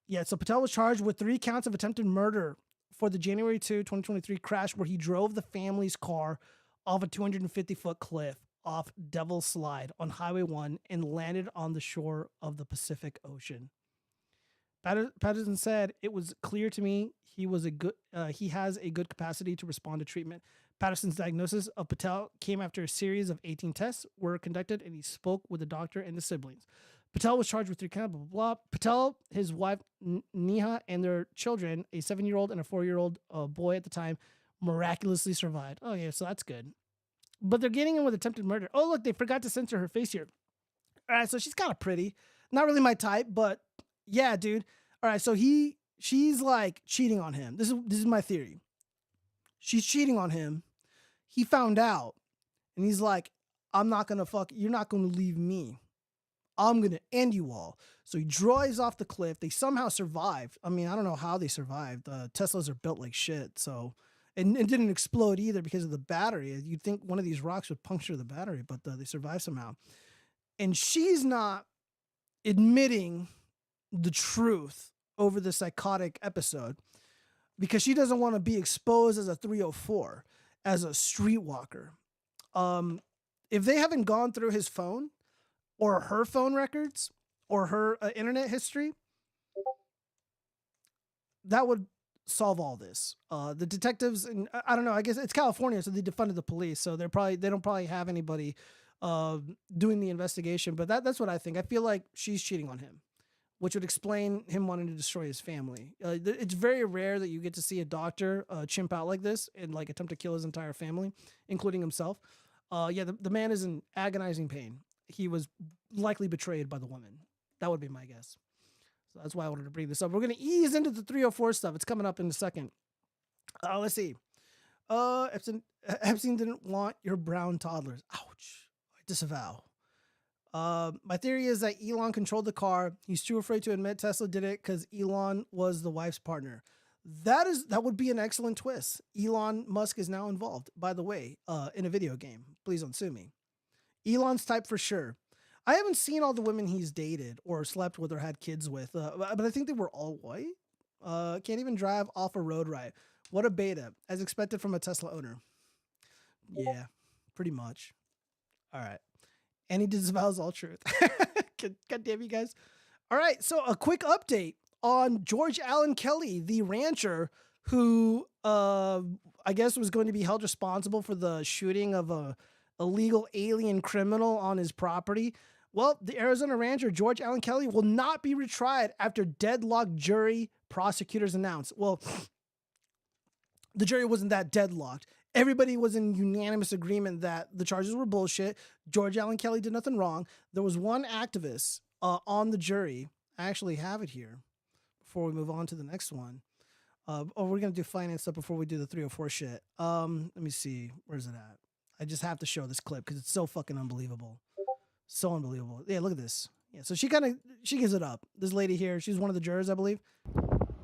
Yeah, so Patel was charged with 3 counts of attempted murder for the January 2, 2023 crash where he drove the family's car off a 250-foot cliff off Devil's Slide on Highway 1 and landed on the shore of the Pacific Ocean. Patterson said, "It was clear to me he has a good capacity to respond to treatment." Patterson's diagnosis of Patel came after a series of 18 tests were conducted, and he spoke with the doctor and the siblings. Patel was charged with 3 counts, blah, blah, blah. Patel, his wife, Neha, and their children, a 7-year-old and a 4-year-old boy at the time, miraculously survived. Oh, yeah, so that's good. But they're getting in with attempted murder. Oh, look, they forgot to censor her face here. All right, so she's kind of pretty. Not really my type, but yeah, dude. All right, so she's like cheating on him. This is my theory. She's cheating on him. He found out, and he's like, you're not going to leave me. I'm going to end you all. So he drives off the cliff. They somehow survived. I mean, I don't know how they survived. Teslas are built like shit. So, and it didn't explode either because of the battery. You'd think one of these rocks would puncture the battery, but they survived somehow. And she's not admitting the truth over the psychotic episode because she doesn't want to be exposed as a 304, as a streetwalker. If they haven't gone through his phone, or her phone records, or her internet history, that would solve all this. The detectives, and I don't know, I guess it's California, so they defunded the police, so they don't probably have anybody doing the investigation, but that's what I think. I feel like she's cheating on him, which would explain him wanting to destroy his family. It's very rare that you get to see a doctor chimp out like this and like attempt to kill his entire family, including himself. Yeah, the man is in agonizing pain. He was likely betrayed by the woman. That would be my guess. So that's why I wanted to bring this up. We're going to ease into the 304 stuff. It's coming up in a second. Let's see. Epstein didn't want your brown toddlers. Ouch. I disavow. My theory is that Elon controlled the car. He's too afraid to admit Tesla did it because Elon was the wife's partner. That would be an excellent twist. Elon Musk is now involved, by the way, in a video game. Please don't sue me. Elon's type for sure. I haven't seen all the women he's dated or slept with or had kids with, but I think they were all white. Can't even drive off a road right. What a beta, as expected from a Tesla owner. Yeah, pretty much. All right. And he disavows all truth. God damn you guys. All right, so a quick update on George Allen Kelly, the rancher who I guess was going to be held responsible for the shooting of a illegal alien criminal on his property. Well, the Arizona rancher, George Allen Kelly, will not be retried after deadlocked jury, prosecutors announced. Well, the jury wasn't that deadlocked. Everybody was in unanimous agreement that the charges were bullshit. George Allen Kelly did nothing wrong. There was one activist on the jury. I actually have it here before we move on to the next one. We're going to do finance stuff before we do the 304 shit. Let me see. Where's it at? I just have to show this clip because it's so fucking unbelievable. So unbelievable. Yeah, look at this. Yeah, so she gives it up. This lady here, she's one of the jurors, I believe.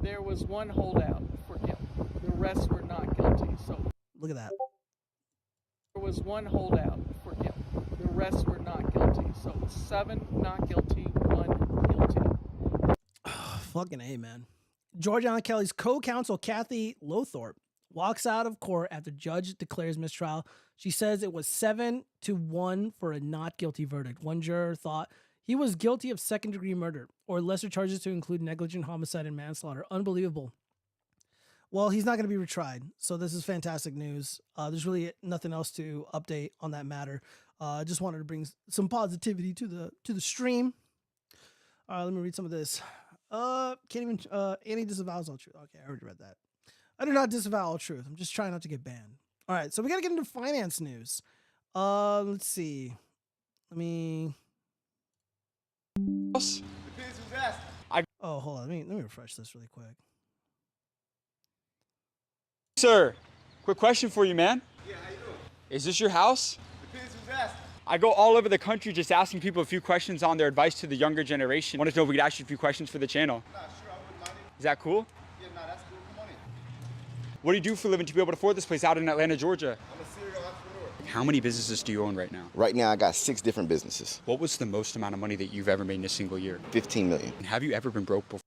There was one holdout for guilt. The rest were not guilty. So look at that. There was one holdout for guilt. The rest were not guilty. So 7 not guilty, 1 guilty. Fucking A, man. George Allen Kelly's co-counsel, Kathy Lothorpe, walks out of court after judge declares mistrial. She says it was 7-1 for a not guilty verdict. One juror thought he was guilty of second-degree murder or lesser charges to include negligent homicide and manslaughter. Unbelievable. Well, he's not going to be retried, so this is fantastic news. There's really nothing else to update on that matter. I just wanted to bring some positivity to the stream. All right, let me read some of this. Can't even. Annie disavows all truth. Okay, I already read that. I do not disavow all truth. I'm just trying not to get banned. All right, so we got to get into finance news. Let's see. Let me. Oh, hold on. Let me refresh this really quick. Sir, quick question for you, man. Yeah, how you doing? Is this your house? Depends who's asking. I go all over the country just asking people a few questions on their advice to the younger generation. Wanted to know if we could ask you a few questions for the channel. Nah, sure, I wouldn't mind it. Is that cool? Yeah, nah, that's cool. Come on in. What do you do for a living to be able to afford this place out in Atlanta, Georgia? I'm a serial entrepreneur. How many businesses do you own right now? Right now, I got 6 different businesses. What was the most amount of money that you've ever made in a single year? 15 million. And have you ever been broke before?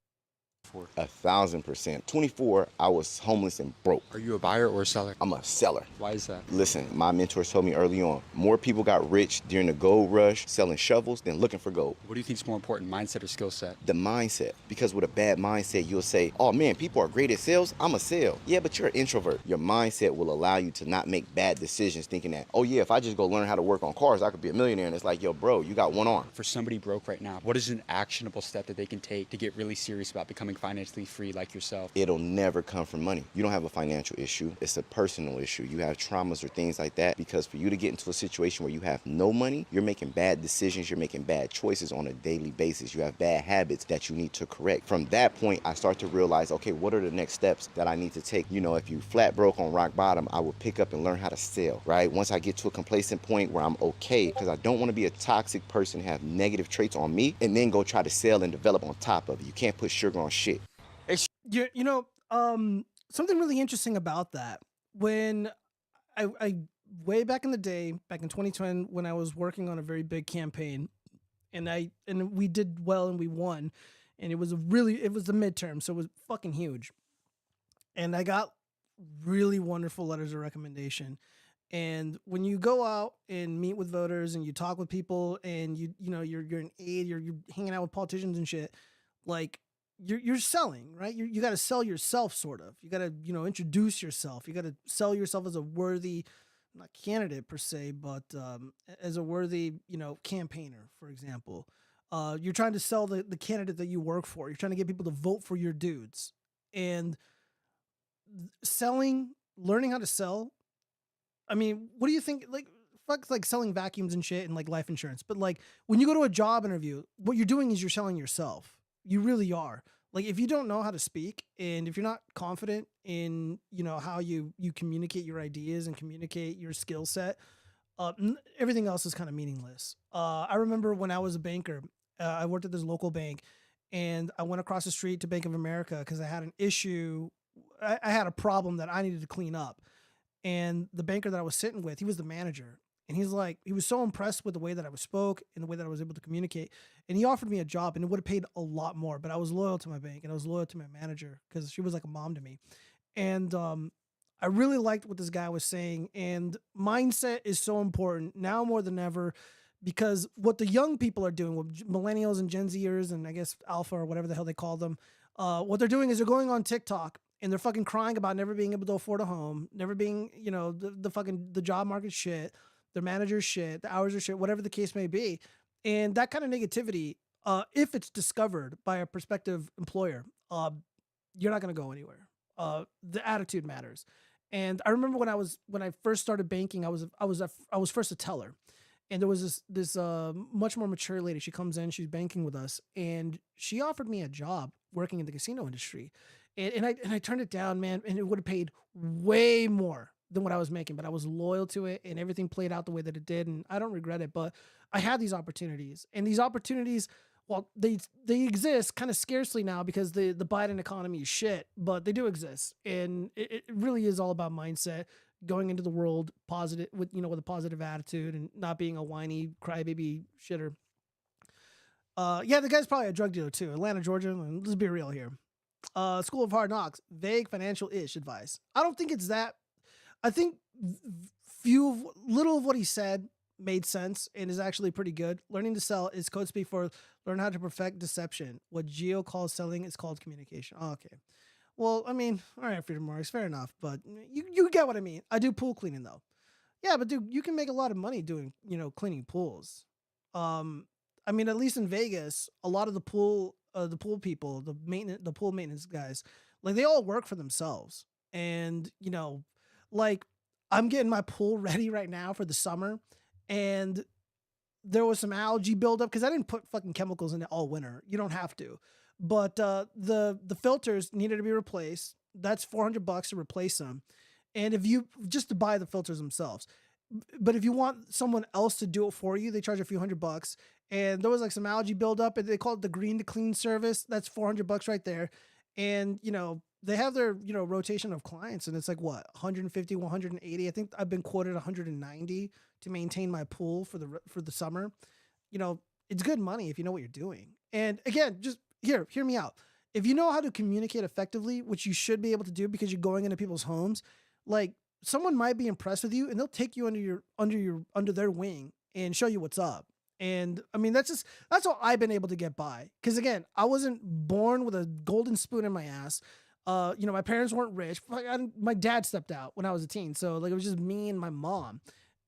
1,000%. 24, I was homeless and broke. Are you a buyer or a seller? I'm a seller. Why is that? Listen, my mentors told me early on, more people got rich during the gold rush selling shovels than looking for gold. What do you think is more important, mindset or skill set? The mindset. Because with a bad mindset, you'll say, oh man, people are great at sales, I'm a sell. Yeah, but you're an introvert. Your mindset will allow you to not make bad decisions thinking that, oh yeah, if I just go learn how to work on cars, I could be a millionaire. And it's like, yo, bro, you got one arm. For somebody broke right now, what is an actionable step that they can take to get really serious about becoming financially free like yourself? It'll never come from money. You don't have a financial issue. It's a personal issue. You have traumas or things like that, because for you to get into a situation where you have no money, you're making bad decisions, you're making bad choices on a daily basis. You have bad habits that you need to correct. From that point, I start to realize, okay, what are the next steps that I need to take? You know, if you flat broke on rock bottom, I will pick up and learn how to sell, right? Once I get to a complacent point where I'm okay, because I don't want to be a toxic person, have negative traits on me, and then go try to sell and develop on top of it. You can't put sugar on shit. You know, something really interesting about that. When I way back in the day, back in 2010, when I was working on a very big campaign, and we did well and we won, and it was the midterm, so it was fucking huge. And I got really wonderful letters of recommendation. And when you go out and meet with voters and you talk with people and you're an aide, you're hanging out with politicians and shit, like you're selling, right? You got to sell yourself, sort of. You got to, introduce yourself. You got to sell yourself as a worthy, not candidate per se, but as a worthy, campaigner, for example. You're trying to sell the candidate that you work for. You're trying to get people to vote for your dudes. And learning how to sell. I mean, what do you think? Fuck, like selling vacuums and shit and like life insurance. But like when you go to a job interview, what you're doing is you're selling yourself. You really are. Like if you don't know how to speak and if you're not confident in, how you communicate your ideas and communicate your skill set, everything else is kind of meaningless. I remember when I was a banker, I worked at this local bank and I went across the street to Bank of America because I had an issue. I had a problem that I needed to clean up. And the banker that I was sitting with, he was the manager. And he was so impressed with the way that I spoke and the way that I was able to communicate. And he offered me a job, and it would have paid a lot more. But I was loyal to my bank, and I was loyal to my manager because she was like a mom to me. And I really liked what this guy was saying. And mindset is so important now more than ever, because what the young people are doing, with millennials and Gen Zers and I guess Alpha or whatever the hell they call them, what they're doing is they're going on TikTok and they're fucking crying about never being able to afford a home, never being, you know, the job market shit, their manager's shit, the hours are shit, whatever the case may be. And that kind of negativity, if it's discovered by a prospective employer, you're not going to go anywhere. The attitude matters. And I remember when I first started banking, I was first a teller. And there was this much more mature lady. She comes in, she's banking with us, and she offered me a job working in the casino industry. And I turned it down, man, and it would have paid way more than what I was making, but I was loyal to it and everything played out the way that it did. And I don't regret it, but I had these opportunities, and these opportunities, well, they exist kind of scarcely now because the Biden economy is shit, but they do exist. And it really is all about mindset, going into the world positive with a positive attitude and not being a whiny crybaby shitter. Yeah, the guy's probably a drug dealer too. Atlanta, Georgia. Let's be real here. School of Hard Knocks, vague financial-ish advice. I don't think it's that. I think little of what he said made sense and is actually pretty good. Learning to sell is code speak for learn how to perfect deception. What Geo calls selling is called communication. Oh, okay. Well, I mean, all right, Freedom Marks, fair enough, but you get what I mean. I do pool cleaning though. Yeah, but dude, you can make a lot of money doing, cleaning pools. I mean, at least in Vegas, a lot of the pool people, the pool maintenance guys, like they all work for themselves. And, like I'm getting my pool ready right now for the summer, and there was some algae buildup because I didn't put fucking chemicals in it all winter. You don't have to. But the filters needed to be replaced. That's $400 to replace them. And if you just to buy the filters themselves. But if you want someone else to do it for you, they charge a few $100. And there was like some algae buildup, and they call it the green to clean service. That's $400 right there. And they have their rotation of clients, and it's like what, 150, 180. I think I've been quoted 190 to maintain my pool for the summer. It's good money if you know what you're doing. And again, just hear me out. If you know how to communicate effectively, which you should be able to do because you're going into people's homes, like someone might be impressed with you and they'll take you under their wing and show you what's up. And I mean, that's how I've been able to get by. Cause again, I wasn't born with a golden spoon in my ass. My parents weren't rich. My dad stepped out when I was a teen. So like, it was just me and my mom.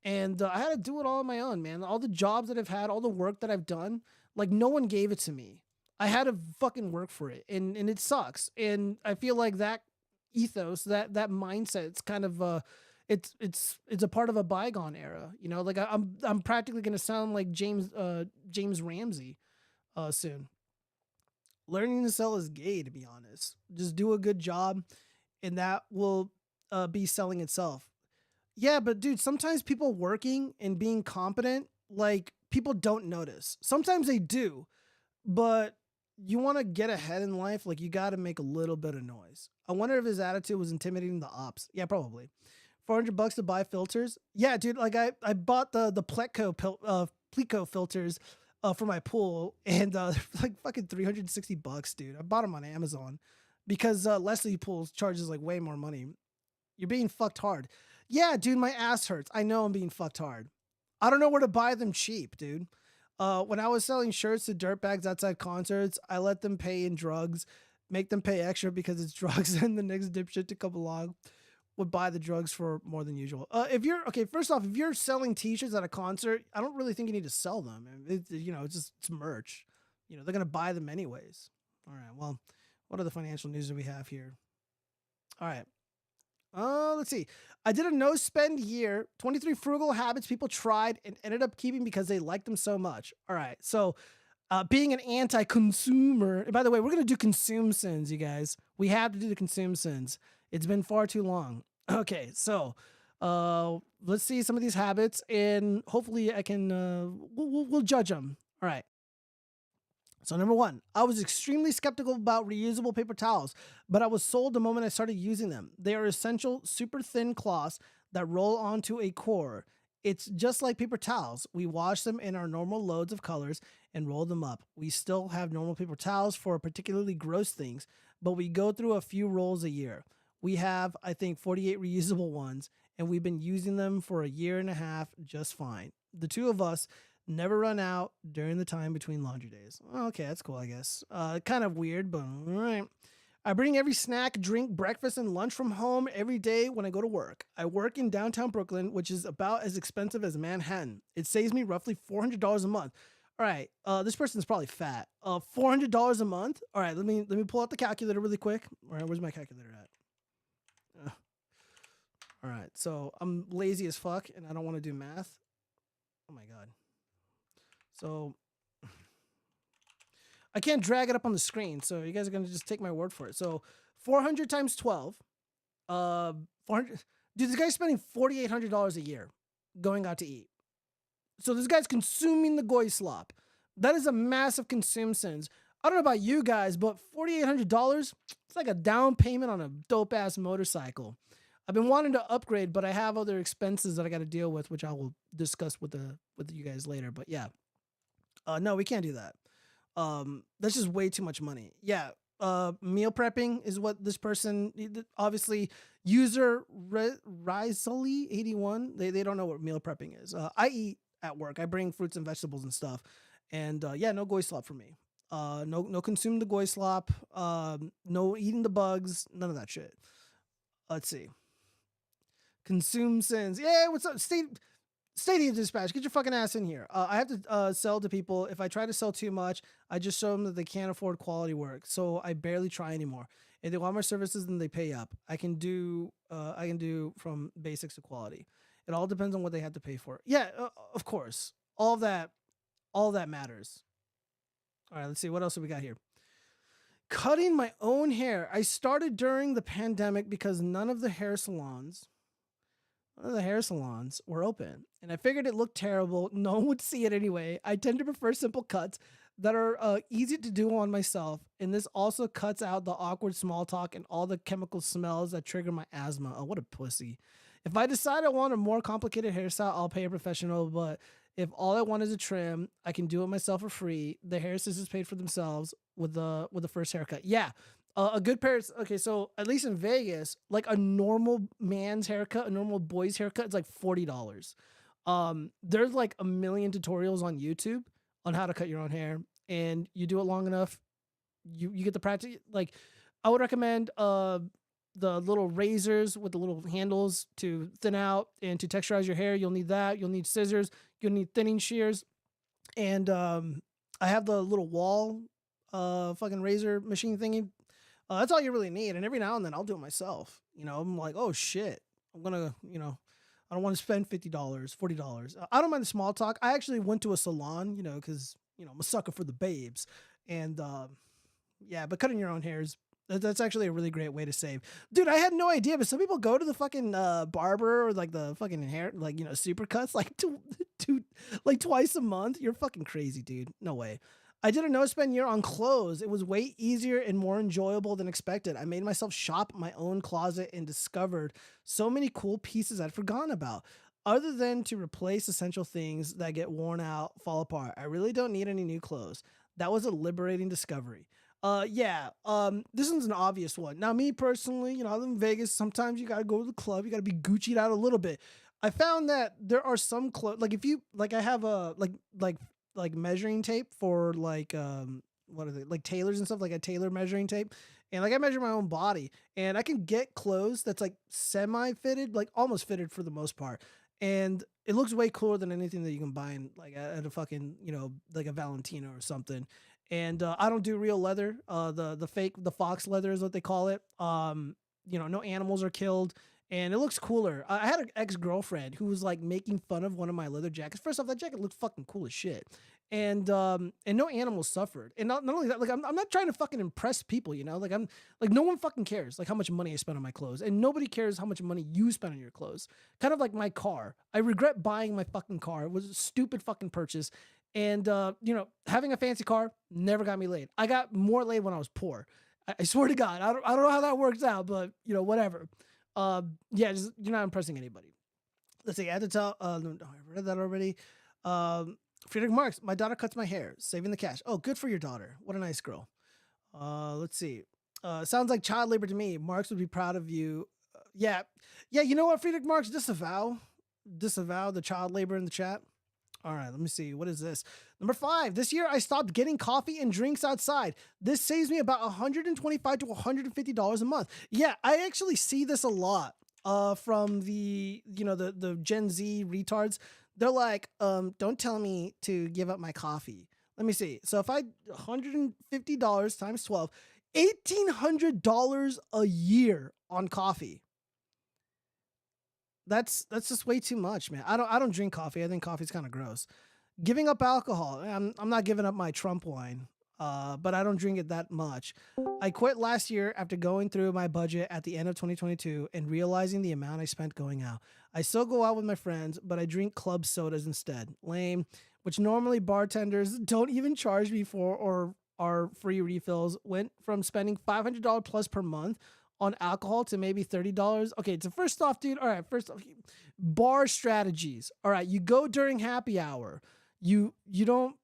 And I had to do it all on my own, man. All the jobs that I've had, all the work that I've done, like no one gave it to me. I had to fucking work for it, and it sucks. And I feel like that ethos, that mindset, it's kind of it's a part of a bygone era. Like I'm practically gonna sound like James Ramsey soon. Learning to sell is gay, to be honest. Just do a good job, and that will be selling itself. Yeah, but dude, sometimes people working and being competent, like people don't notice. Sometimes they do, but you want to get ahead in life, like you got to make a little bit of noise. I wonder if his attitude was intimidating the ops. Yeah, probably. $400 to buy filters. Yeah, dude, like I bought the Pleco filters for my pool, and like fucking $360, dude. I bought them on Amazon because Leslie Pools charges like way more money. You're being fucked hard. Yeah, dude, my ass hurts. I know I'm being fucked hard. I don't know where to buy them cheap, dude. When I was selling shirts to dirtbags outside concerts, I let them pay in drugs, make them pay extra because it's drugs, and the next dipshit to come along would buy the drugs for more than usual. First off, if you're selling t-shirts at a concert, I don't really think you need to sell them. It's merch. They're going to buy them anyways. All right, well, what other financial news do we have here? All right. Let's see. I did a no spend year, 23 frugal habits people tried and ended up keeping because they liked them so much. All right. So, being an anti-consumer, by the way, we're going to do consume sins, you guys. We have to do the consume sins. It's been far too long. Okay. So, let's see some of these habits, and hopefully I can, we'll judge them. All right. So number one, I was extremely skeptical about reusable paper towels, but I was sold the moment I started using them. They are essential, super thin cloths that roll onto a core. It's just like paper towels. We wash them in our normal loads of colors and roll them up. We still have normal paper towels for particularly gross things, but we go through a few rolls a year. We have, I think, 48 reusable ones, and we've been using them for a year and a half just fine. The two of us never run out during the time between laundry days. Okay, that's cool, I guess. Kind of weird, but all right. I bring every snack, drink, breakfast, and lunch from home every day when I go to work. I work in downtown Brooklyn, which is about as expensive as Manhattan. It saves me roughly $400 a month. All right, this person's probably fat. $400 a month. All right, let me pull out the calculator really quick. All right, where's my calculator at? All right, so I'm lazy as fuck, and I don't want to do math. Oh my god. So I can't drag it up on the screen, so you guys are gonna just take my word for it. So 400 times 12, 400. Dude, this guy's spending $4,800 a year going out to eat. So this guy's consuming the goy slop. That is a massive consume sins. I don't know about you guys, but $4,800, it's like a down payment on a dope ass motorcycle. I've been wanting to upgrade, but I have other expenses that I got to deal with, which I will discuss with you guys later. But yeah, no, we can't do that. That's just way too much money. Yeah. Meal prepping is what this person, obviously user Rizoli 81. They don't know what meal prepping is. I eat at work. I bring fruits and vegetables and stuff. And, yeah, no goy slop for me. No consume the goy slop. No eating the bugs. None of that shit. Let's see. Consume sins. Yeah. What's up? Stadium Dispatch, get your fucking ass in here. I have to sell to people. If I try to sell too much, I just show them that they can't afford quality work. So I barely try anymore. If they want my services, then they pay up. I can do from basics to quality. It all depends on what they have to pay for. Yeah, of course. All that matters. All right, let's see. What else have we got here? Cutting my own hair. I started during the pandemic because none of the hair salons were open, and I figured it looked terrible. No one would see it anyway. I tend to prefer simple cuts that are easy to do on myself, and this also cuts out the awkward small talk and all the chemical smells that trigger my asthma. Oh, what a pussy. If I decide I want a more complicated hairstyle, I'll pay a professional, but if all I want is a trim, I can do it myself for free. The hair scissors paid for themselves with the first haircut. Yeah. A good pair. Okay, so at least in Vegas, like a normal man's haircut, a normal boy's haircut, is like $40. There's like a million tutorials on YouTube on how to cut your own hair, and you do it long enough, you get the practice. Like, I would recommend the little razors with the little handles to thin out and to texturize your hair. You'll need that. You'll need scissors. You'll need thinning shears, and I have the little wall fucking razor machine thingy. That's all you really need. And every now and then I'll do it myself. You know, I'm like, oh shit, I'm gonna, I don't want to spend $50, $40. I don't mind the small talk. I actually went to a salon, because, I'm a sucker for the babes. And yeah, but cutting your own hair that's actually a really great way to save. Dude, I had no idea, but some people go to the fucking barber or like the fucking hair, like, super cuts like twice a month. You're fucking crazy, dude. No way. I did a no-spend year on clothes. It was way easier and more enjoyable than expected. I made myself shop my own closet and discovered so many cool pieces I'd forgotten about. Other than to replace essential things that get worn out, fall apart, I really don't need any new clothes. That was a liberating discovery. Yeah, this one's an obvious one. Now, me personally, I live in Vegas. Sometimes you gotta go to the club. You gotta be Gucci'd out a little bit. I found that there are some clothes, like if you, like I have a, like measuring tape for like what are they, like tailors and stuff, like a tailor measuring tape, and like I measure my own body, and I can get clothes that's like semi fitted, like almost fitted for the most part, and it looks way cooler than anything that you can buy in like at a fucking like a Valentino or something. And I don't do real leather. The fox leather is what they call it. No animals are killed. And it looks cooler. I had an ex-girlfriend who was like making fun of one of my leather jackets. First off, that jacket looked fucking cool as shit. And no animals suffered. And not only that, like I'm not trying to fucking impress people, Like I'm like, no one fucking cares like how much money I spend on my clothes. And nobody cares how much money you spend on your clothes. Kind of like my car. I regret buying my fucking car. It was a stupid fucking purchase. And having a fancy car never got me laid. I got more laid when I was poor. I swear to God. I don't know how that works out, but whatever. Yeah, you're not impressing anybody. Let's see. I had to tell. No, I read that already. Friedrich Marx. My daughter cuts my hair, saving the cash. Oh, good for your daughter. What a nice girl. Let's see. Sounds like child labor to me. Marks would be proud of you. Yeah. You know what, Friedrich Marks? Disavow the child labor in the chat. All right, let me see. What is this? Number 5. This year, I stopped getting coffee and drinks outside. This saves me about $125 to $150 a month. Yeah, I actually see this a lot from the Gen Z retards. They're like, don't tell me to give up my coffee. Let me see. So if I $150 times 12, $1,800 a year on coffee. That's just way too much, man. I don't drink coffee. I think coffee's kind of gross. Giving up alcohol. I'm not giving up my Trump wine, but I don't drink it that much. I quit last year after going through my budget at the end of 2022 and realizing the amount I spent going out. I still go out with my friends, but I drink club sodas instead. Lame, which normally bartenders don't even charge me for or are free refills. Went from spending $500 plus per month on alcohol to maybe $30. Okay, so first off, dude, all right, bar strategies. All right, you go during happy hour. You don't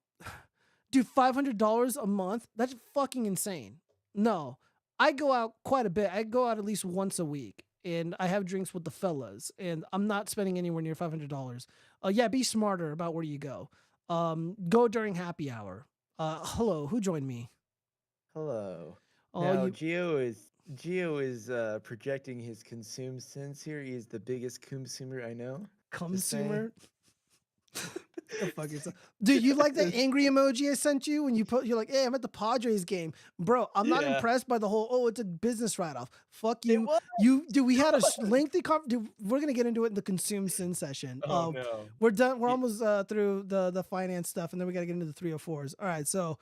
do $500 a month. That's fucking insane. No, I go out quite a bit. I go out at least once a week and I have drinks with the fellas and I'm not spending anywhere near $500. Yeah, be smarter about where you go. Go during happy hour. Hello, who joined me? Hello. Oh, Now, Gio is projecting his consume sense here. He is the biggest consumer I know. Consumer? The fuck is that? Dude, you like that angry emoji I sent you when you're like, hey, I'm at the Padres game. Bro, I'm not impressed by the whole, it's a business write-off. Fuck you. Dude, we had a lengthy dude, we're gonna get into it in the consume sin session. Oh, no. We're done. We're almost through the finance stuff, and then we gotta get into the 304s. All right, so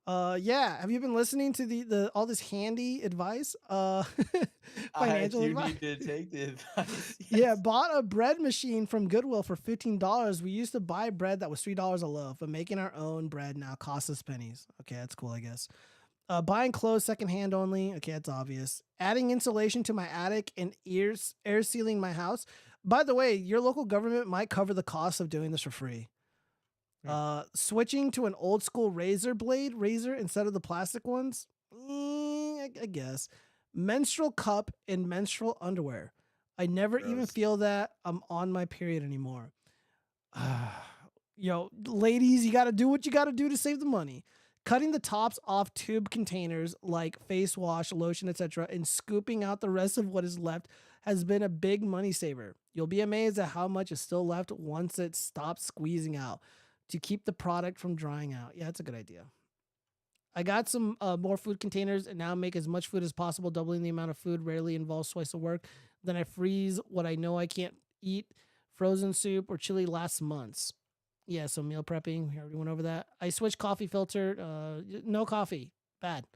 yeah, have you been listening to the all this handy advice? Financial I advice. need to take the advice. Yeah, bought a bread machine from Goodwill for $15. We used to buy bread that was $3 a loaf, but making our own bread now costs us pennies. Okay, that's cool, I guess. Buying clothes secondhand only. Okay, that's obvious. Adding insulation to my attic and air sealing my house. By the way, your local government might cover the cost of doing this for free. Switching to an old school razor instead of the plastic ones. I guess. Menstrual cup and menstrual underwear. I never even feel that I'm on my period anymore. Yo, ladies, you got to do what you got to do to save the money. Cutting the tops off tube containers like face wash, lotion, etc., and scooping out the rest of what is left has been a big money saver. You'll be amazed at how much is still left once it stops squeezing out to keep the product from drying out. Yeah, that's a good idea. I got some more food containers and now make as much food as possible, doubling the amount of food. Rarely involves twice the work. Then I freeze what I know I can't eat. Frozen soup or chili lasts months. Yeah, so meal prepping. We already went over that. I switched coffee filter. No coffee. Bad.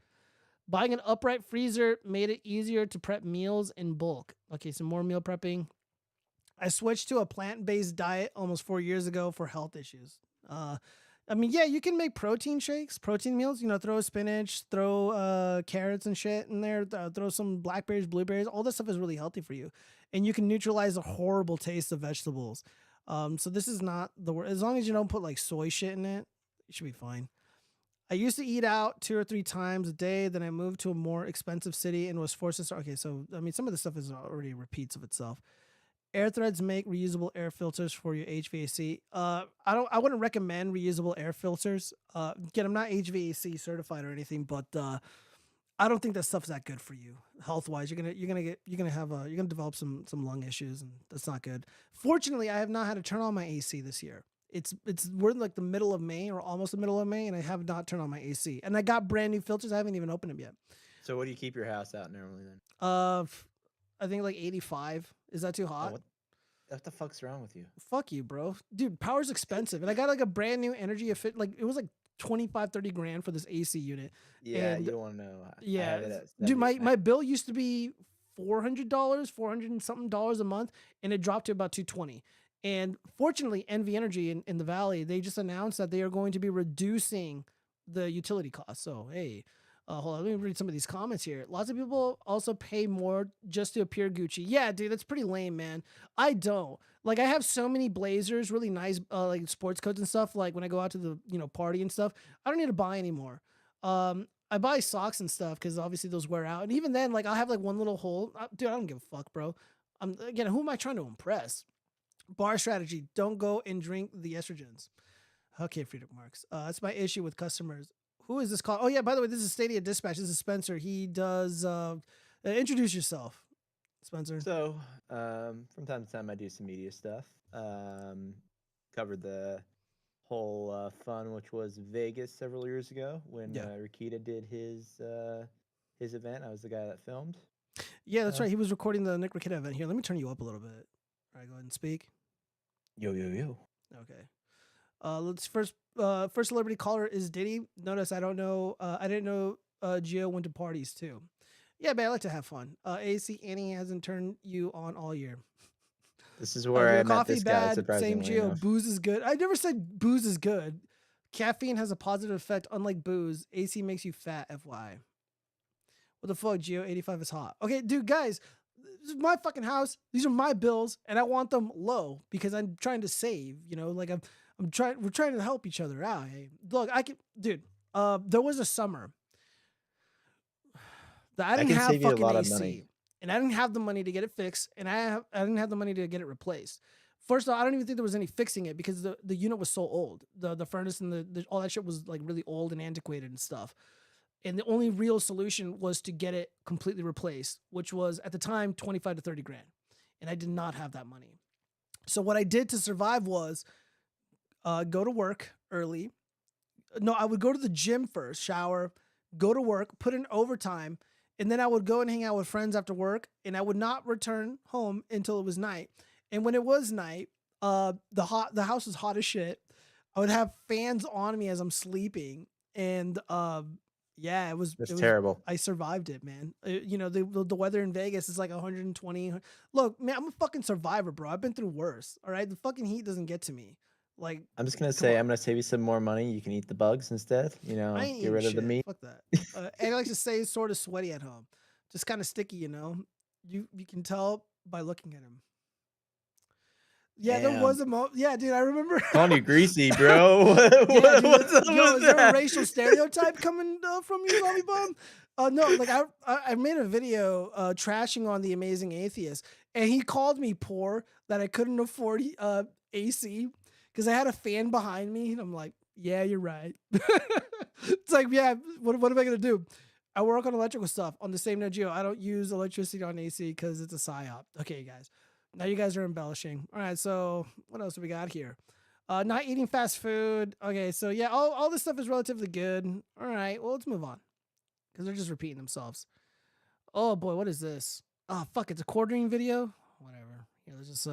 Buying an upright freezer made it easier to prep meals in bulk. Okay, some more meal prepping. I switched to a plant-based diet almost 4 years ago for health issues. I mean, yeah, you can make protein shakes, protein meals, throw spinach, throw carrots and shit in there, throw some blackberries, blueberries. All this stuff is really healthy for you. And you can neutralize the horrible taste of vegetables. So this is not the worst. As long as you don't put like soy shit in it, you should be fine. I used to eat out 2 or 3 times a day. Then I moved to a more expensive city and was forced to start. Okay, so, I mean, some of the stuff is already repeats of itself. Air threads make reusable air filters for your HVAC. I wouldn't recommend reusable air filters. Again, I'm not HVAC certified or anything, but I don't think that stuff's that good for you health wise. You're gonna develop some lung issues, and that's not good. Fortunately, I have not had to turn on my AC this year. We're in like the middle of May or almost the middle of May, and I have not turned on my AC. And I got brand new filters. I haven't even opened them yet. So what do you keep your house out normally then? I think like 85. Is that too hot? What the fuck's wrong with you? Fuck you, bro. Dude, power's expensive. And I got like a brand new energy it was like 25, 30 grand for this AC unit. Yeah, and you don't want to know. Yeah. Dude, my bill used to be $400, $400 and something a month, and it dropped to about $220. And fortunately, NV Energy in the Valley, they just announced that they are going to be reducing the utility costs. So, hey, hold on, let me read some of these comments here. Lots of people also pay more just to appear Gucci. Yeah, dude, that's pretty lame, man. I don't. Like, I have so many blazers, really nice, like sports coats and stuff. Like when I go out to the, party and stuff, I don't need to buy anymore. I buy socks and stuff because obviously those wear out. And even then, like I'll have like one little hole. Dude, I don't give a fuck, bro. Again, who am I trying to impress? Bar strategy: don't go and drink the estrogens. Okay, Freedom Marks. That's my issue with customers. Who is this call? Oh yeah, by the way, this is Stadia Dispatch. This is Spencer. He does. Introduce yourself, Spencer. So, from time to time, I do some media stuff. Covered the whole fun, which was Vegas several years ago when Rakita did his event. I was the guy that filmed. Yeah, that's right. He was recording the Nick Rakita event. Here, let me turn you up a little bit. All right, go ahead and speak. Yo. Okay. Let's first celebrity caller is Diddy. Notice I don't know. I didn't know Gio went to parties too. Yeah, man, I like to have fun. AC Annie hasn't turned you on all year. This is where I met coffee this guy. bad. Same Surprisingly Gio. enough. Booze is good. I never said booze is good. Caffeine has a positive effect, unlike booze. AC makes you fat. FY. What the fuck, Gio? 85 is hot. Okay, dude, guys, this is my fucking house. These are my bills, and I want them low because I'm trying to save. You know, like I'm trying. We're trying to help each other out. Hey, look, I can, dude. There was a summer that I didn't have save you a fucking lot of AC, money. and I didn't have the money to get it fixed, and I didn't have the money to get it replaced. First of all, I don't even think there was any fixing it because the unit was so old. The furnace and the all that shit was like really old and antiquated and stuff. And the only real solution was to get it completely replaced, which was at the time 25 to 30 grand. And I did not have that money. So what I did to survive was go to work early. No, I would go to the gym first, shower, go to work, put in overtime, and then I would go and hang out with friends after work, and I would not return home until it was night. And when it was night, the house was hot as shit. I would have fans on me as I'm sleeping, and yeah, it was terrible. I survived it, man. You know, the weather in Vegas is like 120. Look, man, I'm a fucking survivor, bro. I've been through worse. All right, the fucking heat doesn't get to me. Like, I'm just gonna say, I'm gonna save you some more money. You can eat the bugs instead. You know, I ain't get rid eating of the shit. meat. Fuck that. And I like to say, it's sort of sweaty at home, just kind of sticky. You know, you can tell by looking at him. Yeah, there was a moment. Yeah, dude, I remember. Calling you greasy, bro. Yeah, dude, What's up yo, with is there a that? racial stereotype coming from you, Zombie Bum? No, like I made a video trashing on the Amazing Atheist, and he called me poor that I couldn't afford AC because I had a fan behind me, and I'm like, yeah, you're right. It's like, yeah, what am I gonna do? I work on electrical stuff. On the same note, Gio, I don't use electricity on AC because it's a psyop. Okay, guys. Now you guys are embellishing. All right, so what else do we got here? Not eating fast food. Okay, so yeah, all this stuff is relatively good. All right, well, let's move on because they're just repeating themselves. Oh boy, what is this? Oh fuck, it's a quartering video. Whatever. Yeah, let's just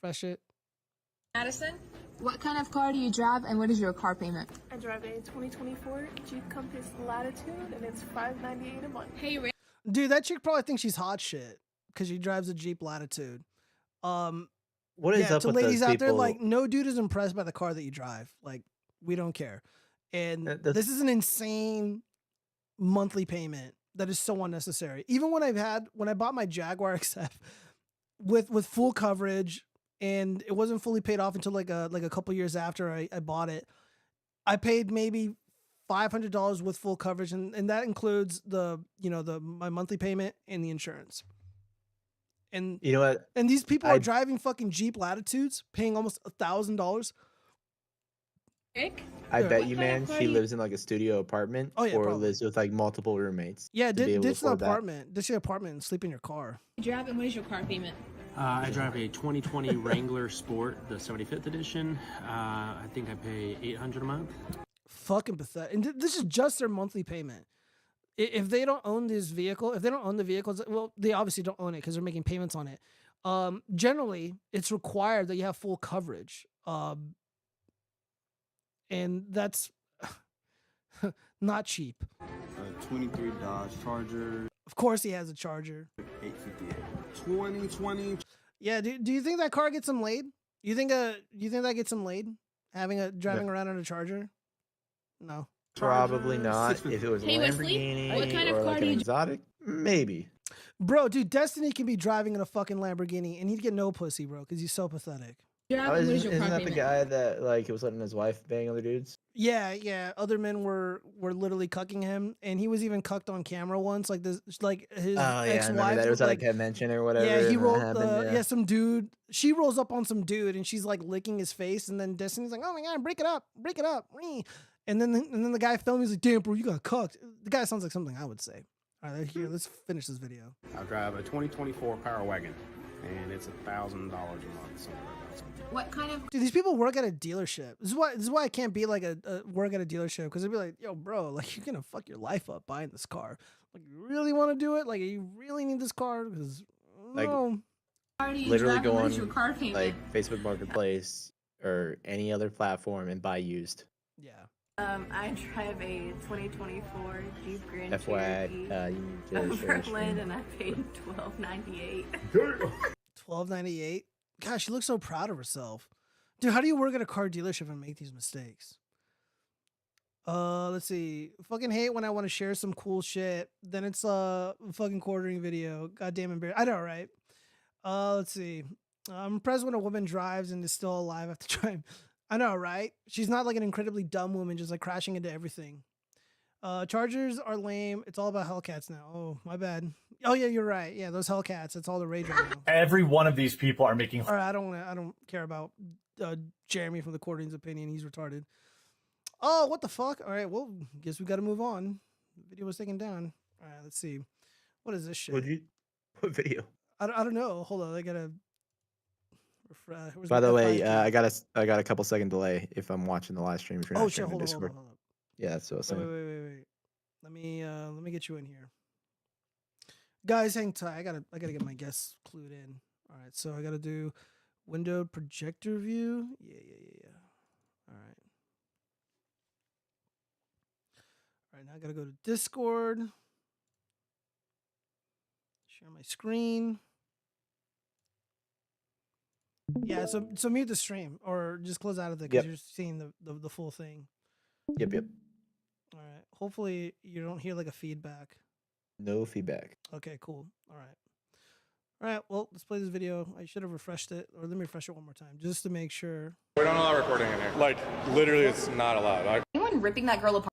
refresh it. Madison, what kind of car do you drive and what is your car payment? I drive a 2024 Jeep Compass Latitude and it's $598 a month. Hey, Ray. Dude, that chick probably thinks she's hot shit because she drives a Jeep Latitude. What is up to with ladies those out there, people? like, no dude is impressed by the car that you drive. Like, we don't care. And this is an insane monthly payment that is so unnecessary. Even when I bought my Jaguar XF with full coverage and it wasn't fully paid off until like a couple years after I bought it, I paid maybe $500 with full coverage, and that includes my monthly payment and the insurance. And you know what? And these people are driving fucking Jeep Latitudes, paying almost $1,000. I bet you, man, she lives in like a studio apartment Oh, yeah, or probably. lives with like multiple roommates. Yeah, to be able to ditch the afford that. apartment. Ditch the apartment and sleep in your car. You drive and what is your car payment? I drive a 2020 Wrangler Sport, the 75th edition. I think I pay $800 a month. Fucking pathetic. And this is just their monthly payment. If they don't own this vehicle, if they don't own the vehicles, well, they obviously don't own it because they're making payments on it. Generally, it's required that you have full coverage. And that's not cheap. 23 Dodge Charger. Of course he has a Charger. 858. 2020. Yeah, do you think that car gets him laid? You think that gets him laid? Driving around on a Charger? No. Probably not. If it was a Hey, Wesley, Lamborghini what kind of or car like do an you exotic, maybe. Bro, dude, Destiny can be driving in a fucking Lamborghini and he'd get no pussy, bro, because he's so pathetic. Yeah, Oh, what is isn't, your isn't car that the payment? guy that like he was letting his wife bang other dudes? Yeah. Other men were literally cucking him, and he was even cucked on camera once. Like his Oh yeah, I remember ex-wives that. It would was at a like, convention or whatever. yeah, he and that rolled. happened, Yeah, some dude. She rolls up on some dude, and she's like licking his face, and then Destiny's like, "Oh my god, break it up, wee." And then the guy filming is like, "Damn, bro, you got cucked." The guy sounds like something I would say. All right, here, let's finish this video. I drive a 2024 Power Wagon, and it's $1,000 a month. Somewhere about. What kind of Dude, these people work at a dealership. This is why I can't be like a work at a dealership, because they'd be like, "Yo, bro, like you're gonna fuck your life up buying this car. Like, you really want to do it? Like, you really need this car? Because Like, no." car do you Literally drive go and what on is your car payment? like Facebook Marketplace or any other platform and buy used. Yeah. I drive a 2024 Jeep Grand FYI, Cherokee you need to share Berlin, screen. and I paid $12.98. $12.98. Gosh, she looks so proud of herself. Dude, how do you work at a car dealership and make these mistakes? Let's see. Fucking hate when I want to share some cool shit. Then it's a fucking quartering video. Goddamn embarrassing. I know, right? Let's see. I'm impressed when a woman drives and is still alive after driving. I know, right? She's not like an incredibly dumb woman just like crashing into everything. Chargers are lame. It's all about Hellcats now. Oh, my bad. Oh yeah, you're right. Yeah, those Hellcats. That's all the rage right now. Every one of these people are making. All right, I don't care about Jeremy from the Quartering's opinion. He's retarded. Oh, what the fuck? All right, well, guess we got to move on. The video was taken down. All right, let's see. What is this shit? What video? I don't know. Hold on, I gotta. By the way, I got a couple second delay if I'm watching the live stream. If you're not Oh shit! streaming Hold on, Discord. hold on. Yeah, that's what I was saying. Wait. Let me get you in here, guys. Hang tight. I gotta get my guests clued in. All right, so I gotta do window projector view. Yeah. All right. All right, now I gotta go to Discord. Share my screen. Yeah, so mute the stream or just close out of it because you're seeing the full thing. Yep. All right. Hopefully you don't hear like a feedback. No feedback. Okay, cool. All right. Well, let's play this video. I should have refreshed it, or let me refresh it one more time just to make sure. We don't allow recording in here. Like, literally, it's not allowed. Anyone ripping that girl apart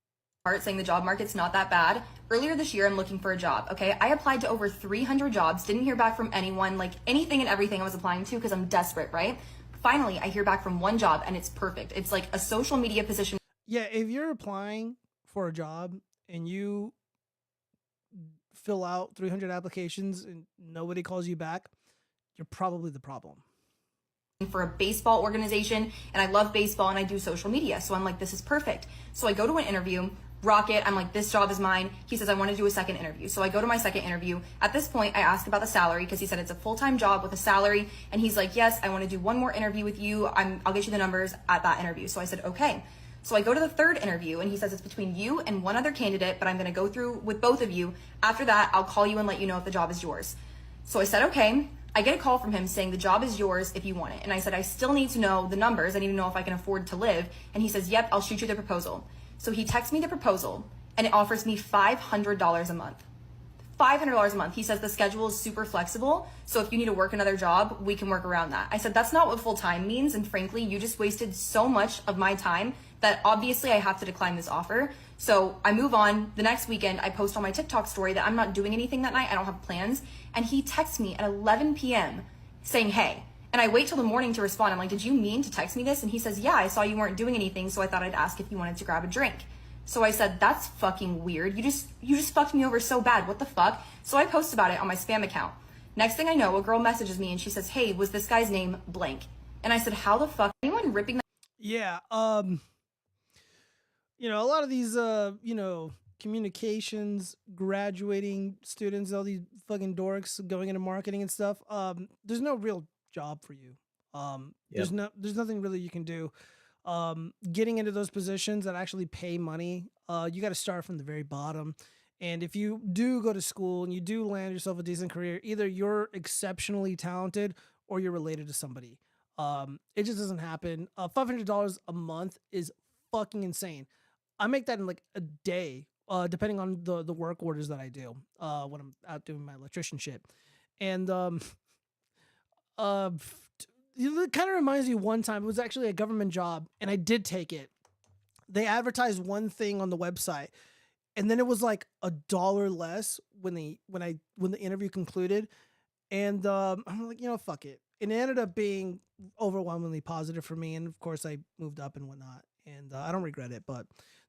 saying the job market's not that bad? Earlier this year, I'm looking for a job, okay? I applied to over 300 jobs, didn't hear back from anyone, like anything and everything I was applying to because I'm desperate, right? Finally, I hear back from one job and it's perfect. It's like a social media position. Yeah, if you're applying for a job and you fill out 300 applications and nobody calls you back, you're probably the problem. For a baseball organization, and I love baseball and I do social media, so I'm like, this is perfect. So I go to an interview, rock it, I'm like, this job is mine. He says I want to do a second interview, so I go to my second interview. At this point I ask about the salary because he said it's a full-time job with a salary, and he's like, yes, I want to do one more interview with you. I'll get you the numbers at that interview. So I said okay. So I go to the third interview and he says it's between you and one other candidate, but I'm going to go through with both of you. After that, I'll call you and let you know if the job is yours. So I said okay. I get a call from him saying the job is yours if you want it. And I said, I still need to know the numbers. I need to know if I can afford to live. And he says, yep, I'll shoot you the proposal. So he texts me the proposal and it offers me $500 a month. $500 a month. He says the schedule is super flexible. So if you need to work another job, we can work around that. I said, that's not what full-time means. And frankly, you just wasted so much of my time that obviously I have to decline this offer. So I move on. The next weekend, I post on my TikTok story that I'm not doing anything that night. I don't have plans. And he texts me at 11 p.m. saying, hey. And I wait till the morning to respond. I'm like, did you mean to text me this? And he says, yeah, I saw you weren't doing anything, so I thought I'd ask if you wanted to grab a drink. So I said, that's fucking weird. You just fucked me over so bad. What the fuck? So I post about it on my spam account. Next thing I know, a girl messages me and she says, hey, was this guy's name blank? And I said, how the fuck? Anyone ripping that? Yeah. You know, a lot of these, communications graduating students, all these fucking dorks going into marketing and stuff. There's no real job for you. There's nothing really you can do. Getting into those positions that actually pay money, you got to start from the very bottom. And if you do go to school and you do land yourself a decent career, either you're exceptionally talented or you're related to somebody. It just doesn't happen. $500 a month is fucking insane. I make that in like a day, depending on the work orders that I do when I'm out doing my electrician shit. And it kind of reminds me one time, it was actually a government job and I did take it. They advertised one thing on the website and then it was like $1 less when the interview concluded. And I'm like, fuck it. And it ended up being overwhelmingly positive for me. And of course I moved up and whatnot. And I don't regret it, but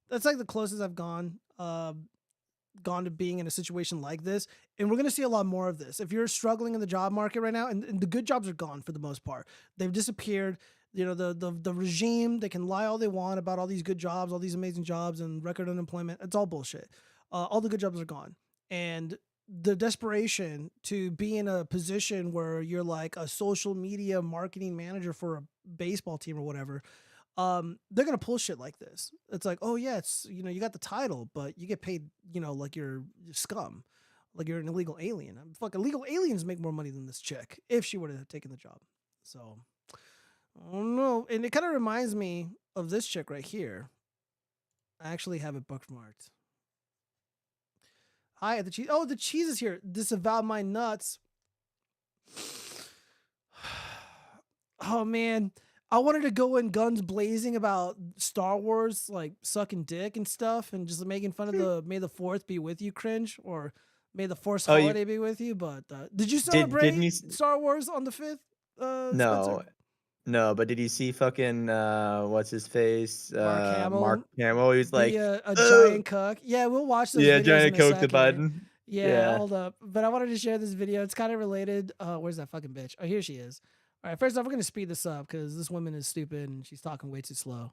that's like the closest I've gone to being in a situation like this. And we're going to see a lot more of this. If you're struggling in the job market right now, and the good jobs are gone for the most part, they've disappeared. The regime, they can lie all they want about all these good jobs, all these amazing jobs and record unemployment. It's all bullshit. All the good jobs are gone. And the desperation to be in a position where you're like a social media marketing manager for a baseball team or whatever, they're going to pull shit like this. It's like, oh yeah, it's, you got the title, but you get paid, like you're scum, like you're an illegal alien. Fucking illegal aliens make more money than this chick if she would have taken the job. So, I don't know. And it kind of reminds me of this chick right here. I actually have it bookmarked. Hi, the cheese. Oh, the cheese is here. Disavow my nuts. Oh man. I wanted to go in guns blazing about Star Wars, like sucking dick and stuff, and just making fun of the May the 4th be with you cringe, or May the Force holiday be with you. But did you celebrate Star Wars on the 5th? No, Spencer? no. But did you see fucking what's his face? Mark Hamill. Mark Hamill. He was like a giant cuck. Yeah, we'll watch those videos giant in a coke the second. button. Yeah, hold up. But I wanted to share this video. It's kind of related. Where's that fucking bitch? Oh, here she is. All right, first off, we're going to speed this up because this woman is stupid and she's talking way too slow.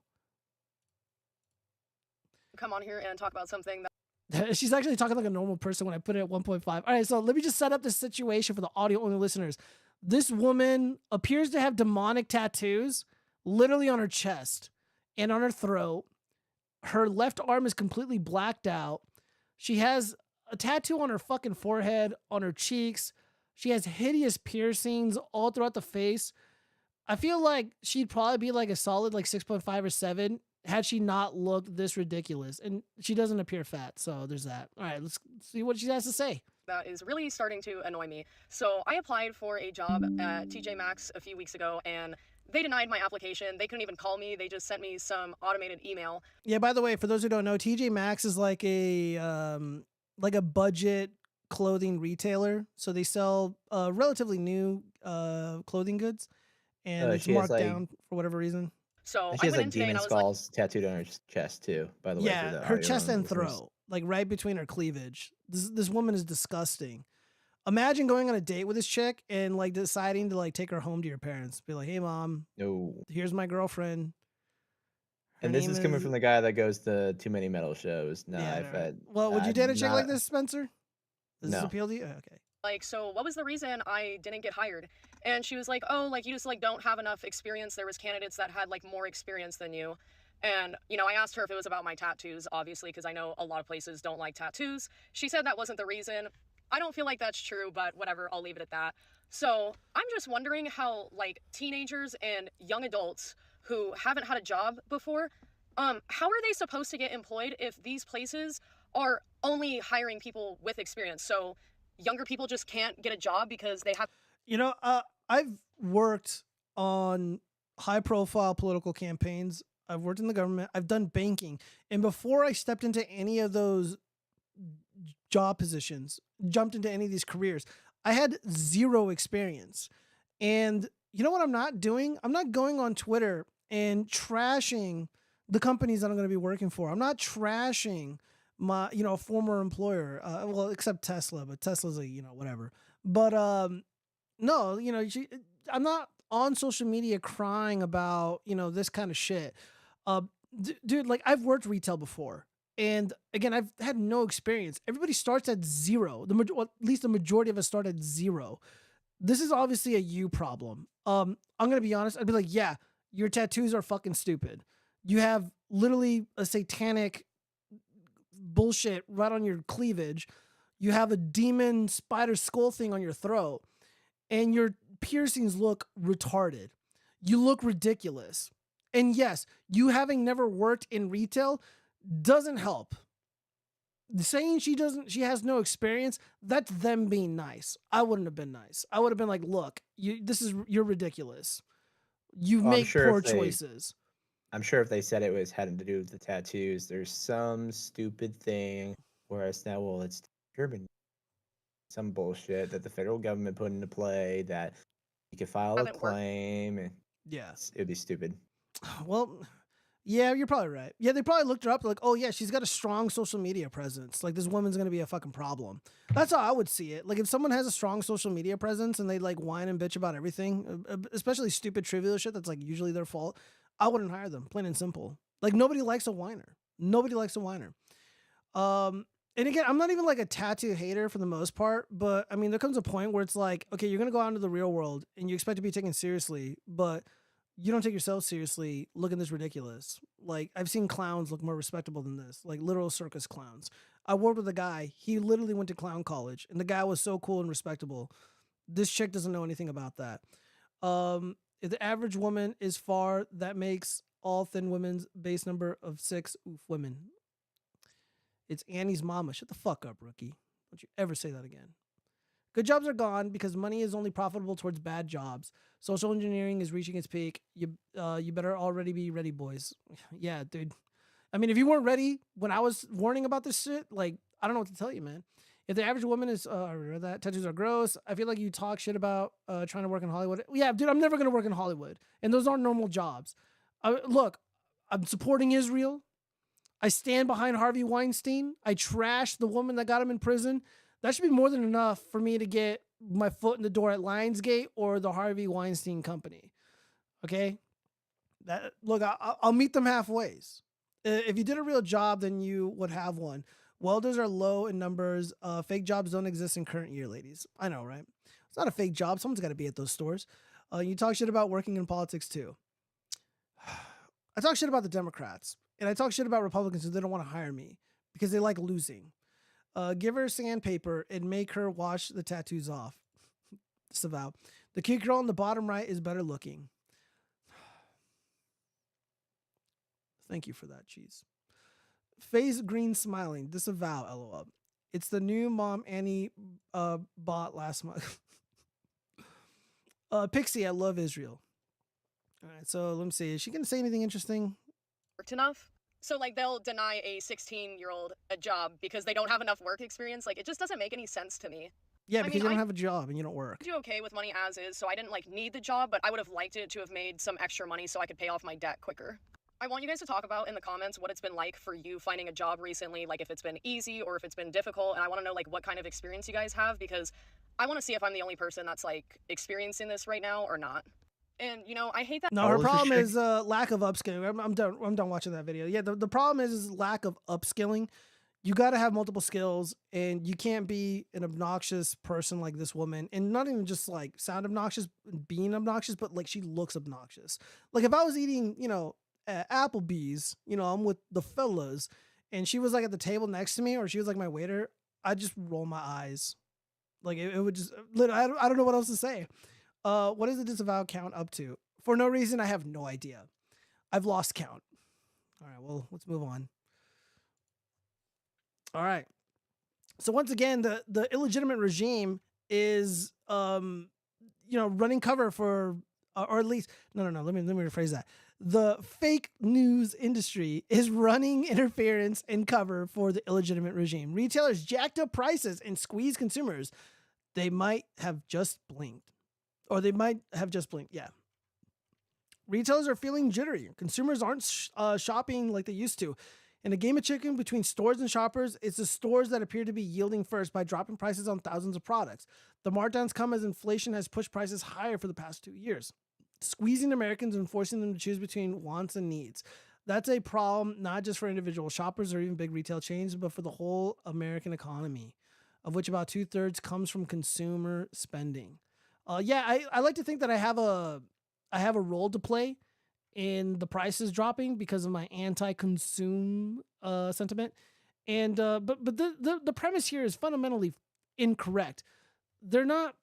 Come on here and talk about something that... She's actually talking like a normal person when I put it at 1.5. All right, so let me just set up this situation for the audio-only listeners. This woman appears to have demonic tattoos literally on her chest and on her throat. Her left arm is completely blacked out. She has a tattoo on her fucking forehead, on her cheeks. She has hideous piercings all throughout the face. I feel like she'd probably be like a solid like 6.5 or 7 had she not looked this ridiculous. And she doesn't appear fat, so there's that. All right, let's see what she has to say. That is really starting to annoy me. So I applied for a job at TJ Maxx a few weeks ago, and they denied my application. They couldn't even call me. They just sent me some automated email. Yeah, by the way, for those who don't know, TJ Maxx is like a budget clothing retailer. So they sell relatively new clothing goods, and it's marked down for whatever reason. So she has like demon skulls tattooed on her chest too, by the way. Yeah, her chest and throat, like right between her cleavage. This woman is disgusting. Imagine going on a date with this chick and like deciding to like take her home to your parents. Be like, hey mom, here's my girlfriend. And this is coming from the guy that goes to too many metal shows. No, well, would you date a chick like this, Spencer? Does this appeal to you? Oh, okay. Like, so what was the reason I didn't get hired? And she was like, oh, like, you just, like, don't have enough experience. There was candidates that had, like, more experience than you. And, I asked her if it was about my tattoos, obviously, because I know a lot of places don't like tattoos. She said that wasn't the reason. I don't feel like that's true, but whatever, I'll leave it at that. So I'm just wondering how, like, teenagers and young adults who haven't had a job before, how are they supposed to get employed if these places are only hiring people with experience? So younger people just can't get a job because they have... I've worked on high-profile political campaigns. I've worked in the government. I've done banking. And before I stepped into any of those job positions, jumped into any of these careers, I had zero experience. And you know what I'm not doing? I'm not going on Twitter and trashing the companies that I'm going to be working for. I'm not trashing my, former employer. Well, except Tesla, but Tesla's a, whatever. But no, I'm not on social media crying about, this kind of shit. Dude, like I've worked retail before. And again, I've had no experience. Everybody starts at zero. At least the majority of us start at zero. This is obviously a you problem. I'm going to be honest. I'd be like, yeah, your tattoos are fucking stupid. You have literally a satanic bullshit right on your cleavage. You have a demon spider skull thing on your throat. And your piercings look retarded. You look ridiculous. And yes, you having never worked in retail doesn't help. Saying she has no experience, that's them being nice. I wouldn't have been nice. I would have been like, look, you're ridiculous. You Well, I'm make sure poor if they, choices. I'm sure if they said it was having to do with the tattoos, there's some stupid thing where it's now, well, it's urban, some bullshit that the federal government put into play that you could file a Haven't worked. claim. And Yeah. it would be stupid. Well, yeah, you're probably right. Yeah, they probably looked her up. Like, oh yeah, she's got a strong social media presence. Like, this woman's gonna be a fucking problem. That's how I would see it. Like, if someone has a strong social media presence and they like whine and bitch about everything, especially stupid trivial shit that's like usually their fault, I wouldn't hire them. Plain and simple. Like, nobody likes a whiner. Nobody likes a whiner. And again, I'm not even like a tattoo hater for the most part, but I mean, there comes a point where it's like, okay, you're gonna go out into the real world and you expect to be taken seriously, but you don't take yourself seriously looking this ridiculous. Like, I've seen clowns look more respectable than this, like literal circus clowns. I worked with a guy, he literally went to clown college, and the guy was so cool and respectable. This chick doesn't know anything about that. If the average woman is far, that makes all thin women's base number of 6 women. It's Annie's mama. Shut the fuck up, rookie. Don't you ever say that again. Good jobs are gone because money is only profitable towards bad jobs. Social engineering is reaching its peak. You better already be ready, boys. Yeah, dude. I mean, if you weren't ready when I was warning about this shit, like, I don't know what to tell you, man. If the average woman is, I read that, tattoos are gross. I feel like you talk shit about trying to work in Hollywood. Yeah, dude, I'm never going to work in Hollywood. And those aren't normal jobs. Look, I'm supporting Israel. I stand behind Harvey Weinstein. I trashed the woman that got him in prison. That should be more than enough for me to get my foot in the door at Lionsgate or the Harvey Weinstein Company. Okay? Look, I'll meet them halfway. If you did a real job, then you would have one. Welders are low in numbers. Fake jobs don't exist in current year, ladies. I know, right? It's not a fake job. Someone's got to be at those stores. You talk shit about working in politics, too. I talk shit about the Democrats. And I talk shit about Republicans who they don't want to hire me because they like losing. Give her sandpaper and make her wash the tattoos off. Disavow. The cute girl on the bottom right is better looking. Thank you for that, cheese. Face green smiling. Disavow, LOL. It's the new mom Annie bought last month. Pixie, I love Israel. All right, so let me see. Is she going to say anything interesting? Worked enough. So like they'll deny a 16-year-old a job because they don't have enough work experience. Like, it just doesn't make any sense to me. Yeah, because you don't have a job and you don't work. I do okay with money as is, so I didn't like need the job, but I would have liked it to have made some extra money so I could pay off my debt quicker. I want you guys to talk about in the comments what it's been like for you finding a job recently, like if it's been easy or if it's been difficult, and I want to know like what kind of experience you guys have because I want to see if I'm the only person that's like experiencing this right now or not. And, you know, I hate that. No, her problem is lack of upskilling. I'm done watching that video. Yeah, the problem is lack of upskilling. You got to have multiple skills, and you can't be an obnoxious person like this woman. And not even just like sound obnoxious, being obnoxious, but like she looks obnoxious. Like if I was eating, you know, at Applebee's, you know, I'm with the fellas, and she was like at the table next to me, or she was like my waiter, I'd just roll my eyes. Like it would just, I don't know what else to say. What is the disavow count up to? For no reason, I have no idea. I've lost count. All right, well, let's move on. All right. So once again, the illegitimate regime is, you know, running cover for, or at least, no. Let me rephrase that. The fake news industry is running interference and cover for the illegitimate regime. Retailers jacked up prices and squeezed consumers. They might have just blinked. Or they might have just blinked, yeah. Retailers are feeling jittery. Consumers aren't shopping like they used to. In a game of chicken between stores and shoppers, it's the stores that appear to be yielding first by dropping prices on thousands of products. The markdowns come as inflation has pushed prices higher for the past 2 years, squeezing Americans and forcing them to choose between wants and needs. That's a problem not just for individual shoppers or even big retail chains, but for the whole American economy, of which about 2/3 comes from consumer spending. Yeah, I like to think that I have a role to play in the prices dropping because of my anti-consume sentiment, and but the premise here is fundamentally incorrect. They're not,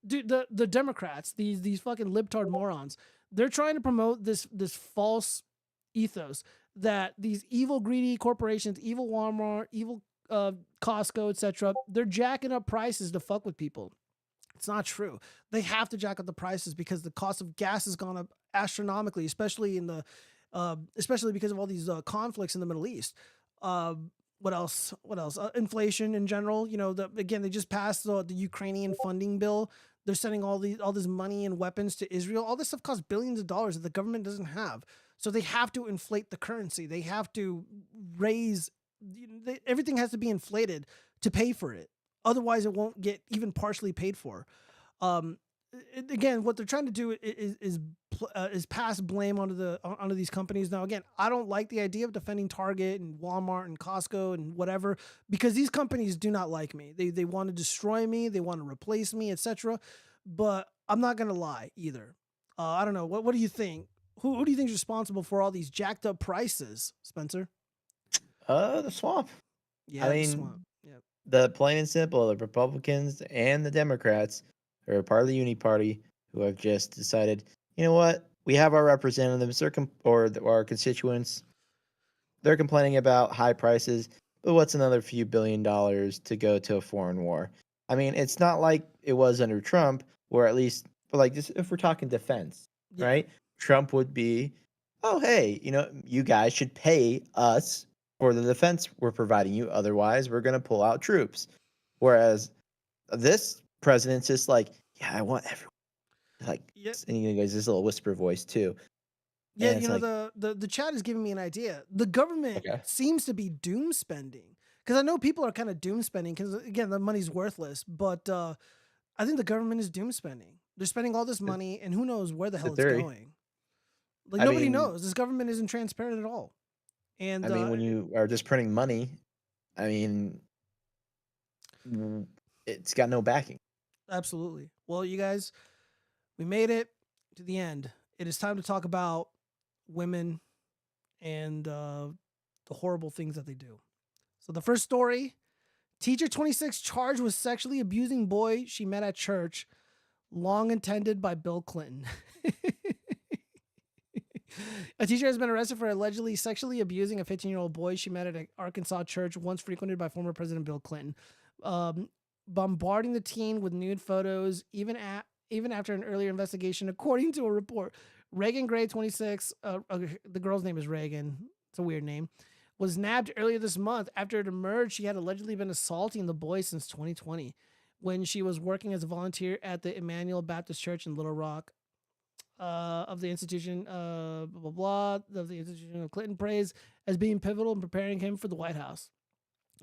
dude. The Democrats, these fucking libtard morons, they're trying to promote this false ethos that these evil greedy corporations, evil Walmart, evil Costco, etc., they're jacking up prices to fuck with people. It's not true. They have to jack up the prices because the cost of gas has gone up astronomically, especially especially because of all these conflicts in the Middle East. What else? Inflation in general. Again, they just passed the Ukrainian funding bill. They're sending all this money and weapons to Israel. All this stuff costs billions of dollars that the government doesn't have. So they have to inflate the currency. They have to raise. Everything has to be inflated to pay for it. Otherwise, it won't get even partially paid for. Again, what they're trying to do is pass blame onto these companies. Now, again, I don't like the idea of defending Target and Walmart and Costco and whatever, because these companies do not like me. They want to destroy me. They want to replace me, etc. But I'm not gonna lie either. I don't know. What do you think? Who do you think is responsible for all these jacked up prices, Spencer? The swamp. Yeah, I mean, the swamp. Yep. the plain and simple, the Republicans and the Democrats are a part of the Uni Party who have just decided, you know what? We have our representatives or our constituents. They're complaining about high prices, but what's another few $1 billion to go to a foreign war? I mean, it's not like it was under Trump, where at least, like this, if we're talking defense, right? Trump would be, oh, hey, you guys should pay us for the defense we're providing you. Otherwise, we're going to pull out troops. Whereas this president's just like, yeah, I want everyone. Like, and he goes this little whisper voice too. Yeah, And it's like, the chat is giving me an idea. The government seems to be doom spending, because I know people are kind of doom spending because, again, the money's worthless. But I think the government is doom spending. They're spending all this money, and who knows where the hell it's going. Like, nobody knows. This government isn't transparent at all. And I mean, when you are just printing money, I mean, it's got no backing. Absolutely. Well, you guys, we made it to the end. It is time to talk about women and the horrible things that they do. So the first story, teacher 26 charged with sexually abusing boy she met at church, long intended by Bill Clinton. A teacher has been arrested for allegedly sexually abusing a 15-year-old boy she met at an Arkansas church once frequented by former President Bill Clinton, bombarding the teen with nude photos, even after an earlier investigation, according to a report. Reagan Gray, 26, the girl's name is Reagan, it's a weird name, was nabbed earlier this month after it emerged she had allegedly been assaulting the boy since 2020 when she was working as a volunteer at the Emmanuel Baptist Church in Little Rock. Of the institution, of the institution of Clinton praised as being pivotal in preparing him for the White House.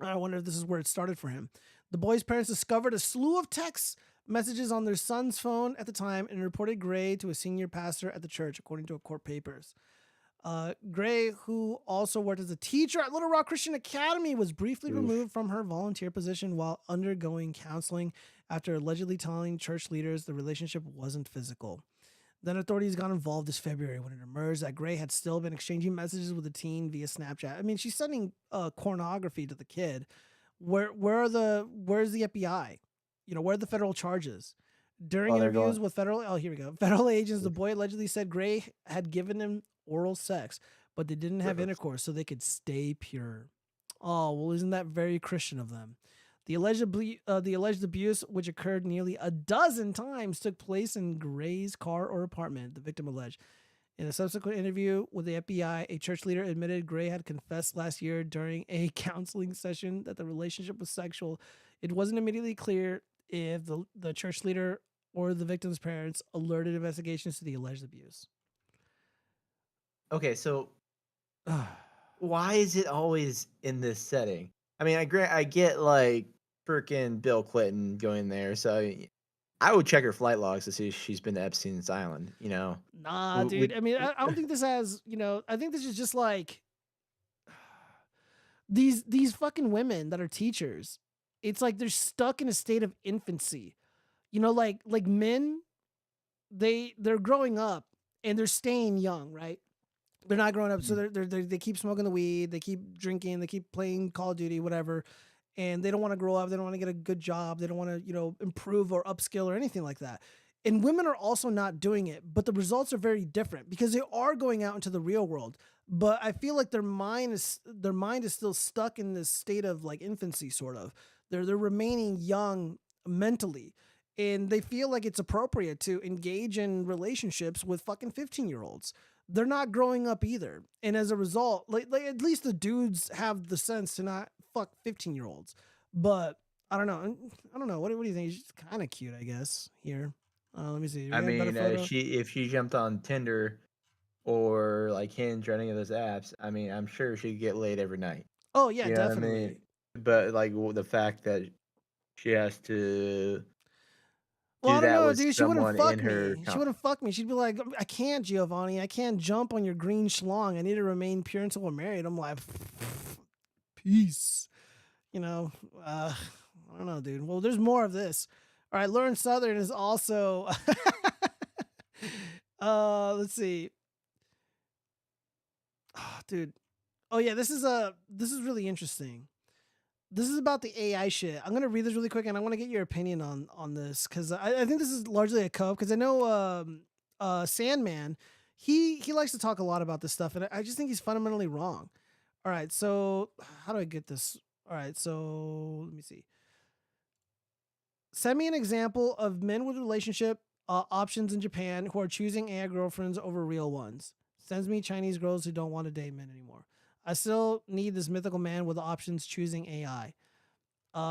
I wonder if this is where it started for him. The boy's parents discovered a slew of text messages on their son's phone at the time and reported Gray to a senior pastor at the church, according to court papers. Gray, who also worked as a teacher at Little Rock Christian Academy, was briefly removed from her volunteer position while undergoing counseling after allegedly telling church leaders the relationship wasn't physical. Then authorities got involved this February when it emerged that Gray had still been exchanging messages with the teen via Snapchat. I mean, she's sending pornography to the kid. Where's the FBI? Where are the federal charges? During interviews with federal agents, the boy allegedly said Gray had given him oral sex, but they didn't have intercourse so they could stay pure. Oh, well, isn't that very Christian of them? The alleged abuse, which occurred nearly a dozen times, took place in Gray's car or apartment, the victim alleged. In a subsequent interview with the FBI, a church leader admitted Gray had confessed last year during a counseling session that the relationship was sexual. It wasn't immediately clear if the church leader or the victim's parents alerted investigations to the alleged abuse. Okay, so why is it always in this setting? I mean, I get like freaking Bill Clinton going there, so I would check her flight logs to see if she's been to Epstein's Island. Nah, dude. I mean, I don't think this has. I think this is just like these fucking women that are teachers. It's like they're stuck in a state of infancy. Like men, they're growing up and they're staying young, right? They're not growing up, so they keep smoking the weed, they keep drinking, they keep playing Call of Duty, whatever, and they don't want to grow up. They don't want to get a good job. They don't want to, improve or upskill or anything like that. And women are also not doing it, but the results are very different because they are going out into the real world. But I feel like their mind is still stuck in this state of like infancy, sort of. They're remaining young mentally. and they feel like it's appropriate to engage in relationships with fucking 15-year-olds. They're not growing up either. And as a result, like at least the dudes have the sense to not fuck 15-year-olds. But I don't know. What do you think? She's kind of cute, I guess, here. Let me see. I mean, if she jumped on Tinder or like Hinge or any of those apps, I mean, I'm sure she'd get laid every night. Oh yeah, You know definitely. what I mean? But like the fact that she has to Well, I don't that know, with dude. She wouldn't someone fuck in her me. She wouldn't fuck me. She'd be like, I can't, Giovanni. I can't jump on your green schlong. I need to remain pure until we're married. I'm like, peace. You know, I don't know, dude. Well, there's more of this. All right, Lauren Southern is also, let's see. Oh, dude. Oh yeah, this is really interesting. This is about the AI shit. I'm gonna read this really quick, and I want to get your opinion on this because I think this is largely a cope. Because I know Sandman, he likes to talk a lot about this stuff, and I just think he's fundamentally wrong. All right, so how do I get this? All right, so let me see. Send me an example of men with relationship options in Japan who are choosing AI girlfriends over real ones. Sends me Chinese girls who don't want to date men anymore. I still need this mythical man with options choosing AI.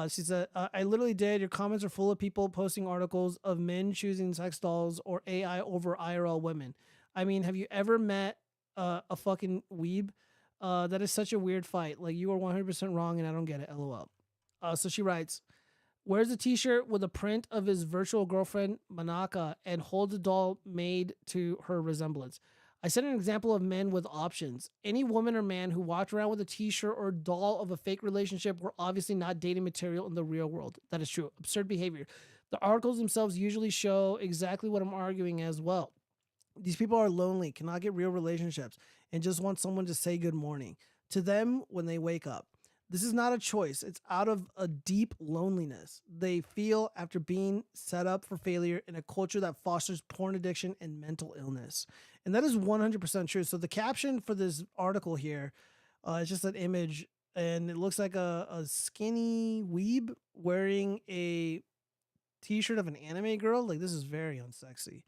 She said, I literally did. Your comments are full of people posting articles of men choosing sex dolls or AI over IRL women. I mean, have you ever met a fucking weeb? That is such a weird fight. Like, you are 100% wrong and I don't get it. LOL. So she writes, wears a t-shirt with a print of his virtual girlfriend, Manaka, and holds a doll made to her resemblance. I set an example of men with options. Any woman or man who walked around with a t-shirt or doll of a fake relationship were obviously not dating material in the real world. That is true. Absurd behavior. The articles themselves usually show exactly what I'm arguing as well. These people are lonely, cannot get real relationships, and just want someone to say good morning to them when they wake up. This is not a choice. It's out of a deep loneliness they feel after being set up for failure in a culture that fosters porn addiction and mental illness. And that is 100% true. So the caption for this article here is just an image, and it looks like a skinny weeb wearing a t-shirt of an anime girl. Like, this is very unsexy.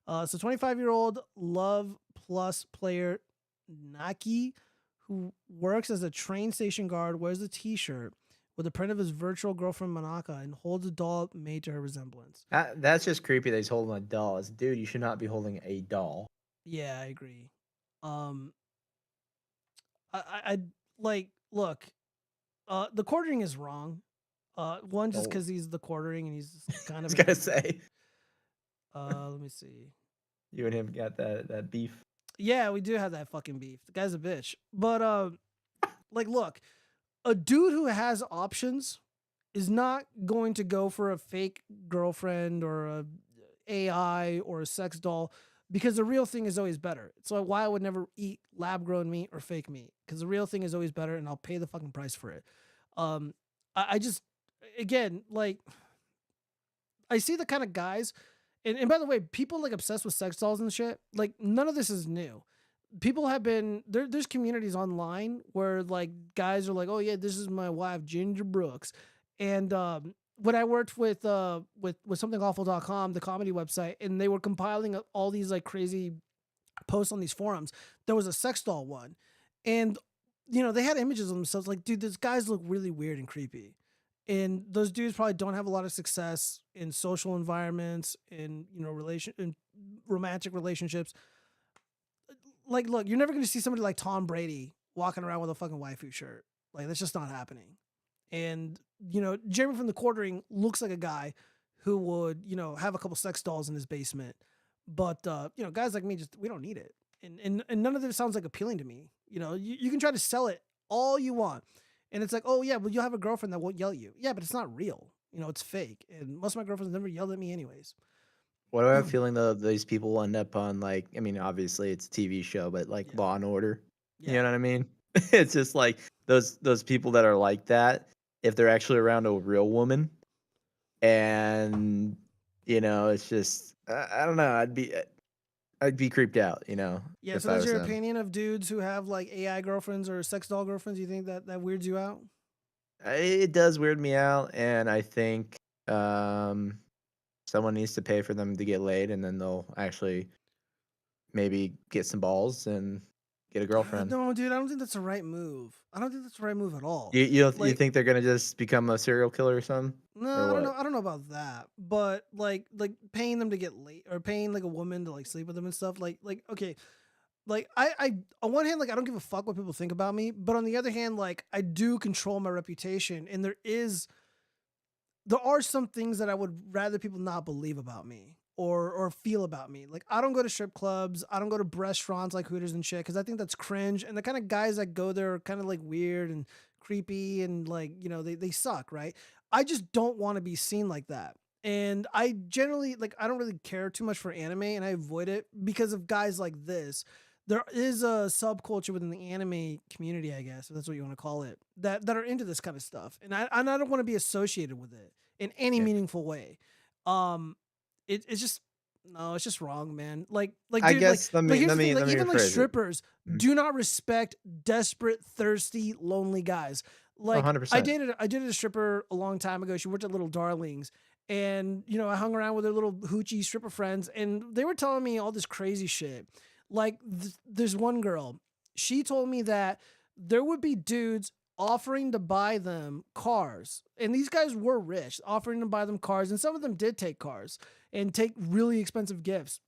So 25-year-old Love Plus player Naki, who works as a train station guard, wears a t-shirt with a print of his virtual girlfriend Manaka and holds a doll made to her resemblance. That's just creepy that he's holding a doll. Dude, you should not be holding a doll. Yeah, I agree. I like, look, the quartering is wrong. One, just because he's the quartering and he's kind of. I was gonna say. Let me see. You and him got that beef. Yeah, we do have that fucking beef. The guy's a bitch. But like, look, a dude who has options is not going to go for a fake girlfriend or a AI or a sex doll, because the real thing is always better. So why I would never eat lab-grown meat or fake meat, because the real thing is always better, and I'll pay the fucking price for it. I just, again, like, I see the kind of guys, and by the way, people like obsessed with sex dolls and shit, like, none of this is new. People have been, there's communities online where, like, guys are like, oh yeah, this is my wife, Ginger Brooks. And when I worked with somethingawful.com, the comedy website, and they were compiling all these like crazy posts on these forums, there was a sex doll one. And, you know, they had images of themselves like, dude, these guys look really weird and creepy. And those dudes probably don't have a lot of success in social environments, in, you know, in romantic relationships. Like, look, you're never going to see somebody like Tom Brady walking around with a fucking waifu shirt. Like, that's just not happening. And, you know, Jeremy from the Quartering looks like a guy who would, you know, have a couple sex dolls in his basement. But, you know, guys like me, we don't need it. And none of this sounds like appealing to me. You know, you can try to sell it all you want. And it's like, oh, yeah, well, you'll have a girlfriend that won't yell at you. Yeah, but it's not real. You know, it's fake. And most of my girlfriends never yelled at me anyways. What do I have a feeling though, these people will end up on, like, I mean, obviously it's a TV show, but like Law and Order. Yeah. You know what I mean? It's just like those people that are like that, if they're actually around a real woman, and you know, it's just I don't know. I'd be creeped out, you know. Yeah, so that's your opinion of dudes who have like AI girlfriends or sex doll girlfriends? You think that weirds you out? It does weird me out, and I think Someone needs to pay for them to get laid, and then they'll actually maybe get some balls and get a girlfriend. No, dude, I don't think that's the right move. I don't think that's the right move at all. You think they're gonna just become a serial killer or something? No, Or I don't what? know. I don't know about that, but like paying them to get late or paying like a woman to like sleep with them and stuff. Like okay, like I on one hand, like I don't give a fuck what people think about me, but on the other hand, like I do control my reputation, and there are some things that I would rather people not believe about me or feel about me. Like I don't go to strip clubs, I don't go to restaurants like Hooters and shit because I think that's cringe. And the kind of guys that go there are kind of like weird and creepy and like they suck, right? I just don't want to be seen like that. And I generally like I don't really care too much for anime and I avoid it because of guys like this. There is a subculture within the anime community, I guess, if that's what you want to call it, that are into this kind of stuff. And I don't want to be associated with it in any meaningful way. It's just no, it's just wrong, man. Like I dude, guess like let here's the me thing, like let me even like rephrase it. strippers do not respect desperate, thirsty, lonely guys. Like 100%. I dated a stripper a long time ago. She worked at Little Darlings. And I hung around with her little hoochie stripper friends, and they were telling me all this crazy shit. Like there's one girl, she told me that there would be dudes offering to buy them cars, and these guys were rich, offering to buy them cars, and some of them did take cars and take really expensive gifts,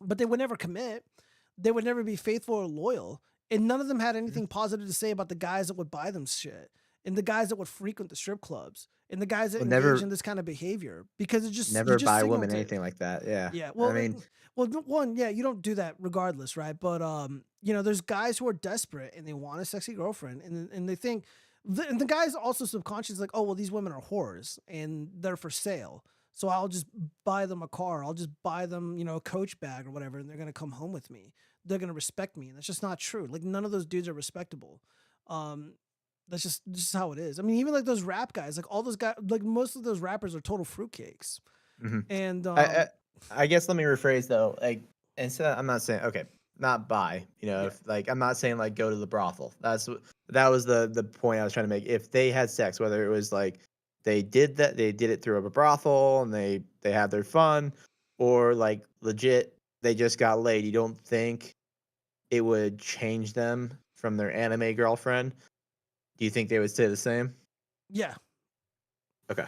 but they would never commit. They would never be faithful or loyal, and none of them had anything positive to say about the guys that would buy them shit, and the guys that would frequent the strip clubs, and the guys that Well, engage never- in this kind of behavior, because it just you Never just buy signal women to- anything like that. Yeah. Yeah, well, I mean, one, yeah, you don't do that regardless, right? But there's guys who are desperate and they want a sexy girlfriend, and they think, and the guys also subconscious like, oh well, these women are whores and they're for sale, so I'll just buy them a car, I'll just buy them, a Coach bag or whatever, and they're gonna come home with me, they're gonna respect me, and that's just not true. Like none of those dudes are respectable. That's just how it is. I mean, even like those rap guys, like all those guys, like most of those rappers are total fruitcakes. Mhm. And I guess let me rephrase though. Like instead, I'm not saying okay, not buy. If, like I'm not saying like go to the brothel. That was the point I was trying to make. If they had sex, whether it was like they did it through a brothel and they had their fun, or like legit they just got laid. You don't think it would change them from their anime girlfriend? Do you think they would stay the same? yeah, Okay.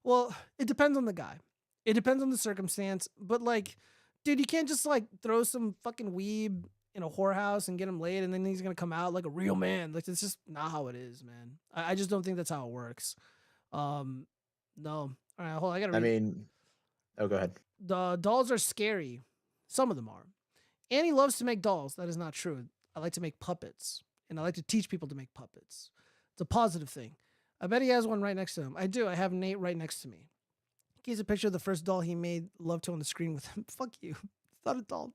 Well, it depends on the guy. It depends on the circumstance. But like, dude, you can't just like throw some fucking weeb in a whorehouse and get him laid, and then he's gonna come out like a real man. Like it's just not how it is, man. I just don't think that's how it works. No. All right, hold on. I gotta read. I mean, oh, go ahead. The dolls are scary. Some of them are. Annie loves to make dolls. That is not true. I like to make puppets, and I like to teach people to make puppets. It's a positive thing. I bet he has one right next to him. I do. I have Nate right next to me. He's a picture of the first doll he made love to on the screen with him. Fuck you. It's not a doll.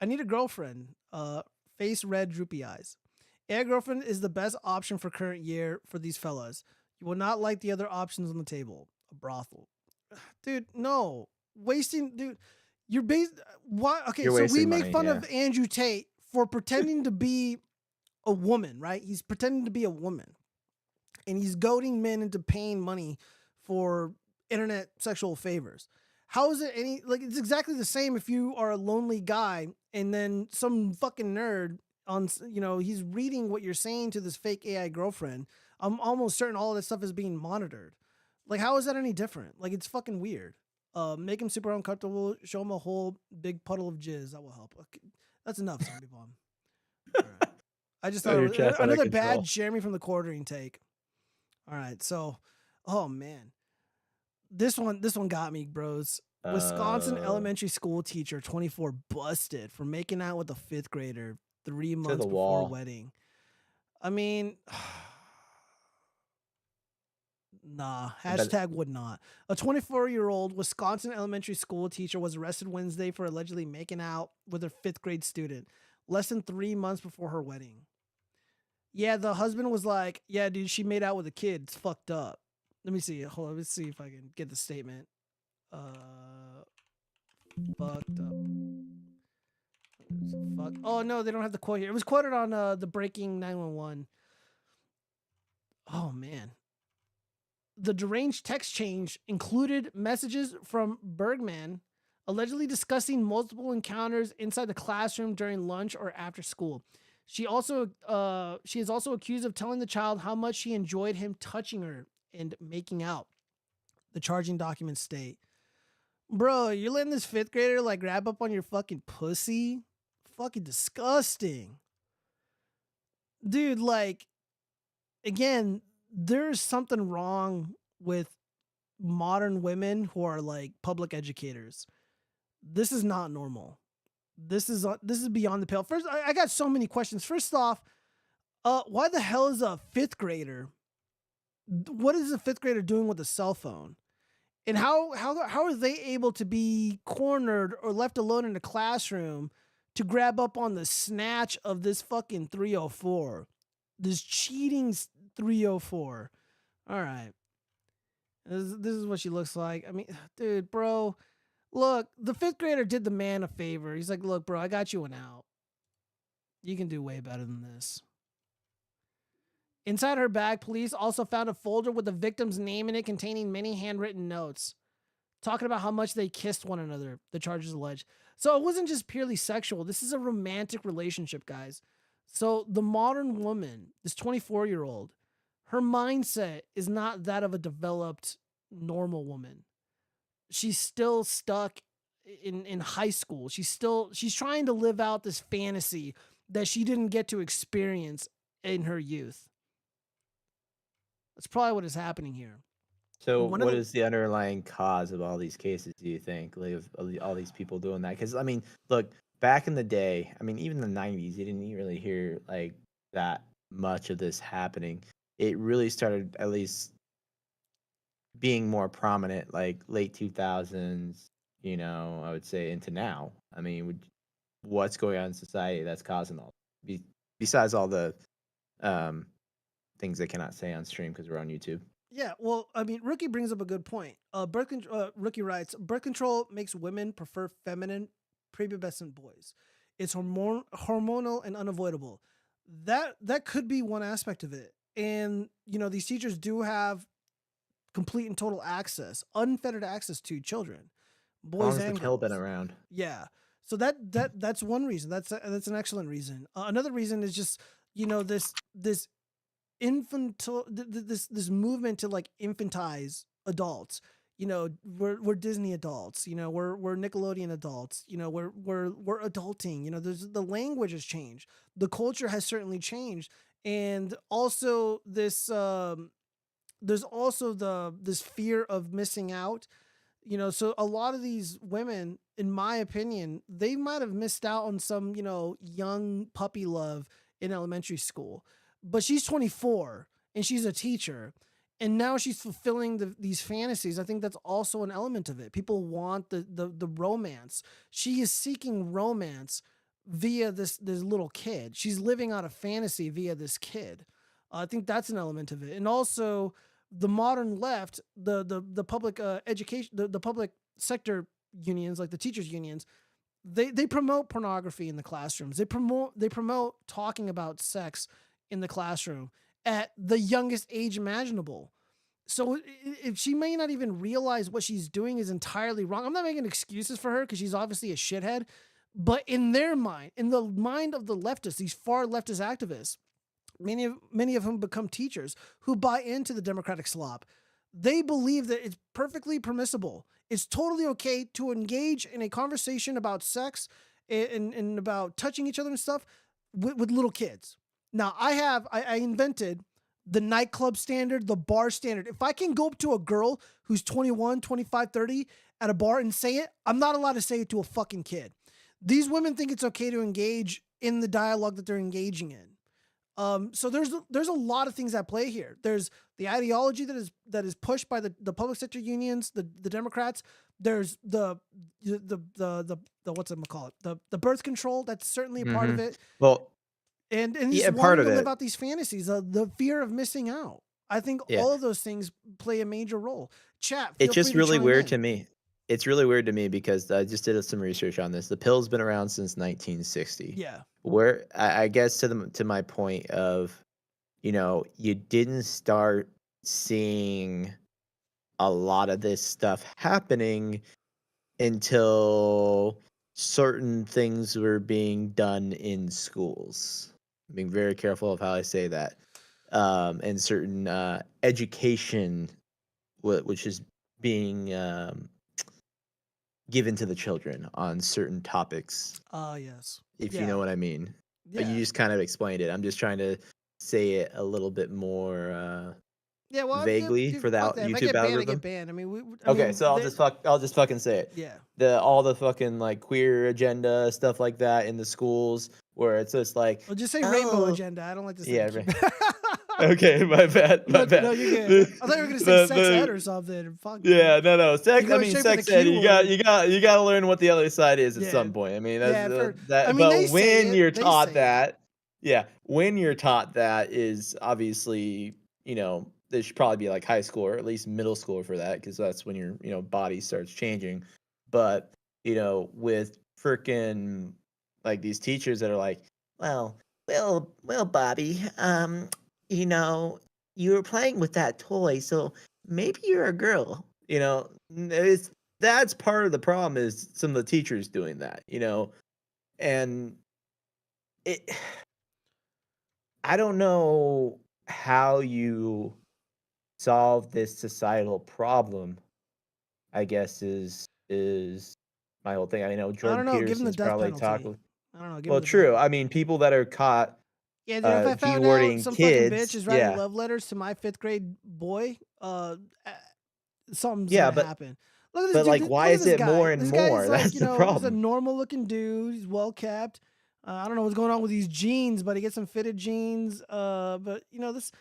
I need a girlfriend. Face red, droopy eyes. A girlfriend is the best option for current year for these fellas. You will not like the other options on the table. A brothel. Dude, no. Wasting, dude. You're based. Why? Okay, You're so we wasting make money, fun yeah. of Andrew Tate for pretending to be a woman, right? He's pretending to be a woman. And he's goading men into paying money for internet sexual favors. How is it it's exactly the same if you are a lonely guy and then some fucking nerd he's reading what you're saying to this fake AI girlfriend. I'm almost certain all of this stuff is being monitored. Like, how is that any different? Like, it's fucking weird. Make him super uncomfortable, show him a whole big puddle of jizz. That will help. Okay. That's enough, Zombie Bomb. All right. I just thought Your it was chest out of another control. bad Jeremy from the quartering take. All right, so, oh man, this one got me, bros. Wisconsin elementary school teacher, 24, busted for making out with a 5th grader 3 months the before wall. wedding. I mean, nah. Hashtag would not. A 24-year-old Wisconsin elementary school teacher was arrested Wednesday for allegedly making out with her 5th grade student less than 3 months before her wedding. Yeah, the husband was like, yeah, dude, she made out with a kid. It's fucked up. Let me see. Hold on. Let's see if I can get the statement. Fucked up. Fuck. Oh, no, they don't have the quote here. It was quoted on the Breaking 911. Oh, man. the deranged text change included messages from Bergman allegedly discussing multiple encounters inside the classroom during lunch or after school. She is also accused of telling the child how much she enjoyed him touching her and making out. The charging documents state, bro, you're letting this 5th grader like grab up on your fucking pussy? Fucking disgusting. Dude, like, again, there's something wrong with modern women who are like public educators. This is not normal. This is beyond the pale. First, I got so many questions. First off, why the hell is a 5th grader? What is a 5th grader doing with a cell phone? And how are they able to be cornered or left alone in a classroom to grab up on the snatch of this fucking 304? This cheating 304. All right. This is what she looks like. I mean, dude, bro, look, the 5th grader did the man a favor. He's like, look, bro, I got you an out. You can do way better than this. Inside her bag, police also found a folder with the victim's name in it containing many handwritten notes talking about how much they kissed one another, the charges allege. So it wasn't just purely sexual. This is a romantic relationship, guys. So the modern woman, this 24-year-old, her mindset is not that of a developed, normal woman. She's still stuck in high school. She's trying to live out this fantasy that she didn't get to experience in her youth. That's probably what is happening here. So what is the underlying cause of all these cases, do you think, like, of all these people doing that? Because, I mean, look, back in the day, I mean, even in the 90s, you didn't really hear, like, that much of this happening. It really started, at least, being more prominent, like, late 2000s, you know, I would say, into now. I mean, what's going on in society that's causing all, besides all the things I cannot say on stream because we're on YouTube. Yeah, well, I mean, Rookie brings up a good point. Rookie writes, birth control makes women prefer feminine, prepubescent boys. It's hormonal and unavoidable. That could be one aspect of it. And, you know, these teachers do have complete and total access, unfettered access to children, boys and girls. Been around. Yeah. So that's one reason. That's an excellent reason. Another reason is just, you know, this infantile, this movement to like infantize adults. You know, we're Disney adults. You know, we're Nickelodeon adults. You know, we're adulting. You know, the language has changed. The culture has certainly changed, and also this there's also this fear of missing out. You know, so a lot of these women, in my opinion, they might have missed out on some, you know, young puppy love in elementary school. But she's 24 and she's a teacher, and now she's fulfilling these fantasies. I think that's also an element of it. People want the romance. She is seeking romance via this little kid. She's living out a fantasy via this kid. I think that's an element of it. And also the modern left, the public education, the public sector unions, like the teachers unions, they promote pornography in the classrooms. They promote talking about sex in the classroom at the youngest age imaginable. So if she may not even realize what she's doing is entirely wrong. I'm not making excuses for her because she's obviously a shithead, but in their mind, in the mind of the leftists, these far leftist activists, many of whom become teachers who buy into the democratic slop, they believe that it's perfectly permissible. It's totally okay to engage in a conversation about sex and about touching each other and stuff with little kids. Now, I invented the nightclub standard, the bar standard. If I can go up to a girl who's 21, 25, 30 at a bar and say it, I'm not allowed to say it to a fucking kid. These women think it's okay to engage in the dialogue that they're engaging in. So there's a lot of things at play here. There's the ideology that is pushed by the public sector unions, the Democrats. There's the what's it call it? The birth control. That's certainly a part of it. Well, and yeah, just part wanting of to it. live out these fantasies, the fear of missing out. I think all of those things play a major role. Chat. It's just free to really chime weird in. to me. It's really weird to me because I just did some research on this. The pill's been around since 1960. Yeah. Where I guess to my point of, you know, you didn't start seeing a lot of this stuff happening until certain things were being done in schools. I'm being very careful of how I say that. And certain education, which is being given to the children on certain topics. Yes. If you know what I mean. But you Yeah. just kind of explained it. I'm just trying to say it a little bit more Yeah, well, vaguely for the fuck that. If I YouTube get banned, I algorithm. get banned. I mean, Okay, so I'll just fucking say it. Yeah. All the fucking like queer agenda stuff like that in the schools where it's just like, Well, just say rainbow agenda. I don't like to say. Yeah. Okay, my bad. No, you're good. I thought you were gonna say sex ed or something. Fuck. Yeah, no. Sex. You're I going mean, straight for sex the ed. Q word. You got to learn what the other side is at Yeah. some point. I mean, that's Yeah, that. I mean, they but say when it, you're they taught say that, when you're taught that is obviously, there should probably be like high school or at least middle school for that because that's when your body starts changing. But with freaking like these teachers that are like, well, Bobby, you were playing with that toy, so maybe you're a girl. That's part of the problem is some of the teachers doing that, and it. I don't know how you solve this societal problem. I guess is my whole thing. I know I Jordan don't know. Give him the Peterson's death probably talked. penalty. I don't know. Give him Well, the true. death. I mean, people that are caught Yeah, dude, if I found out G-wording some fucking bitch kids, is writing love letters to my 5th grade boy, something's Yeah, gonna happen. Look at this but dude. like, Look why at is this it guy. more and This guy more? is like, That's the he's a problem. normal looking dude. He's well kept. I don't know what's going on with these jeans, but he gets some fitted jeans. But this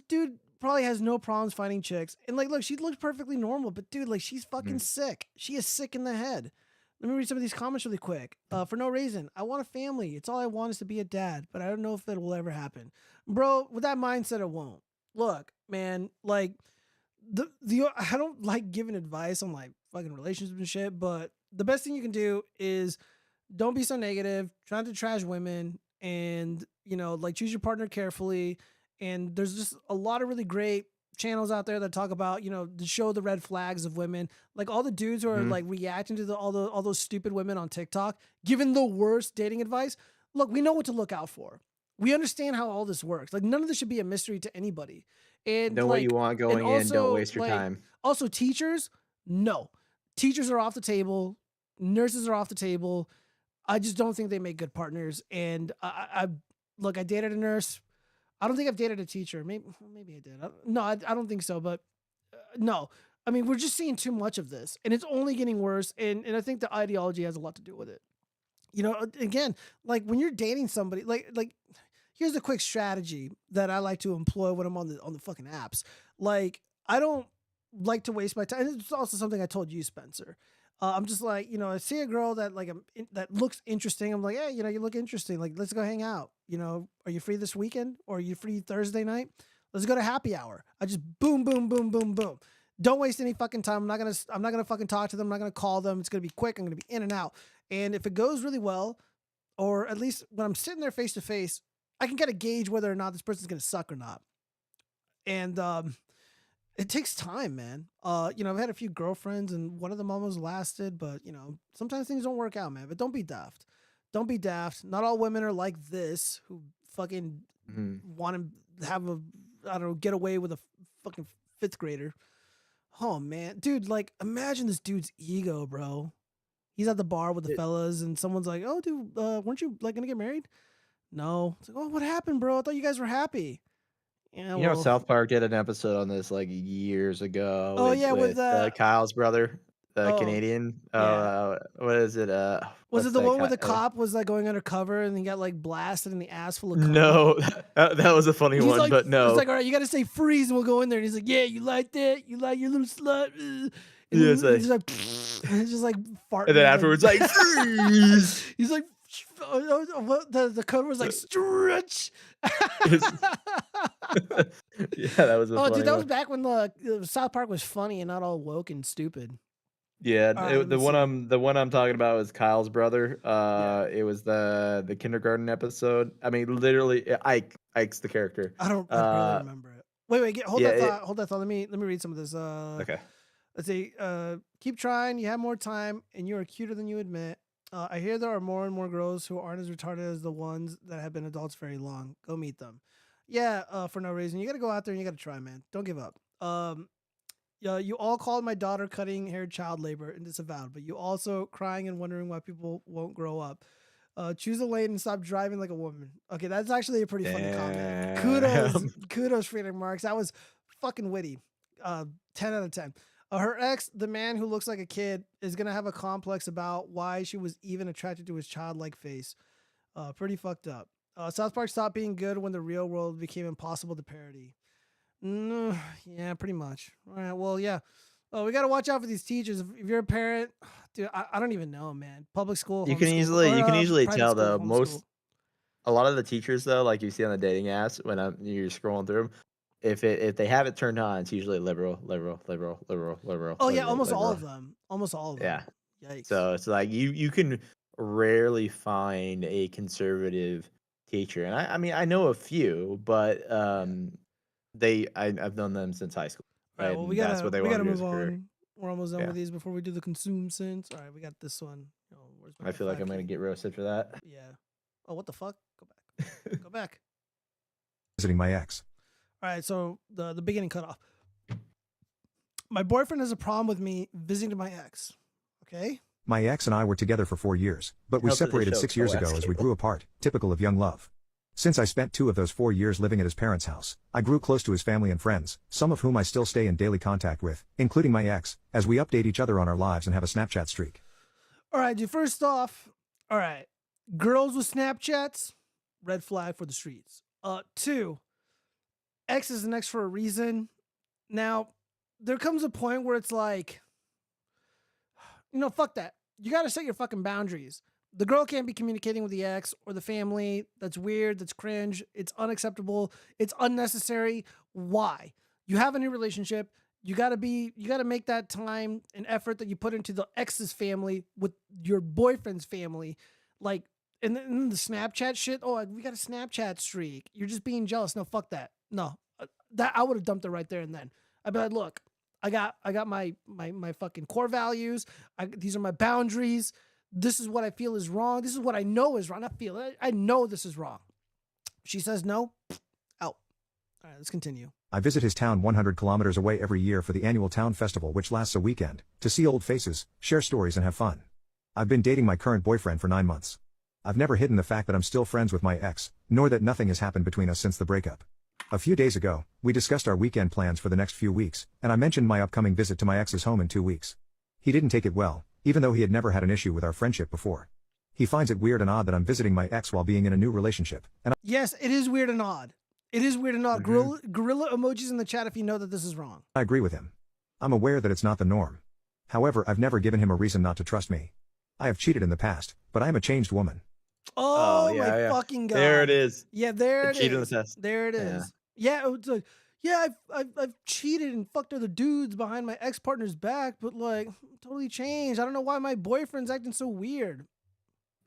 dude probably has no problems finding chicks. And like, look, she looks perfectly normal, but dude, like, she's fucking sick. She is sick in the head. Let me read some of these comments really quick. For no reason. I want a family. It's all I want is to be a dad, but I don't know if that will ever happen. Bro, with that mindset, it won't. Look, man, like I don't like giving advice on like fucking relationships and shit, but the best thing you can do is don't be so negative, try not to trash women, and like choose your partner carefully. And there's just a lot of really great channels out there that talk about, to show the red flags of women. Like all the dudes who are like reacting to all those stupid women on TikTok, giving the worst dating advice. Look, we know what to look out for. We understand how all this works. Like none of this should be a mystery to anybody. And Know what you want going in. Don't waste your time. Also, teachers, no. Teachers are off the table. Nurses are off the table. I just don't think they make good partners. And I dated a nurse. I don't think I've dated a teacher. Maybe I did. I don't think so. But no, I mean, we're just seeing too much of this, and it's only getting worse. And I think the ideology has a lot to do with it. Again, like when you're dating somebody, like here's a quick strategy that I like to employ when I'm on the fucking apps. Like I don't like to waste my time. It's also something I told you, Spencer. I'm just like, I see a girl that that looks interesting. I'm like, hey, you look interesting. Like, let's go hang out. Are you free this weekend? Or are you free Thursday night? Let's go to happy hour. I just boom, boom, boom, boom, boom. Don't waste any fucking time. I'm not gonna fucking talk to them. I'm not gonna call them. It's gonna be quick. I'm gonna be in and out. And if it goes really well, or at least when I'm sitting there face to face, I can kind of gauge whether or not this person's gonna suck or not. And it takes time, man. I've had a few girlfriends and one of them almost lasted, but sometimes things don't work out, man. But don't be daft. Don't be daft. Not all women are like this who fucking want to have get away with a fucking 5th grader. Oh man, dude, like imagine this dude's ego, bro. He's at the bar with the fellas and someone's like, "Oh, dude, weren't you like gonna get married?" No. It's like, "Oh, what happened, bro? I thought you guys were happy." Yeah, South Park did an episode on this like years ago. Oh, with Kyle's brother, the Canadian. yeah. What is it? Was it the one where the cop was like going undercover and he got like blasted in the ass full of cum? No, that was a funny one, like, but no. It's like, all right, you got to say freeze and we'll go in there. And he's like, yeah, you like that? You like your little slut? And Yeah, he's like, and it's just like farting. And then afterwards, like freeze. He's like, the code was like stretch. Yeah, that was a funny dude, that was one. back when the South Park was funny and not all woke and stupid. Yeah, right, the one I'm talking about is Kyle's brother. It was the kindergarten episode. I mean, literally, Ike's the character. I barely remember it. Wait, hold that thought. Hold that thought. Let me read some of this. Okay. Let's see. Keep trying. You have more time, and you are cuter than you admit. I hear there are more and more girls who aren't as retarded as the ones that have been adults very long. Go meet them. Yeah, for no reason. You got to go out there and you got to try, man. Don't give up. Yeah, you all called my daughter cutting hair child labor and disavowed, but you also crying and wondering why people won't grow up. Choose a lane and stop driving like a woman. Okay, that's actually a pretty funny comment. Kudos, Freedom Marks. That was fucking witty. 10 out of 10. Her ex, the man who looks like a kid, is gonna have a complex about why she was even attracted to his childlike face. Pretty fucked up. South Park stopped being good when the real world became impossible to parody. Yeah, pretty much. All right, well, yeah. We got to watch out for these teachers. If you're a parent, dude, I don't even know, man. Public school. You can easily tell though. A lot of the teachers though, like you see on the dating apps when you're scrolling through them, if they have it turned on, it's usually liberal. Oh yeah, almost all of them. Yeah. Yikes. So it's like you can rarely find a conservative teacher, and I mean I know a few, but I've known them since high school. All right, well, we that's gotta what they move want to do. on. We're almost done with these before we do the consume sense. All right, we got this one. Where's my I feel like I'm gonna get roasted for that. Yeah. Oh, what the fuck? Go back. Go back. Visiting my ex. All right, so the beginning cut off. My boyfriend has a problem with me visiting my ex. Okay. My ex and I were together for 4 years, but we separated 6 years ago as we grew apart, typical of young love. Since I spent 2 of those 4 years living at his parents' house, I grew close to his family and friends, some of whom I still stay in daily contact with, including my ex, as we update each other on our lives and have a Snapchat streak. All right, dude, first off, all right, girls with Snapchats, red flag for the streets. 2, X is an X for a reason. Now, there comes a point where it's like, fuck that. You got to set your fucking boundaries. The girl can't be communicating with the ex or the family. That's weird. That's cringe. It's unacceptable. It's unnecessary. Why? You have a new relationship. You got to make that time and effort that you put into the ex's family with your boyfriend's family. Like, and then the Snapchat shit. Oh, we got a Snapchat streak. You're just being jealous. No, fuck that. No, that I would have dumped it right there and then. I'd be like, look, I got my fucking core values. These are my boundaries. This is what I feel is wrong. This is what I know is wrong. I know this is wrong. She says no, out. All right, let's continue. I visit his town 100 kilometers away every year for the annual town festival, which lasts a weekend, to see old faces, share stories, and have fun. I've been dating my current boyfriend for 9 months. I've never hidden the fact that I'm still friends with my ex, nor that nothing has happened between us since the breakup. A few days ago, we discussed our weekend plans for the next few weeks, and I mentioned my upcoming visit to my ex's home in 2 weeks. He didn't take it well, even though he had never had an issue with our friendship before. He finds it weird and odd that I'm visiting my ex while being in a new relationship. And yes, it is weird and odd. It is weird and odd. Gorilla emojis in the chat if you know that this is wrong. I agree with him. I'm aware that it's not the norm. However, I've never given him a reason not to trust me. I have cheated in the past, but I am a changed woman. Oh my fucking God. There it is. Yeah, there it is. The test. There it is. Yeah, it's like, yeah, I've cheated and fucked other dudes behind my ex-partner's back, but like, totally changed. I don't know why my boyfriend's acting so weird.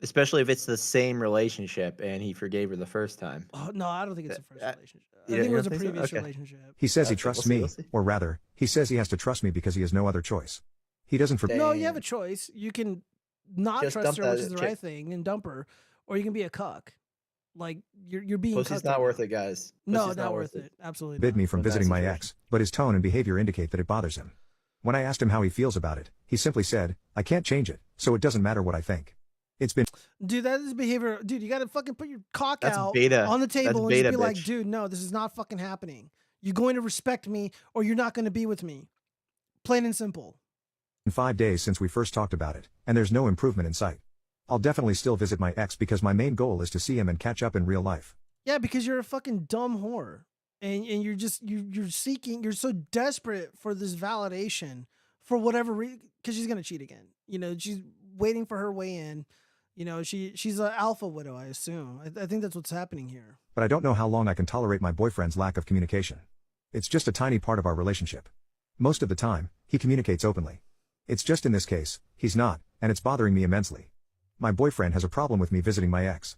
Especially if it's the same relationship and he forgave her the first time. Oh, no, I don't think it's the first relationship. I think it was a previous relationship. He says he trusts me, or rather, he says he has to trust me because he has no other choice. He doesn't No, you have a choice. You can not trust her, which is the right thing, and dump her, or you can be a cuck. Like, you're being Pussy's not worth it, guys. No, not worth it. Absolutely Bid me from visiting my ex, but his tone and behavior indicate that it bothers him. When I asked him how he feels about it, he simply said, I can't change it, so it doesn't matter what I think. It's been... Dude, that is behavior. Dude, you got to fucking put your cock out beta. on the table and just be like, bitch. dude, no, this is not fucking happening. You're going to respect me or you're not going to be with me. Plain and simple. 5 days since we first talked about it, and there's no improvement in sight. I'll definitely still visit my ex because my main goal is to see him and catch up in real life. Yeah, because you're a fucking dumb whore. And you're just, you're seeking, you're so desperate for this validation for whatever reason, because she's going to cheat again. You know, she's waiting for her way in. You know, she's an alpha widow, I assume. I think that's what's happening here. But I don't know how long I can tolerate my boyfriend's lack of communication. It's just a tiny part of our relationship. Most of the time, he communicates openly. It's just in this case, he's not, and it's bothering me immensely. My boyfriend has a problem with me visiting my ex.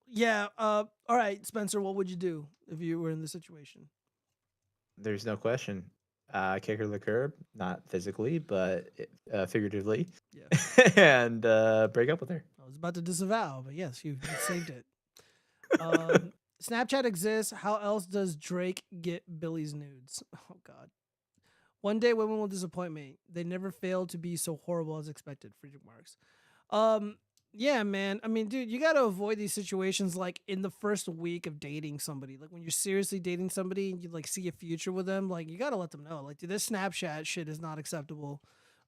Yeah, all right, Spencer, what would you do if you were in this situation? There's no question. kick her to the curb, not physically, but figuratively. Yeah. And break up with her. I was about to disavow, but yes, you saved it. Snapchat exists. How else does Drake get Billy's nudes? Oh God. One day women will disappoint me. They never fail to be so horrible as expected. Friedrich Marx. Yeah, man. I mean, dude, you got to avoid these situations like in the first week of dating somebody. Like when you're seriously dating somebody and you like see a future with them, like you got to let them know. Like, dude, this Snapchat shit is not acceptable.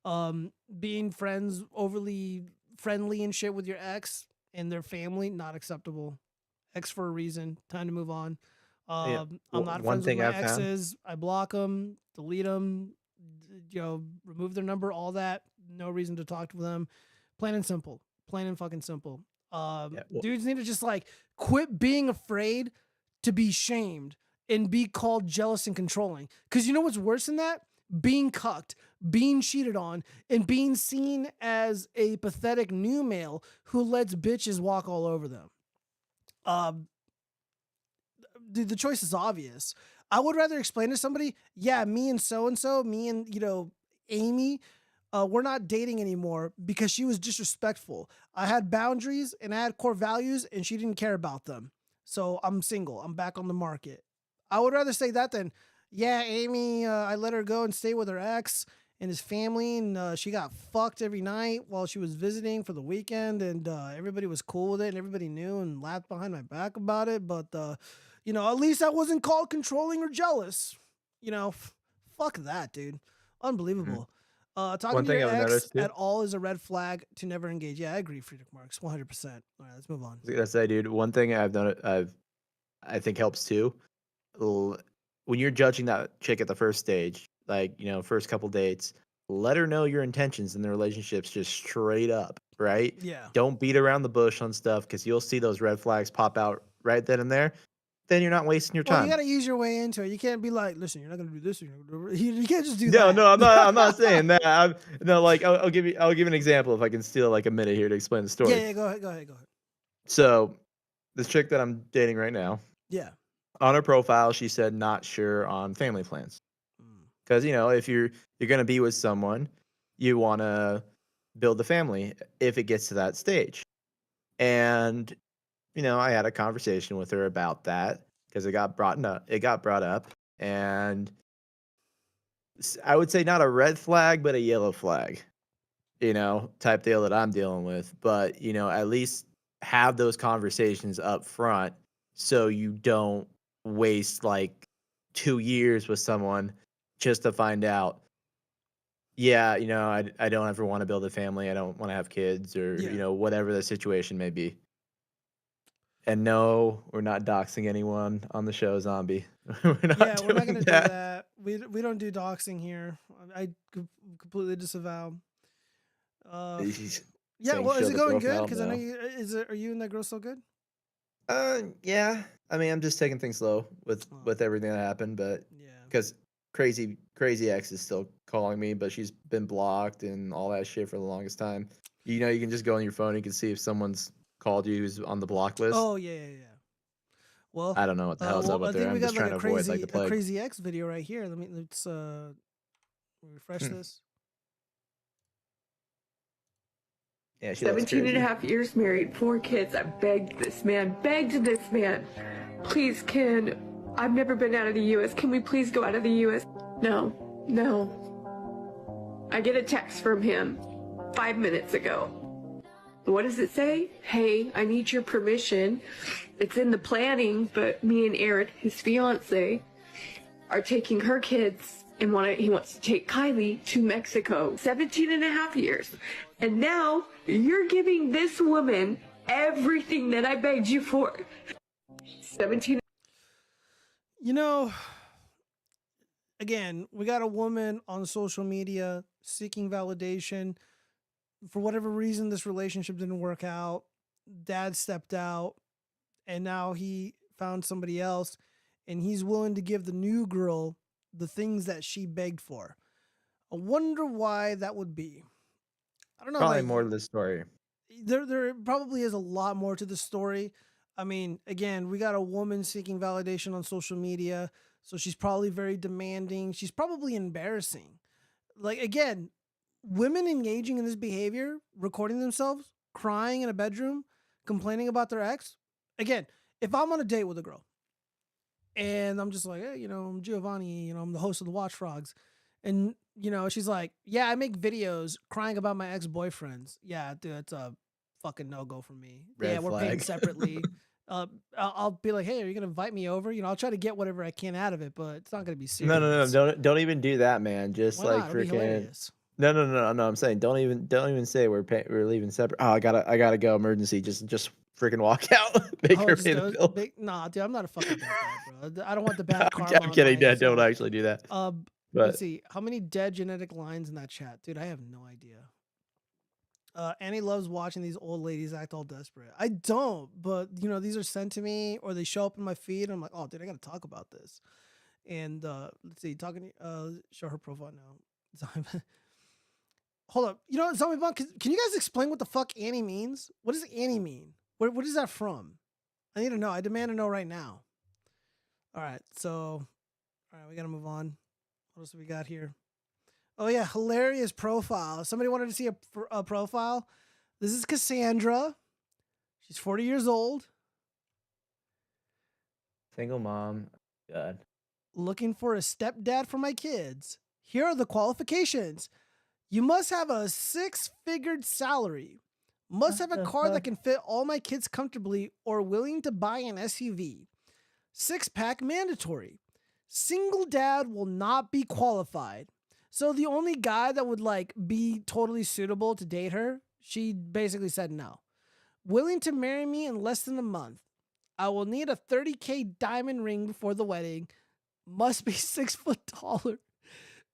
Being friends, overly friendly and shit with your ex and their family, not acceptable. Ex for a reason. Time to move on. I'm not one friends with thing my I've found- exes. I block them, delete them, remove their number, all that. No reason to talk to them. Plain and simple. Plain and fucking simple. Dudes need to just like quit being afraid to be shamed and be called jealous and controlling. Because you know what's worse than that? Being cucked, being cheated on, and being seen as a pathetic new male who lets bitches walk all over them. Dude, the choice is obvious. I would rather explain to somebody, yeah, me and so-and-so, me and, Amy, we're not dating anymore because she was disrespectful. I had boundaries and I had core values and she didn't care about them. So I'm single. I'm back on the market. I would rather say that than, yeah, Amy, I let her go and stay with her ex and his family, and she got fucked every night while she was visiting for the weekend, and everybody was cool with it and everybody knew and laughed behind my back about it. But, at least I wasn't called controlling or jealous. Fuck that, dude. Unbelievable. Talking One to thing your I've ex noticed, too- at all is a red flag to never engage. Yeah, I agree, Friedrich Marx, 100%. All right, let's move on. I was gonna say, dude, one thing I think helps too. When you're judging that chick at the first stage, like first couple dates, let her know your intentions in the relationships just straight up, right? Yeah. Don't beat around the bush on stuff because you'll see those red flags pop out right then and there. Then you're not wasting your Well, time. you got to ease your way into it. You can't be like, listen, you're not going to do this. You're not gonna do you can't just do No, that. no, I'm not. I'm not saying that. I'll give you an example if I can steal like a minute here to explain the story. Yeah, go ahead. So, this chick that I'm dating right now, Yeah. on her profile, she said not sure on family plans. Because if you're gonna be with someone, you want to build the family if it gets to that stage. And I had a conversation with her about that because it got brought up, and I would say not a red flag, but a yellow flag, type deal that I'm dealing with. But, at least have those conversations up front so you don't waste like 2 years with someone just to find out, yeah, I don't ever want to build a family. I don't want to have kids or, whatever the situation may be. And no, we're not doxing anyone on the show, Zombie. We're not gonna doing do that. We don't do doxing here. I completely disavow. Yeah, well, is it going good? Because I know you. Are you and that girl still good? Yeah. I mean, I'm just taking things slow with everything that happened, but because crazy ex is still calling me, but she's been blocked and all that shit for the longest time. You can just go on your phone. You can see if someone's called you who's on the block list. Oh yeah. Well, I don't know what the hell's up with her. I'm just trying to avoid like the plague. A crazy X video right here. Let's refresh this. Yeah, 17 and a half years married, 4 kids. I begged this man, please, Ken, I've never been out of the U.S. Can we please go out of the U.S.? No. I get a text from him 5 minutes ago. What does it say? Hey, I need your permission. It's in the planning, but me and Eric, his fiance, are taking her kids and he wants to take Kylie to Mexico. 17 and a half years. And now you're giving this woman everything that I begged you for. 17. Again, we got a woman on social media seeking validation. For whatever reason, this relationship didn't work out. Dad stepped out, and now he found somebody else, and he's willing to give the new girl the things that she begged for. I wonder why that would be. I don't know. Probably more to the story. There probably is a lot more to the story. I mean, again, we got a woman seeking validation on social media, so she's probably very demanding. She's probably embarrassing. Like, again, women engaging in this behavior, recording themselves, crying in a bedroom, complaining about their ex. Again, if I'm on a date with a girl and I'm just like, hey, I'm Giovanni, I'm the host of the Watchfrogs. And, she's like, yeah, I make videos crying about my ex-boyfriends. Yeah, dude, that's a fucking no-go for me. Red yeah, we're paying flag. separately. I'll be like, hey, are you going to invite me over? I'll try to get whatever I can out of it, but it's not going to be serious. No, don't even do that, man. Just Why like not? It'll be freaking. hilarious. No. I'm saying don't even say we're leaving separate. Oh, I gotta go. Emergency. Just freaking walk out. Make her pay the bill. Nah, dude, I'm not a fucking bad guy, bro. I don't want the bad karma. I'm kidding, Dad. Don't actually do that. Let's But see. How many dead genetic lines in that chat? Dude, I have no idea. Annie loves watching these old ladies act all desperate. I don't, but these are sent to me or they show up in my feed. And I'm like, oh, dude, I gotta talk about this. And let's see, show her profile now. Hold up. Zombie Bunk, can you guys explain what the fuck Annie means? What does Annie mean? What is that from? I need to know. I demand to know right now. All right, we gotta move on. What else do we got here? Oh yeah, hilarious profile. Somebody wanted to see a profile. This is Cassandra. She's 40 years old. single mom. God. Looking for a stepdad for my kids. Here are the qualifications. You must have a 6-figured salary. Must have a car that can fit all my kids comfortably or willing to buy an SUV. 6-pack mandatory. Single dad will not be qualified. So the only guy that would be totally suitable to date her, she basically said no. Willing to marry me in less than a month. I will need a $30K diamond ring before the wedding. Must be 6 foot taller.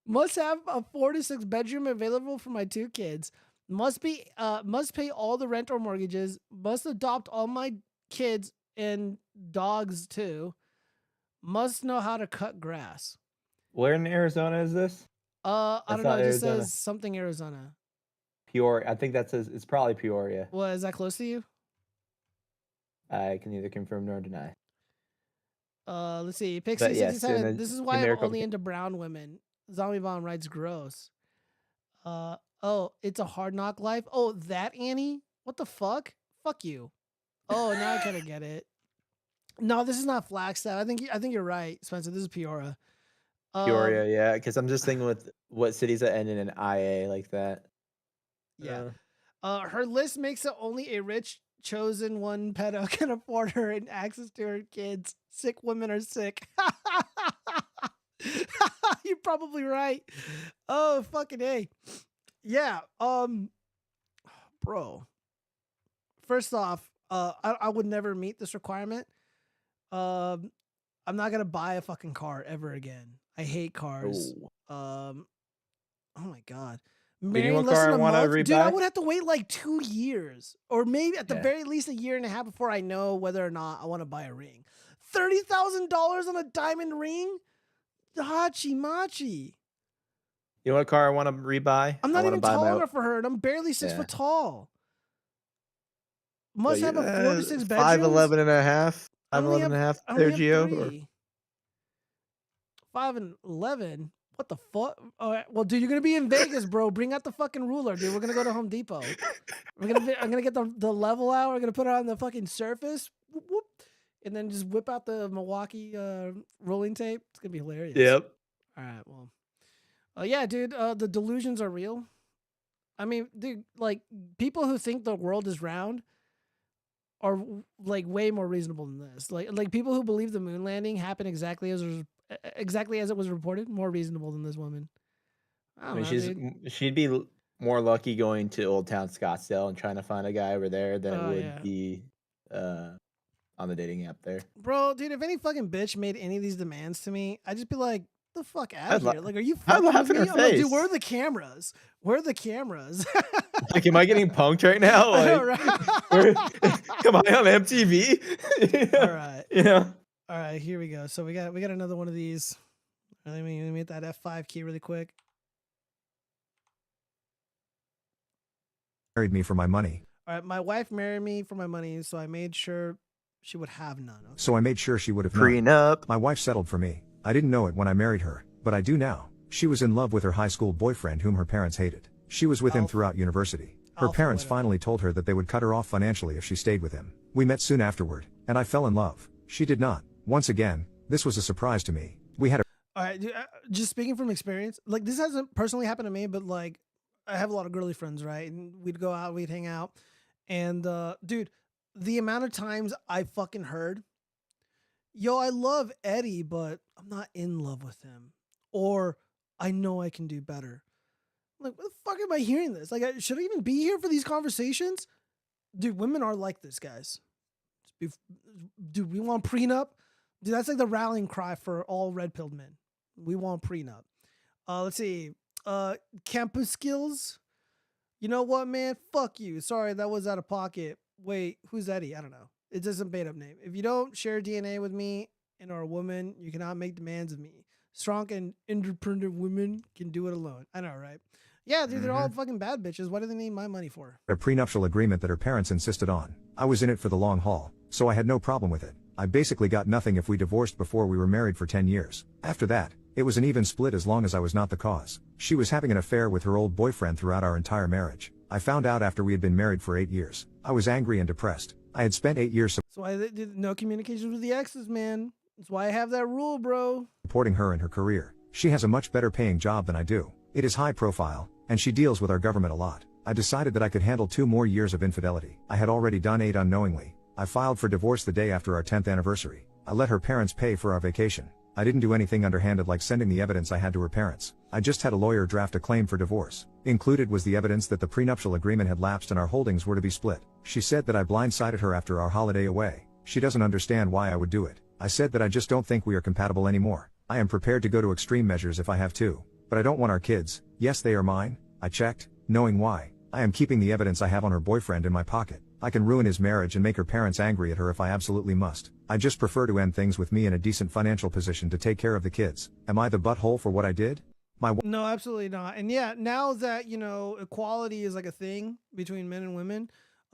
Must have a 4 to 6 bedroom available for my 2 kids. Must pay all the rent or mortgages. Must adopt all my kids and dogs too. Must know how to cut grass. Where in Arizona is this? I don't know. It just says something Arizona. Peoria. I think that says it's probably Peoria. Well, is that close to you? I can neither confirm nor deny. Let's see. Pixie 67. This is why I'm only into brown women. Zombie Bomb writes gross. Oh, it's a hard knock life. Oh, that Annie? What the fuck? Fuck you. Oh, now I kind of get it. No, this is not Flagstaff. I think you're right, Spencer. This is Peoria. Peoria, yeah, because I'm just thinking with what cities that end in an IA like that. Yeah. Her list makes it only a rich, chosen one pedo can afford her and access to her kids. Sick women are sick. You're probably right. Oh, fucking A. Yeah. Bro. First off, I would never meet this requirement. I'm not gonna buy a fucking car ever again. I hate cars. Oh my god. Marrying less than a month? Dude, I would have to wait like 2 years. Or maybe at the very least a year and a half before I know whether or not I want to buy a ring. $30,000 on a diamond ring? Hachi machi. You know what car I want to rebuy? I'm not even tall enough for her, and I'm barely 6 foot tall. Must have a 4 to 6 bedrooms. 5'11" and a half. 5'11" and a half. There, Gio. 5'11". What the fuck? All right. Well, dude, you're gonna be in Vegas, bro. Bring out the fucking ruler, dude. We're gonna go to Home Depot. I'm gonna get the level out. We're gonna put it on the fucking surface, whoop, whoop, and then just whip out the Milwaukee rolling tape. It's gonna be hilarious. Yep. All right. Well, yeah, dude. The delusions are real. I mean, dude, like people who think the world is round are like way more reasonable than this. Like people who believe the moon landing happened exactly as it was reported, more reasonable than this woman. I mean, she'd be more lucky going to Old Town Scottsdale and trying to find a guy over there than it would be on the dating app there. Bro, dude, if any fucking bitch made any of these demands to me, I'd just be like, the fuck out of here. Like, are you fucking with me? I'm like, dude, where are the cameras? Where are the cameras? Like, am I getting punked right now? Like, I know, right? am I on MTV? All right. Yeah. All right, here we go. So we got another one of these. Let me hit that F5 key really quick. Married me for my money. All right, my wife married me for my money, so I made sure She would have none. Okay. So I made sure she would have none. Prenup. My wife settled for me. I didn't know it when I married her, but I do now. She was in love with her high school boyfriend whom her parents hated. She was with him throughout university. Her parents finally told her that they would cut her off financially if she stayed with him. We met soon afterward, and I fell in love. She did not. Once again, this was a surprise to me. We had a... All right, dude, just speaking from experience, like this hasn't personally happened to me, but like I have a lot of girly friends, right? And we'd go out, we'd hang out, and dude, the amount of times I fucking heard, yo, I love Eddie, but I'm not in love with him, or I know I can do better. Like, what the fuck am I hearing this? Like, should I even be here for these conversations? Dude, women are like this, guys. Dude, we want prenup. Dude, that's like the rallying cry for all red-pilled men. We want prenup. Let's see. Campus skills. You know what, man? Fuck you. Sorry, that was out of pocket. Wait, who's Eddie? I don't know. It's just a made-up name. If you don't share DNA with me and are a woman, you cannot make demands of me. Strong and independent women can do it alone. I know, right? Yeah, dude, they're all fucking bad bitches. What do they need my money for? A prenuptial agreement that her parents insisted on. I was in it for the long haul, so I had no problem with it. I basically got nothing if we divorced before we were married for 10 years. After that, it was an even split as long as I was not the cause. She was having an affair with her old boyfriend throughout our entire marriage. I found out after we had been married for 8 years. I was angry and depressed. I had spent 8 years That's why they did no communication with the exes, man. That's why I have that rule, bro. supporting her in her career. She has a much better paying job than I do. It is high profile, and she deals with our government a lot. I decided that I could handle 2 more years of infidelity. I had already done 8 unknowingly. I filed for divorce the day after our 10th anniversary. I let her parents pay for our vacation. I didn't do anything underhanded like sending the evidence I had to her parents. I just had a lawyer draft a claim for divorce. Included was the evidence that the prenuptial agreement had lapsed and our holdings were to be split. She said that I blindsided her after our holiday away. She doesn't understand why I would do it. I said that I just don't think we are compatible anymore. I am prepared to go to extreme measures if I have to. But I don't want our kids. Yes, they are mine. I checked, knowing why. I am keeping the evidence I have on her boyfriend in my pocket. I can ruin his marriage and make her parents angry at her if I absolutely must. I just prefer to end things with me in a decent financial position to take care of the kids. Am I the butthole for what I did? No, absolutely not. And yeah, now that, you know, equality is like a thing between men and women,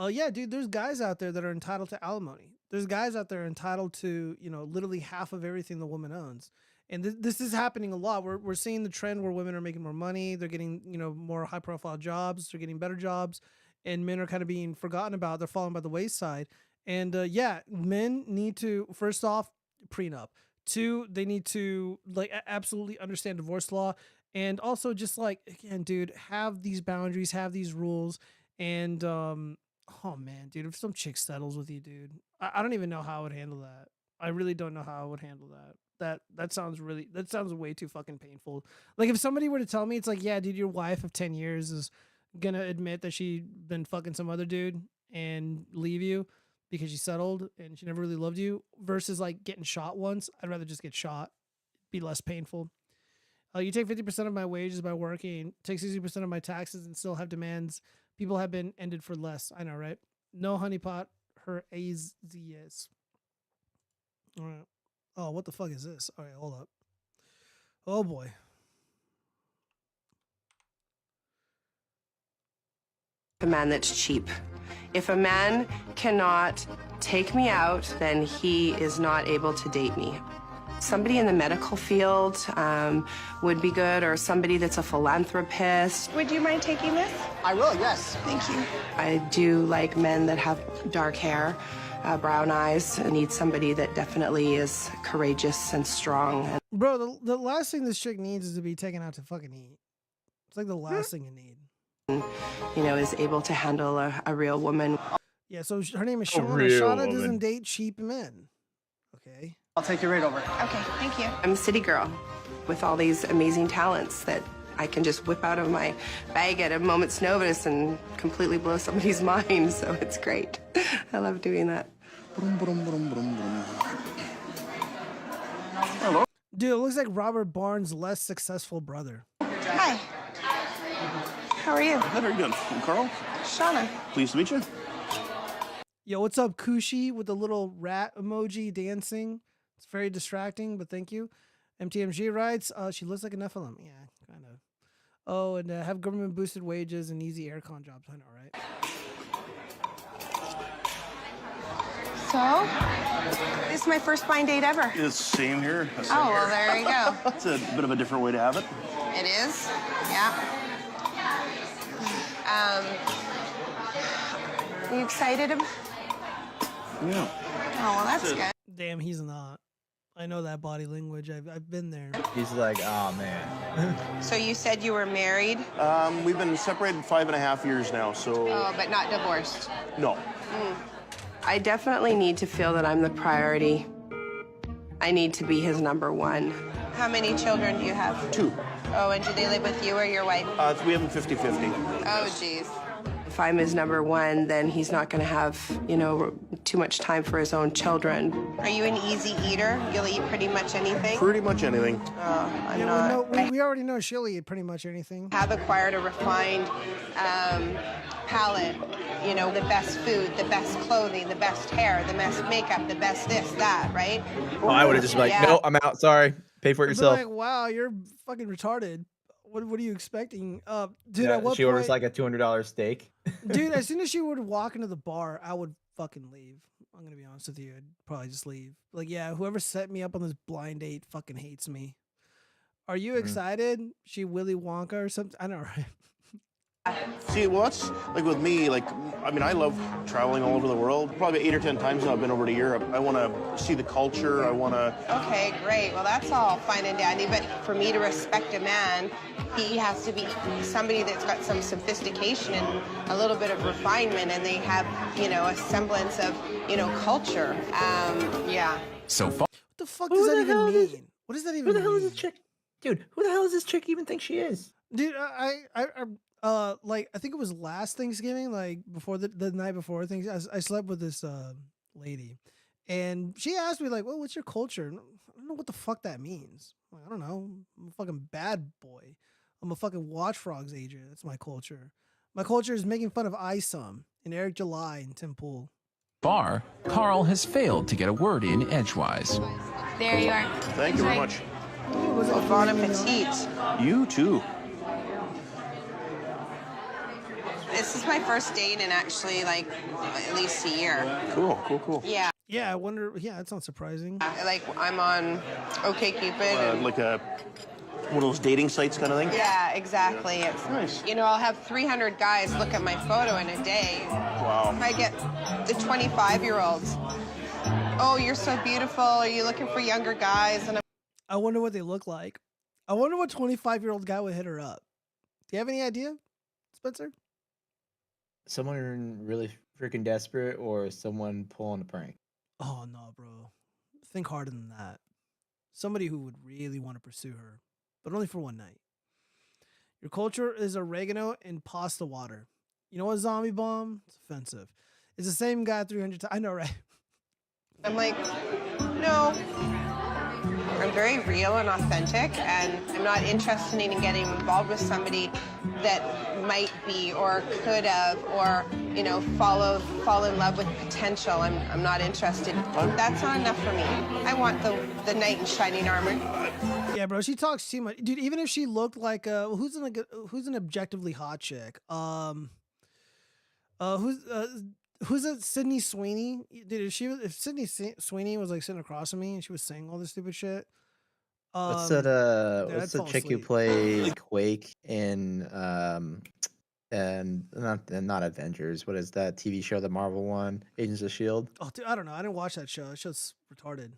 yeah, dude, there's guys out there that are entitled to alimony. There's guys out there entitled to, you know, literally half of everything the woman owns. And this is happening a lot. We're seeing the trend where women are making more money. They're getting, you know, more high profile jobs. They're getting better jobs. And men are kind of being forgotten about. They're falling by the wayside. And yeah, men need to, first off, prenup. 2, they need to like absolutely understand divorce law. And also just like, again, dude, have these boundaries, have these rules. And oh man, dude, if some chick settles with you, dude, I don't even know how I would handle that. I really don't know how I would handle that. That sounds way too fucking painful. Like if somebody were to tell me, it's like, yeah, dude, your wife of 10 years is gonna admit that she been fucking some other dude and leave you because she settled and she never really loved you, versus like getting shot once. I'd rather just get shot, be less painful. You take 50% of my wages by working, take 60% of my taxes, and still have demands. People have been ended for less. I know, right? No honeypot, her AZS. All right. Oh, what the fuck is this? All right, hold up. Oh boy. A man that's cheap. If a man cannot take me out, then he is not able to date me. Somebody in the medical field would be good, or somebody that's a philanthropist. Would you mind taking this? I will, yes. Thank you. I do like men that have dark hair, brown eyes. I need somebody that definitely is courageous and strong. Bro, the last thing this chick needs is to be taken out to fucking eat. It's like the last thing you need. You know, is able to handle a real woman. Yeah, so her name is Shauna. real Shauna woman. doesn't date cheap men. Okay. I'll take you right over. Okay, thank you. I'm a city girl with all these amazing talents that I can just whip out of my bag at a moment's notice and completely blow somebody's mind, so it's great. I love doing that. Hello? Dude, it looks like Robert Barnes' less successful brother. Hi. How are you? How are you doing? I'm Carl. Shauna. Pleased to meet you. Yo, what's up, Kushi, with the little rat emoji dancing? It's very distracting, but thank you. MTMG writes, she looks like a Nephilim. Yeah, kind of. Oh, and have government boosted wages and easy aircon jobs. I know, right? So, this is my first blind date ever. It's same here. Oh, well, there you go. It's a bit of a different way to have it. It is? Yeah. Are you excited? Yeah. Oh, well, that's good. Damn, he's not. I know that body language. I've been there. He's like, oh man. So you said you were married? We've been separated 5.5 years now, so... Oh, but not divorced? No. I definitely need to feel that I'm the priority. I need to be his number one. How many children do you have? 2. Oh, and do they live with you or your wife? We have them 50-50. Oh, jeez. If I'm his number one, then he's not going to have, you know, too much time for his own children. Are you an easy eater? You'll eat pretty much anything? Pretty much anything. Oh, I'm Yeah, not. we already know she'll eat pretty much anything. Have acquired a refined palate. You know, the best food, the best clothing, the best hair, the best makeup, the best this, that, right? Oh, I would have just been like, no, I'm out. Sorry. Pay for it I'd be yourself. like, wow, you're fucking retarded. What are you expecting? Dude, Yeah, at what she orders point, like a $200 steak. dude, as soon as she would walk into the bar, I would fucking leave. I'm gonna be honest with you. I'd probably just leave. Like, yeah, whoever set me up on this blind date fucking hates me. Are you excited? She Willy Wonka or something? I know, right? See, well, that's like with me, like, I mean, I love traveling all over the world. Probably 8 or 10 times now I've been over to Europe. I want to see the culture. I want to... Okay, great. Well, that's all fine and dandy, but for me to respect a man, he has to be somebody that's got some sophistication and a little bit of refinement, and they have, you know, a semblance of, you know, culture. Yeah. So far. What the fuck does that even mean? What does that even mean? Who the hell is this chick? Dude, who the hell does this chick even think she is? Dude, like I think it was last Thanksgiving, like before the night before things. I slept with this lady, and she asked me like, "Well, what's your culture?" And I don't know what the fuck that means. Like, I don't know. I'm a fucking bad boy. I'm a fucking watchfrogs agent. That's my culture. My culture is making fun of ISOM and Eric July and Tim Pool. Far, Carl has failed to get a word in edgewise. There you are. Thank you very much. Bon appetit. You too. This is my first date in actually like at least a year. Cool. Yeah. Yeah, I wonder. Yeah, that's not surprising. Like I'm on OkCupid. Like one of those dating sites kind of thing? Yeah, exactly. It's nice. You know, I'll have 300 guys look at my photo in a day. Wow. I get the 25-year-olds. Oh, you're so beautiful. Are you looking for younger guys? And I wonder what they look like. I wonder what 25-year-old guy would hit her up. Do you have any idea, Spencer? Someone really freaking desperate or someone pulling a prank? Oh, no, bro. Think harder than that. Somebody who would really want to pursue her, but only for one night. Your culture is oregano and pasta water. You know what, zombie bomb? It's offensive. It's the same guy 300 times. I know, right? I'm like, no. I'm very real and authentic, and I'm not interested in getting involved with somebody that might be or could have or, you know, fall in love with potential. I'm not interested. That's not enough for me. I want the knight in shining armor. Yeah, bro, she talks too much, dude. Even if she looked like who's an objectively hot chick? Who's it? Sydney Sweeney, dude. If Sydney Sweeney was like sitting across from me and she was saying all this stupid shit. What's dude, what's I'd the fall chick who asleep. plays Quake in and not Avengers? What is that TV show, the Marvel one, Agents of Shield? Oh, dude, I don't know. I didn't watch that show. That show's retarded.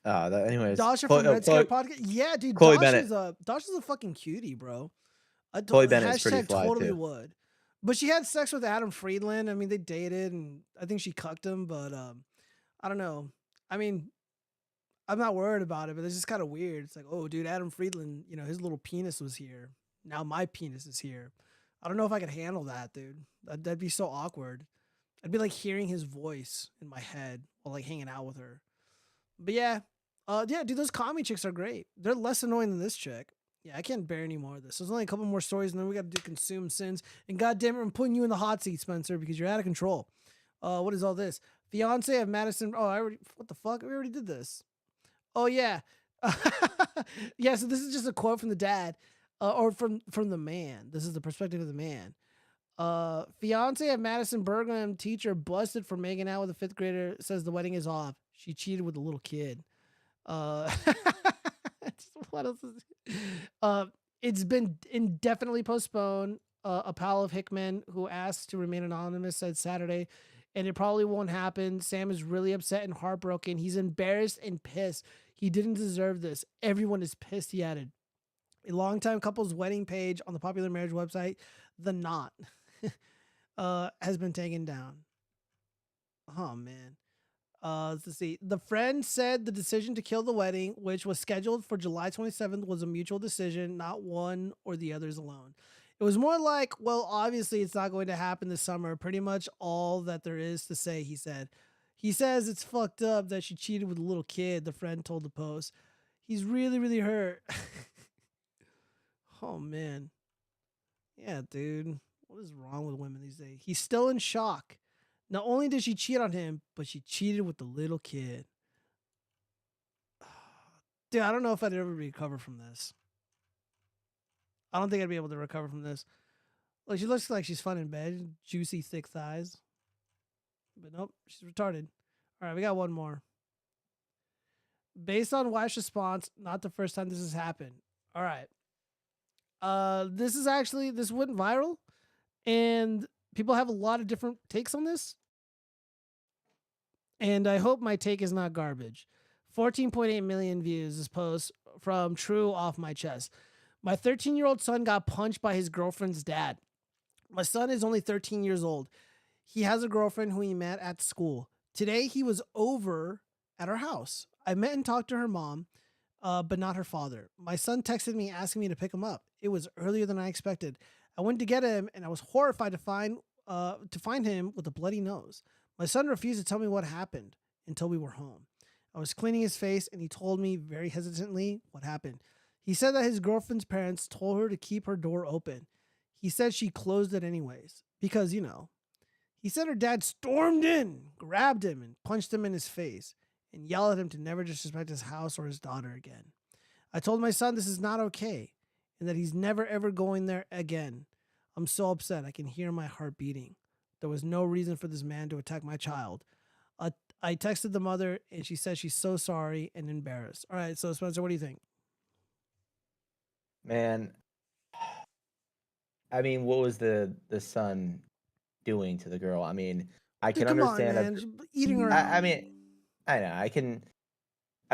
Anyways, Dasha from Red Scare Podcast. Yeah, dude. Chloe Dasha's Bennett. Dasha's a fucking cutie, bro. Chloe Bennett's pretty hashtag fly, totally too. would. But she had sex with Adam Friedland. I mean, they dated, and I think she cucked him. But I don't know. I mean, I'm not worried about it, but it's just kind of weird. It's like, oh, dude, Adam Friedland, you know, his little penis was here. Now my penis is here. I don't know if I could handle that, dude. That'd be so awkward. I'd be like hearing his voice in my head while like hanging out with her. But yeah, dude, those commie chicks are great. They're less annoying than this chick. Yeah, I can't bear any more of this. There's only a couple more stories, and then we got to do consume sins. And goddamn it, I'm putting you in the hot seat, Spencer, because you're out of control. What is all this? Fiance of Madison. Oh, what the fuck? We already did this. Oh yeah, yeah. So this is just a quote from the dad, or from the man. This is the perspective of the man. Fiance of Madison Bergman teacher busted for making out with a 5th grader, says the wedding is off. She cheated with a little kid. What else is it's been indefinitely postponed. A pal of Hickman who asked to remain anonymous said Saturday, and it probably won't happen. Sam is really upset and heartbroken. He's embarrassed and pissed. He didn't deserve this. Everyone is pissed, he added. A longtime couple's wedding page on the popular marriage website, The Knot, has been taken down. Oh, man. Let's see. The friend said the decision to kill the wedding, which was scheduled for July 27th, was a mutual decision, not one or the others alone. It was more like, well, obviously it's not going to happen this summer. Pretty much all that there is to say, he said. He says it's fucked up that she cheated with a little kid, the friend told the Post. He's really, really hurt. Oh, man. Yeah, dude. What is wrong with women these days? He's still in shock. Not only did she cheat on him, but she cheated with the little kid. Dude, I don't know if I'd ever recover from this. I don't think I'd be able to recover from this. Like, she looks like she's fun in bed. Juicy, thick thighs. But nope, she's retarded. All right, we got one more. Based on wife's response, not the first time this has happened. All right. This went viral. And people have a lot of different takes on this. And I hope my take is not garbage. 14.8 million views this post from True Off My Chest. My 13-year-old son got punched by his girlfriend's dad. My son is only 13 years old. He has a girlfriend who he met at school. Today, he was over at our house. I met and talked to her mom, but not her father. My son texted me asking me to pick him up. It was earlier than I expected. I went to get him, and I was horrified to find him with a bloody nose. My son refused to tell me what happened until we were home. I was cleaning his face, and he told me very hesitantly what happened. He said that his girlfriend's parents told her to keep her door open. He said she closed it anyways because, He said her dad stormed in, grabbed him, and punched him in his face, and yelled at him to never disrespect his house or his daughter again. I told my son this is not okay, and that he's never ever going there again. I'm so upset. I can hear my heart beating. There was no reason for this man to attack my child. I texted the mother, and she said she's so sorry and embarrassed. All right, so Spencer, what do you think? Man, I mean, what was the son doing to the girl? I mean, I can understand eating her. I mean, I know I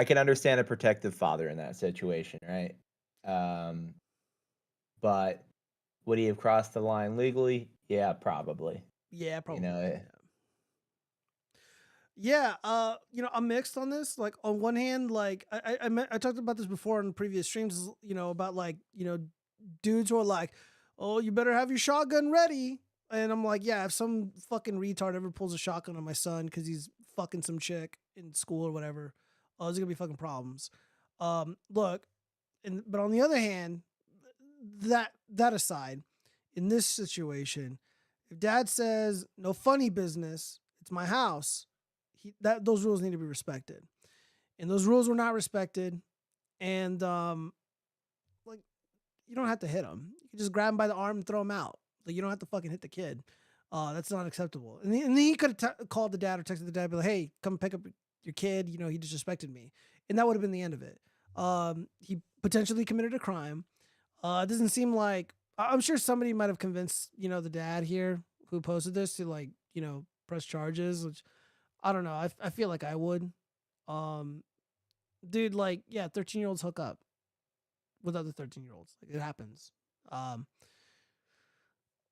can understand a protective father in that situation, right? But would he have crossed the line legally? Yeah, probably. Yeah, probably. I'm mixed on this. Like, on one hand, like I talked about this before in previous streams, about dudes who are like, oh, you better have your shotgun ready. And I'm like, yeah, if some fucking retard ever pulls a shotgun on my son because he's fucking some chick in school or whatever, there's gonna be fucking problems. But on the other hand, that aside, in this situation, if dad says no funny business, it's my house, those rules need to be respected. And those rules were not respected. And you don't have to hit him. You can just grab him by the arm and throw him out. Like, you don't have to fucking hit the kid. That's not acceptable. And then he could have called the dad or texted the dad, be like, hey, come pick up your kid. He disrespected me. And that would have been the end of it. He potentially committed a crime. It doesn't seem like, I'm sure somebody might have convinced, the dad here who posted this to press charges, which I don't know. I feel like I would. Dude, 13-year-olds hook up with other 13-year-olds. Like, it happens.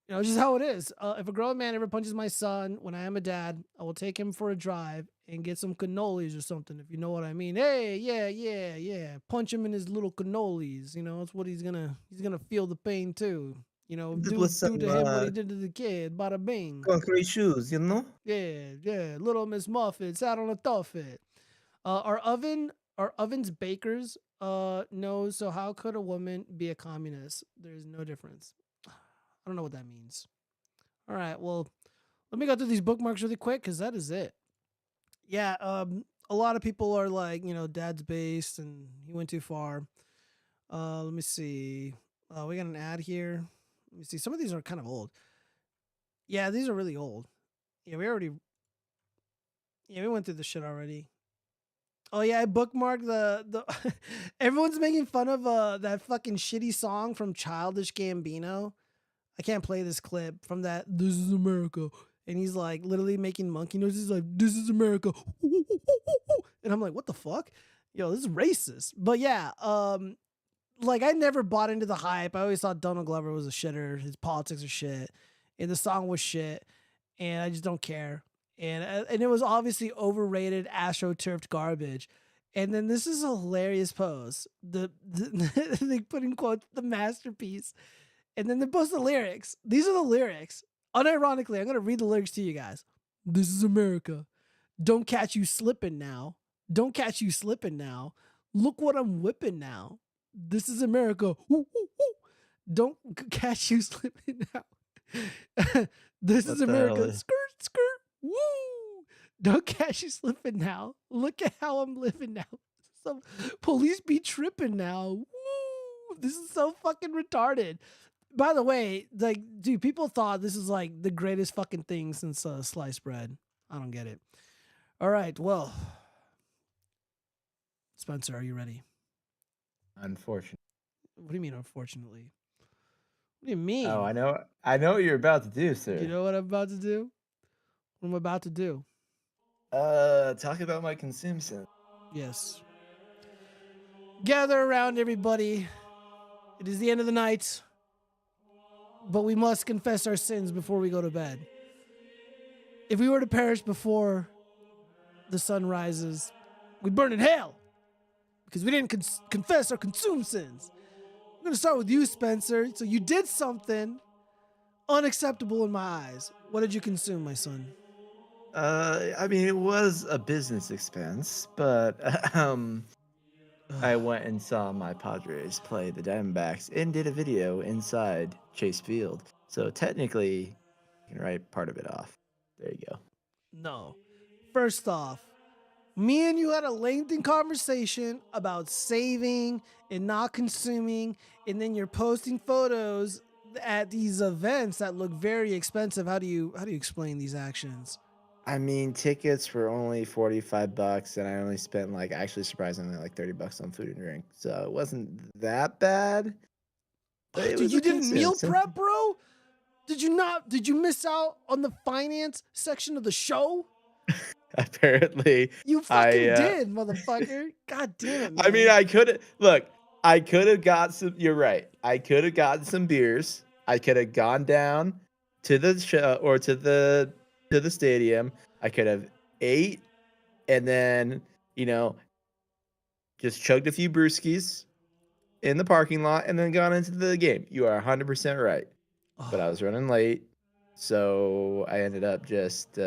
Just how it is. If a grown man ever punches my son when I am a dad, I will take him for a drive and get some cannolis or something, if you know what I mean. Hey, yeah. Punch him in his little cannolis. It's what he's gonna feel the pain too. Do to him what he did to the kid. Bada bing. Concrete shoes, Yeah. Little Miss Muffet sat on a tuffet. Our ovens bakers knows, so how could a woman be a communist? There's no difference. I don't know what that means. All right, well, let me go through these bookmarks really quick because that is it. Yeah, a lot of people are like, dad's based and he went too far. Let me see. We got an ad here. Let me see. Some of these are kind of old. Yeah, these are really old. Yeah, we went through the shit already. Oh yeah, I bookmarked the everyone's making fun of that fucking shitty song from Childish Gambino. I can't play this clip from that This Is America. And he's like literally making monkey noises. He's like, This is America. And I'm like, what the fuck? Yo, this is racist. But yeah, like I never bought into the hype. I always thought Donald Glover was a shitter. His politics are shit. And the song was shit. And I just don't care. And it was obviously overrated, astroturfed garbage. And then this is a hilarious pose. They put in quotes the masterpiece. And then they post the lyrics. These are the lyrics. Unironically, I'm going to read the lyrics to you guys. This is America. Don't catch you slipping now. Don't catch you slipping now. Look what I'm whipping now. This is America. Woo, woo, woo. Don't catch you slipping now. This is America. Skirt, skirt. Woo. Don't catch you slipping now. Look at how I'm living now. Some police be tripping now. Woo. This is so fucking retarded. By the way, like, dude, people thought this is like the greatest fucking thing since sliced bread. I don't get it. All right, well, Spencer, are you ready? Unfortunately. What do you mean, unfortunately? What do you mean? Oh, I know what you're about to do, sir. You know what I'm about to do? What am I about to do? Talk about my consumption. Yes. Gather around, everybody. It is the end of the night. But we must confess our sins before we go to bed. If we were to perish before the sun rises, we burn in hell because we didn't confess or consume sins. I'm going to start with you, Spencer. So you did something unacceptable in my eyes. What did you consume, my son? I mean, it was a business expense, but I went and saw my Padres play the Diamondbacks and did a video inside Chase Field. So technically, you can write part of it off. There you go. No. First off, me and you had a lengthy conversation about saving and not consuming, and then you're posting photos at these events that look very expensive. How do you explain these actions? I mean, tickets were only $45, and I only spent actually surprisingly $30 on food and drink. So it wasn't that bad. Dude, you didn't meal prep, bro? Did you miss out on the finance section of the show? Apparently. You fucking did, motherfucker. God damn it, man. I mean, I could have got some, you're right. I could have gotten some beers. I could have gone down to the show or to the stadium. I could have ate and then, just chugged a few brewskis in the parking lot and then gone into the game. You are 100% right. But I was running late, so I ended up just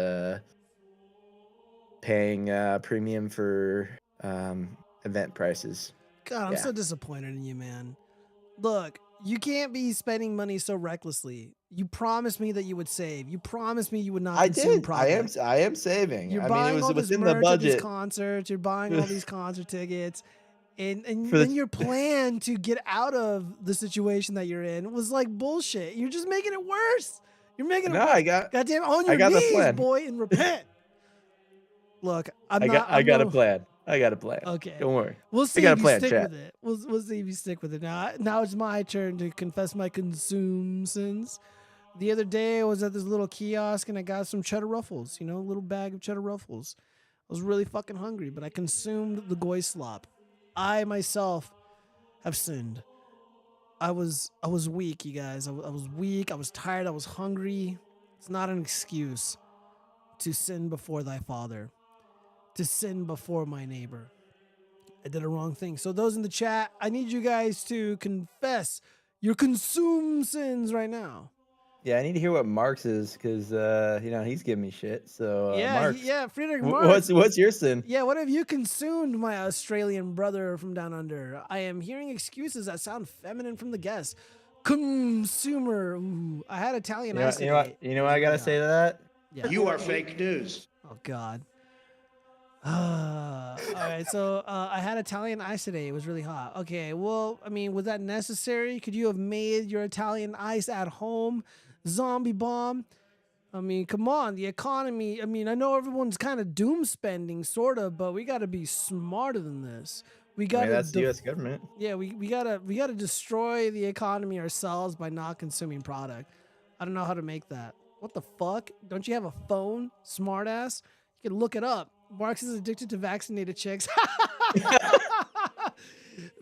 paying premium for event prices. God, I'm so disappointed in you, man. Look, you can't be spending money so recklessly. You promised me that you would save. You promised me you would not consume products. I am saving. You're I buying mean, it all was this within the merch at these budget. concerts. You're buying all these concert tickets. And then your plan to get out of the situation that you're in was like bullshit. You're just making it worse. You're making it worse. Goddamn, on your knees, boy, and repent. Look, I got a plan. I got a plan. Okay. Don't worry. We'll see if you stick with it. We'll see if you stick with it. Now it's my turn to confess my consume sins. The other day I was at this little kiosk and I got some cheddar ruffles, a little bag of cheddar ruffles. I was really fucking hungry, but I consumed the goy slop. I myself have sinned. I was weak, you guys. I was weak. I was tired. I was hungry. It's not an excuse to sin before thy father, to sin before my neighbor. I did a wrong thing. So those in the chat, I need you guys to confess your consume sins right now. Yeah, I need to hear what Mark's is because he's giving me shit. So Mark's, Friedrich Marx. What's your sin? Yeah, what have you consumed, my Australian brother from down under? I am hearing excuses that sound feminine from the guests. Consumer. Ooh, I had Italian ice today. You know what I gotta say to that? Yeah. You are fake news. Oh God. All right, so I had Italian ice today. It was really hot. Okay, well, I mean, was that necessary? Could you have made your Italian ice at home? Zombie bomb. I mean, come on, the economy. I mean, I know everyone's kind of doom spending, sort of, but we got to be smarter than this. We got to. that's the U.S. government. Yeah, we gotta destroy the economy ourselves by not consuming product. I don't know how to make that. What the fuck? Don't you have a phone, smartass? You can look it up. Marx is addicted to vaccinated chicks.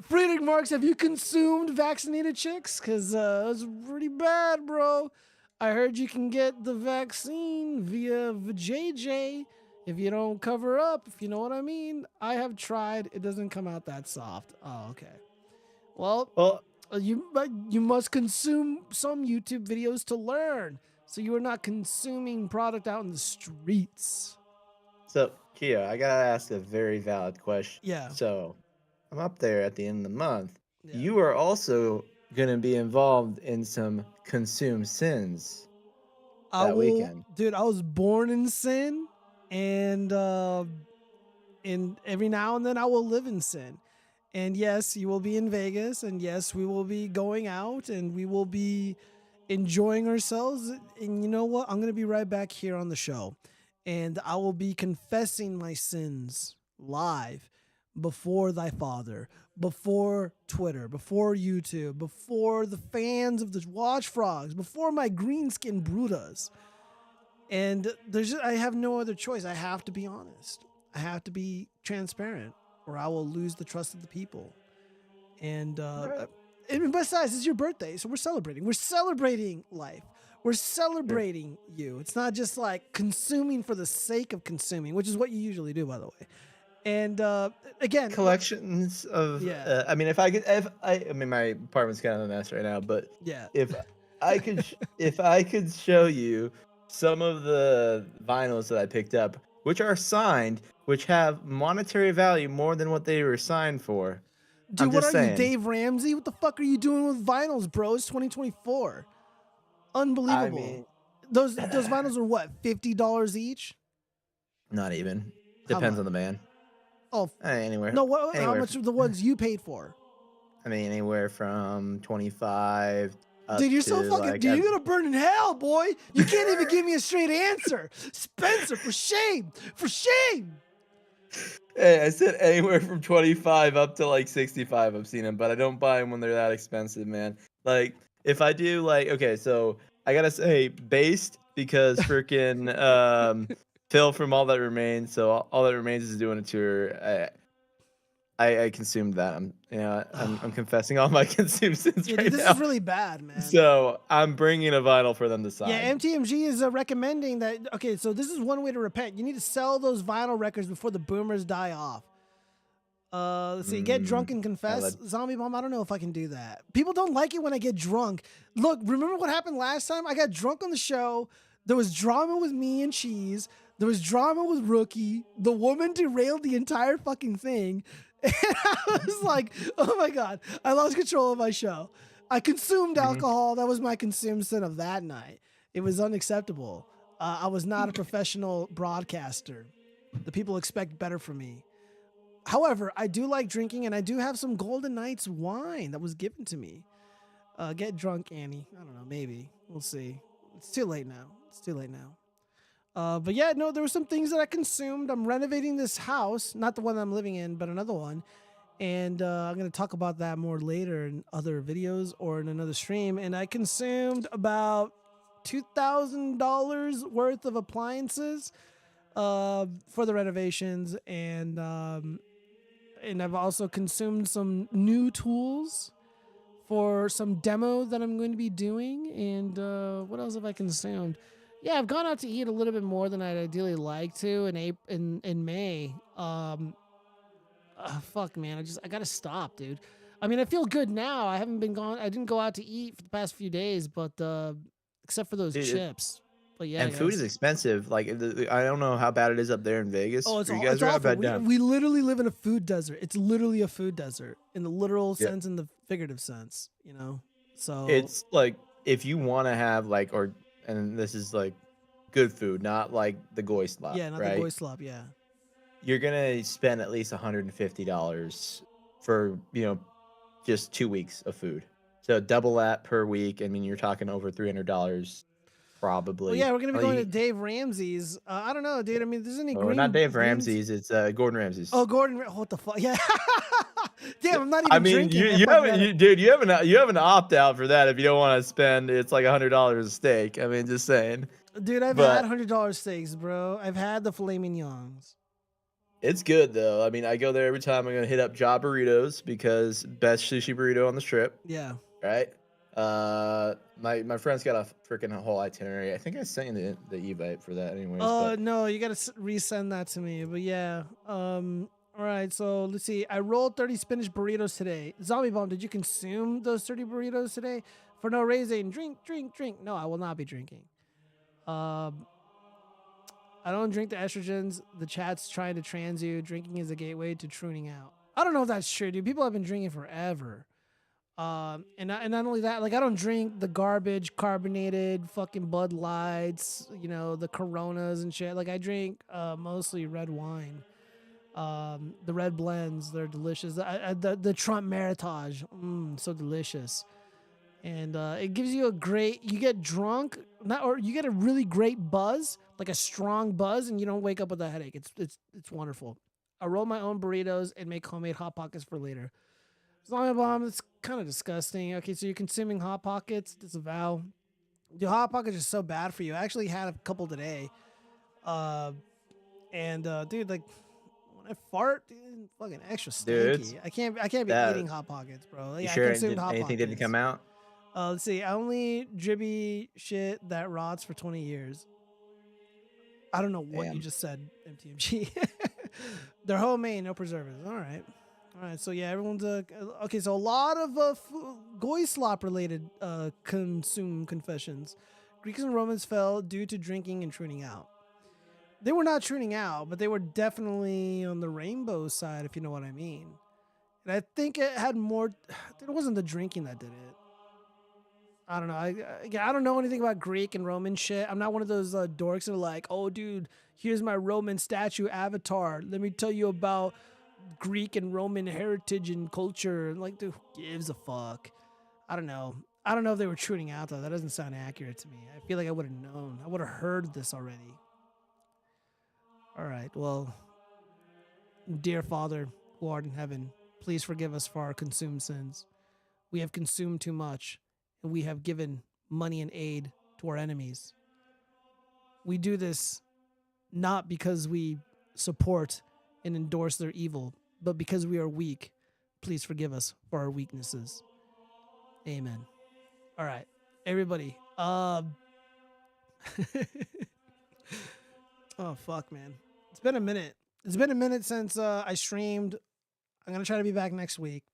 Friedrich Marx, have you consumed vaccinated chicks? Because it's pretty bad, bro. I heard you can get the vaccine via JJ if you don't cover up, if you know what I mean. I have tried. It doesn't come out that soft. Oh, okay. Well, you must consume some YouTube videos to learn. So you are not consuming product out in the streets. So, Kia, I gotta ask a very valid question. Yeah. So, I'm up there at the end of the month. Yeah. You are also gonna be involved in some consume sins that weekend. Dude, I was born in sin, and every now and then I will live in sin. And yes, you will be in Vegas, and yes, we will be going out, and we will be enjoying ourselves. And you know what? I'm going to be right back here on the show, and I will be confessing my sins live before thy Father, before Twitter, before YouTube, before the fans of the watchfrogs, before my greenskin Brutas. And I have no other choice. I have to be honest. I have to be transparent, or I will lose the trust of the people. And besides, it's your birthday, so we're celebrating. We're celebrating life. We're celebrating you. It's not just like consuming for the sake of consuming, which is what you usually do, by the way. And again, collections of. Yeah. I mean, I mean, my apartment's kind of a mess right now, but yeah, if I could show you some of the vinyls that I picked up, which are signed, which have monetary value more than what they were signed for. Dude, what are you, Dave Ramsey? What the fuck are you doing with vinyls, bro? It's 2024. Unbelievable. I mean, those vinyls are what, $50 each? Not even. Depends on the band. Oh, anywhere. No, how much are the ones you paid for? I mean, anywhere from 25. Dude, you're so fucking. Dude, you're gonna burn in hell, boy. You can't even give me a straight answer, Spencer. For shame, for shame. Hey, I said anywhere from 25 up to like 65. I've seen them, but I don't buy them when they're that expensive, man. Like, if I do, like, okay, so I gotta say based because freaking Phil from All That Remains. So All That Remains is doing a tour. I consumed that. I'm confessing all my consumed sins right now. This is really bad, man. So I'm bringing a vinyl for them to sign. Yeah, MTMG is recommending that. Okay, so this is one way to repent. You need to sell those vinyl records before the boomers die off. Let's see. Get drunk and confess. Zombie Bomb, I don't know if I can do that. People don't like it when I get drunk. Look, remember what happened last time? I got drunk on the show. There was drama with me and Cheese. There was drama with Rookie. The woman derailed the entire fucking thing. And I was like, oh my God, I lost control of my show. I consumed alcohol. That was my consumed sin of that night. It was unacceptable. I was not a professional broadcaster. The people expect better from me. However, I do like drinking, and I do have some Golden Knights wine that was given to me. Get drunk, Annie. I don't know, maybe. We'll see. It's too late now. But yeah, no, there were some things that I consumed. I'm renovating this house, not the one I'm living in, but another one. And I'm going to talk about that more later in other videos or in another stream. And I consumed about $2,000 worth of appliances for the renovations. And I've also consumed some new tools for some demo that I'm going to be doing. And what else have I consumed? Yeah, I've gone out to eat a little bit more than I'd ideally like to in May. Fuck, man, I gotta stop, dude. I mean, I feel good now. I didn't go out to eat for the past few days, but except for those chips. But yeah, and food is expensive. Like, I don't know how bad it is up there in Vegas. Oh, it's awful. We literally live in a food desert. It's literally a food desert in the literal sense and the figurative sense. You know, so it's like if you want to have and this is like good food, not like the goy slop. Yeah, not right? the goy slop. Yeah, you're gonna spend at least $150 for just 2 weeks of food. So double that per week. I mean, you're talking over $300 probably. Well, yeah, we're gonna be going to Like, Dave Ramsey's. I don't know, dude. I mean, there's any green. not Dave greens- Ramsey's. It's Gordon Ramsay's. Oh, Gordon. What the fuck? Yeah. Damn, I'm not even I mean, drinking. man. you Fuck have that. dude, you have an opt out for that if you don't want to spend. It's like $100 a steak. I mean, just saying. Dude, I've But- had $100 steaks, bro. I've had the filet mignons. It's good though. I mean, I go there every time. I'm gonna hit up Jaw Burritos because best sushi burrito on the strip. Yeah. Right. My friend's got a freaking whole itinerary. I think I sent you the e-bite for that, anyways. but No, you gotta resend that to me. But yeah. All right. So let's see. I rolled 30 spinach burritos today. Zombie Bomb, did you consume those 30 burritos today? For no reason. Drink. No, I will not be drinking. I don't drink the estrogens. The chat's trying to trans you. Drinking is a gateway to pruning out. I don't know if that's true, dude. People have been drinking forever. And not only that, like I don't drink the garbage carbonated fucking Bud Lights, you know, the Coronas and shit. Like I drink mostly red wine. The red blends, they're delicious. The Trump Meritage, so delicious. And it gives you you get drunk, or you get a really great buzz, like a strong buzz, and you don't wake up with a headache. It's wonderful. I roll my own burritos and make homemade Hot Pockets for later. Zombie Bomb, it's kind of disgusting. Okay, so you're consuming Hot Pockets, disavow. Dude, Hot Pockets are so bad for you. I actually had a couple today. Dude, like, when I fart, dude, fucking extra stinky. Dude, I can't be eating Hot Pockets, bro. Like, you I sure consumed Hot anything Pockets. didn't come out? Let's see. I only dribby shit that rots for 20 years. I don't know what you just said, MTMG. They're homemade, no preservatives. All right. So yeah, everyone's okay. So a lot of goy slop related consume confessions. Greeks and Romans fell due to drinking and tuning out. They were not tuning out, but they were definitely on the rainbow side, if you know what I mean. And I think it had more. It wasn't the drinking that did it. I don't know. I don't know anything about Greek and Roman shit. I'm not one of those dorks that are like, oh, dude, here's my Roman statue avatar. Let me tell you about Greek and Roman heritage and culture. Like, dude, who gives a fuck? I don't know. I don't know if they were tuning out, though. That doesn't sound accurate to me. I feel like I would have known. I would have heard this already. All right. Well, dear Father, who art in heaven, please forgive us for our consumed sins. We have consumed too much, and we have given money and aid to our enemies. We do this not because we support and endorse their evil, but because we are weak. Please forgive us for our weaknesses. Amen. All right, everybody. Oh fuck, man. It's been a minute. It's been a minute since I streamed. I'm gonna try to be back next week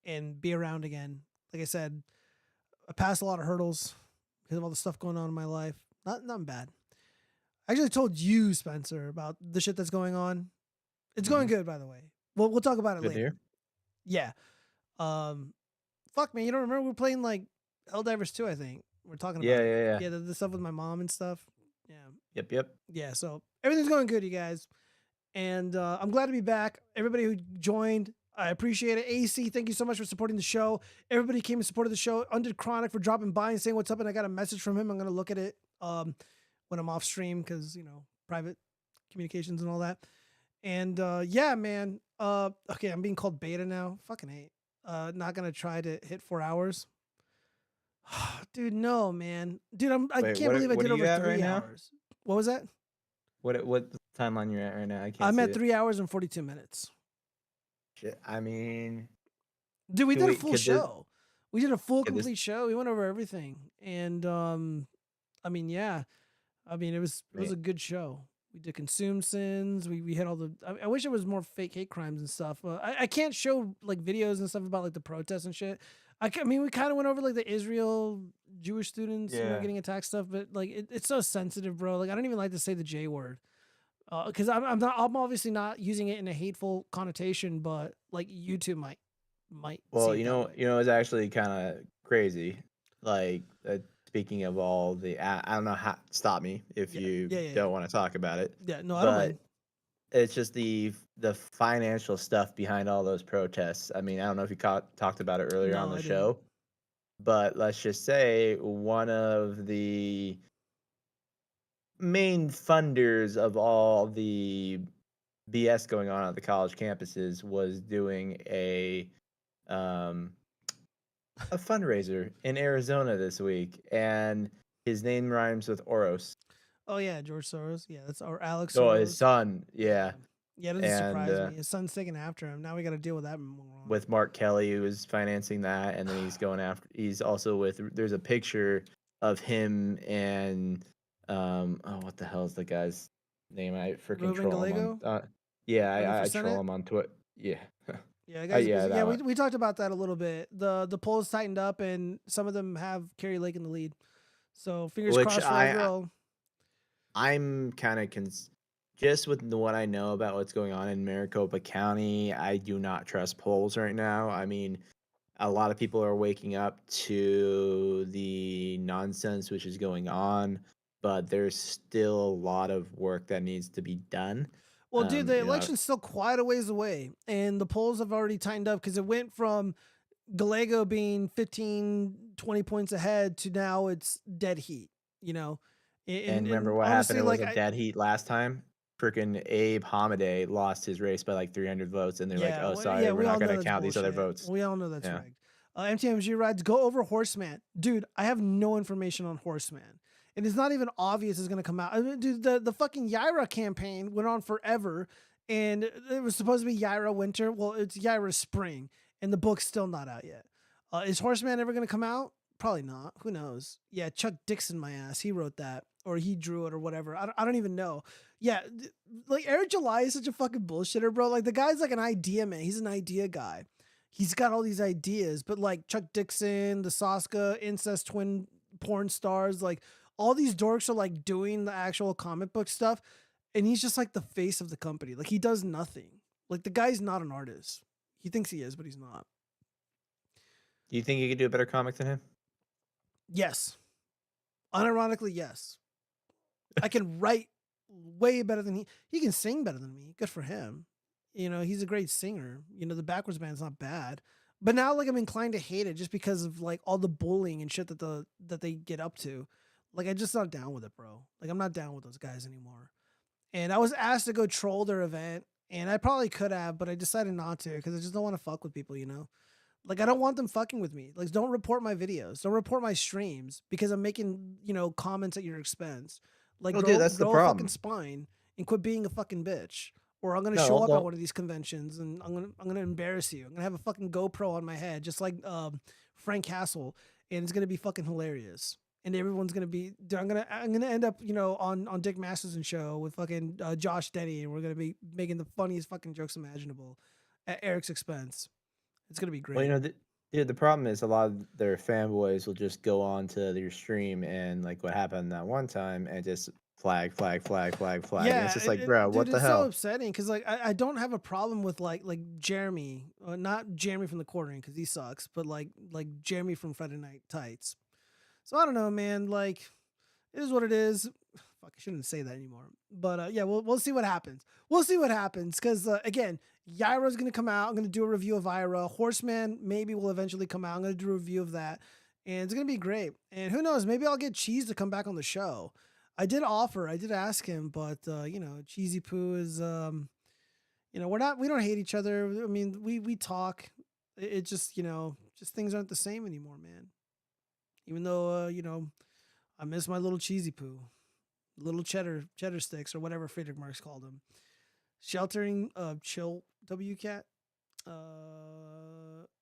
and be around again. Like I said, I passed a lot of hurdles because of all the stuff going on in my life. Not bad. I actually told you, Spencer, about the shit that's going on. It's going good, by the way. We'll talk about it Good later. here. Yeah. Fuck, man. You don't remember we were playing like Helldivers 2, I think. We're talking about Yeah. Yeah, the stuff with my mom and stuff. Yeah. Yep. Yeah, so everything's going good, you guys. And I'm glad to be back. Everybody who joined, I appreciate it. AC, thank you so much for supporting the show. Everybody came and supported the show. Undid Chronic for dropping by and saying what's up, and I got a message from him. I'm going to look at it when I'm off stream because, you know, private communications and all that. And yeah, man. Okay, I'm being called beta now. Fucking hate. Not going to try to hit 4 hours. Dude, no, man. Dude, I can't believe I did over 3 hours. What was that? What timeline you're at right now? I'm at 3 hours and 42 minutes. Shit, I mean, dude, we did a full show. We did a full complete show. We went over everything, and I mean, yeah, I mean, it was a good show. We did consume sins. We had all the. I wish it was more fake hate crimes and stuff. I can't show like videos and stuff about like the protests and shit. I mean, we kind of went over like the Israel Jewish students, you know, getting attacked stuff, but like it's so sensitive, bro. Like I don't even like to say the J word, because I'm obviously not using it in a hateful connotation, but like YouTube might. Well, you know, it's actually kind of crazy. Like speaking of all the, I don't know how. Stop me if you don't want to talk about it. Yeah, no, I don't mind. It's just the financial stuff behind all those protests. I mean, I don't know if you talked about it earlier on the show, but let's just say one of the main funders of all the BS going on at the college campuses was doing a fundraiser in Arizona this week, and his name rhymes with Oros. Oh yeah, George Soros. Yeah, that's or Alex Oh, Soros. his son. Yeah. Yeah, it doesn't surprise me. His son's taking after him. Now we got to deal with that moron. With Mark Kelly, who is financing that, and then he's going after. He's also with. There's a picture of him and what the hell is the guy's name? I freaking Ruben troll him Gallego? on. Yeah, I Senate? troll him on Twitter. Yeah. Yeah, guys. yeah, Yeah, that we talked about that a little bit. The polls tightened up, and some of them have Kerry Lake in the lead. So fingers Which crossed for that girl. I'm kind of just with what I know about what's going on in Maricopa County, I do not trust polls right now. I mean, a lot of people are waking up to the nonsense which is going on, but there's still a lot of work that needs to be done. Well, dude, the election's still quite a ways away, and the polls have already tightened up because it went from Gallego being 15, 20 points ahead to now it's dead heat, you know? And remember what happened? It was a dead heat last time. Freaking Abe Hamadeh lost his race by like 300 votes, and they're like, "Oh, sorry, we're not going to count these other votes." We all know that's rigged. MTMG rides go over Horseman, dude. I have no information on Horseman. And it's not even obvious it's gonna come out. I mean, dude, the fucking Yaira campaign went on forever, and it was supposed to be Yaira winter. Well, it's Yaira spring, and the book's still not out yet. Is Horseman ever gonna come out? Probably not. Who knows? Yeah, Chuck Dixon, my ass. He wrote that, or he drew it, or whatever. I don't even know. Yeah, like Eric July is such a fucking bullshitter, bro. Like the guy's like an idea man. He's an idea guy. He's got all these ideas, but like Chuck Dixon, the Saska incest twin porn stars, like. All these dorks are like doing the actual comic book stuff, and he's just like the face of the company. Like he does nothing. Like the guy's not an artist. He thinks he is, but he's not. Do you think you could do a better comic than him? Yes. Unironically, yes. I can write way better than he can sing better than me. Good for him. You know, he's a great singer. You know, the Backwards Band's not bad. But now like I'm inclined to hate it just because of like all the bullying and shit that they get up to. Like, I'm just not down with it, bro. Like, I'm not down with those guys anymore. And I was asked to go troll their event, and I probably could have, but I decided not to because I just don't want to fuck with people, you know? Like, I don't want them fucking with me. Like, don't report my videos. Don't report my streams because I'm making, you know, comments at your expense. Like, dude, that's the grow a problem. fucking spine and quit being a fucking bitch. Or I'm going to show up at one of these conventions, and I'm going to embarrass you. I'm going to have a fucking GoPro on my head, just like Frank Castle, and it's going to be fucking hilarious. And everyone's gonna be. I'm gonna end up, you know, on Dick Masterson show with fucking Josh Denny, and we're gonna be making the funniest fucking jokes imaginable at Eric's expense. It's gonna be great. Well, you know, the problem is a lot of their fanboys will just go on to your stream and like what happened that one time and just flag. Yeah, and it's just like, bro, dude, what the it's hell? so upsetting because like I don't have a problem with like Jeremy, not Jeremy from the quartering because he sucks, but like Jeremy from Friday Night Tights. So I don't know, man. Like, it is what it is. Fuck, I shouldn't say that anymore. But yeah, we'll see what happens. We'll see what happens because again, Yaira's gonna come out. I'm gonna do a review of Yaira. Horseman maybe will eventually come out. I'm gonna do a review of that, and it's gonna be great. And who knows? Maybe I'll get Cheese to come back on the show. I did ask him, but you know, Cheesy Poo is you know, we don't hate each other. I mean, we talk. It just, you know, just things aren't the same anymore, man. Even though, you know, I miss my little Cheesy Poo, little cheddar sticks or whatever Friedrich Marx called them. Sheltering, chill WCAT.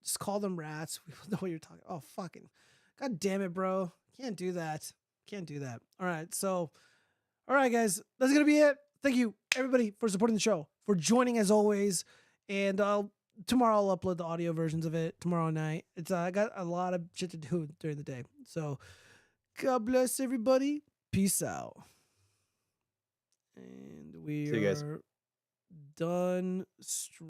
Just call them rats. We don't know what you're talking. Oh, fucking, god damn it, bro. Can't do that. All right, so, all right, guys, that's gonna be it. Thank you everybody for supporting the show, for joining as always, and tomorrow I'll upload the audio versions of it tomorrow night. It's I got a lot of shit to do during the day. So God bless everybody. Peace out. And we are done.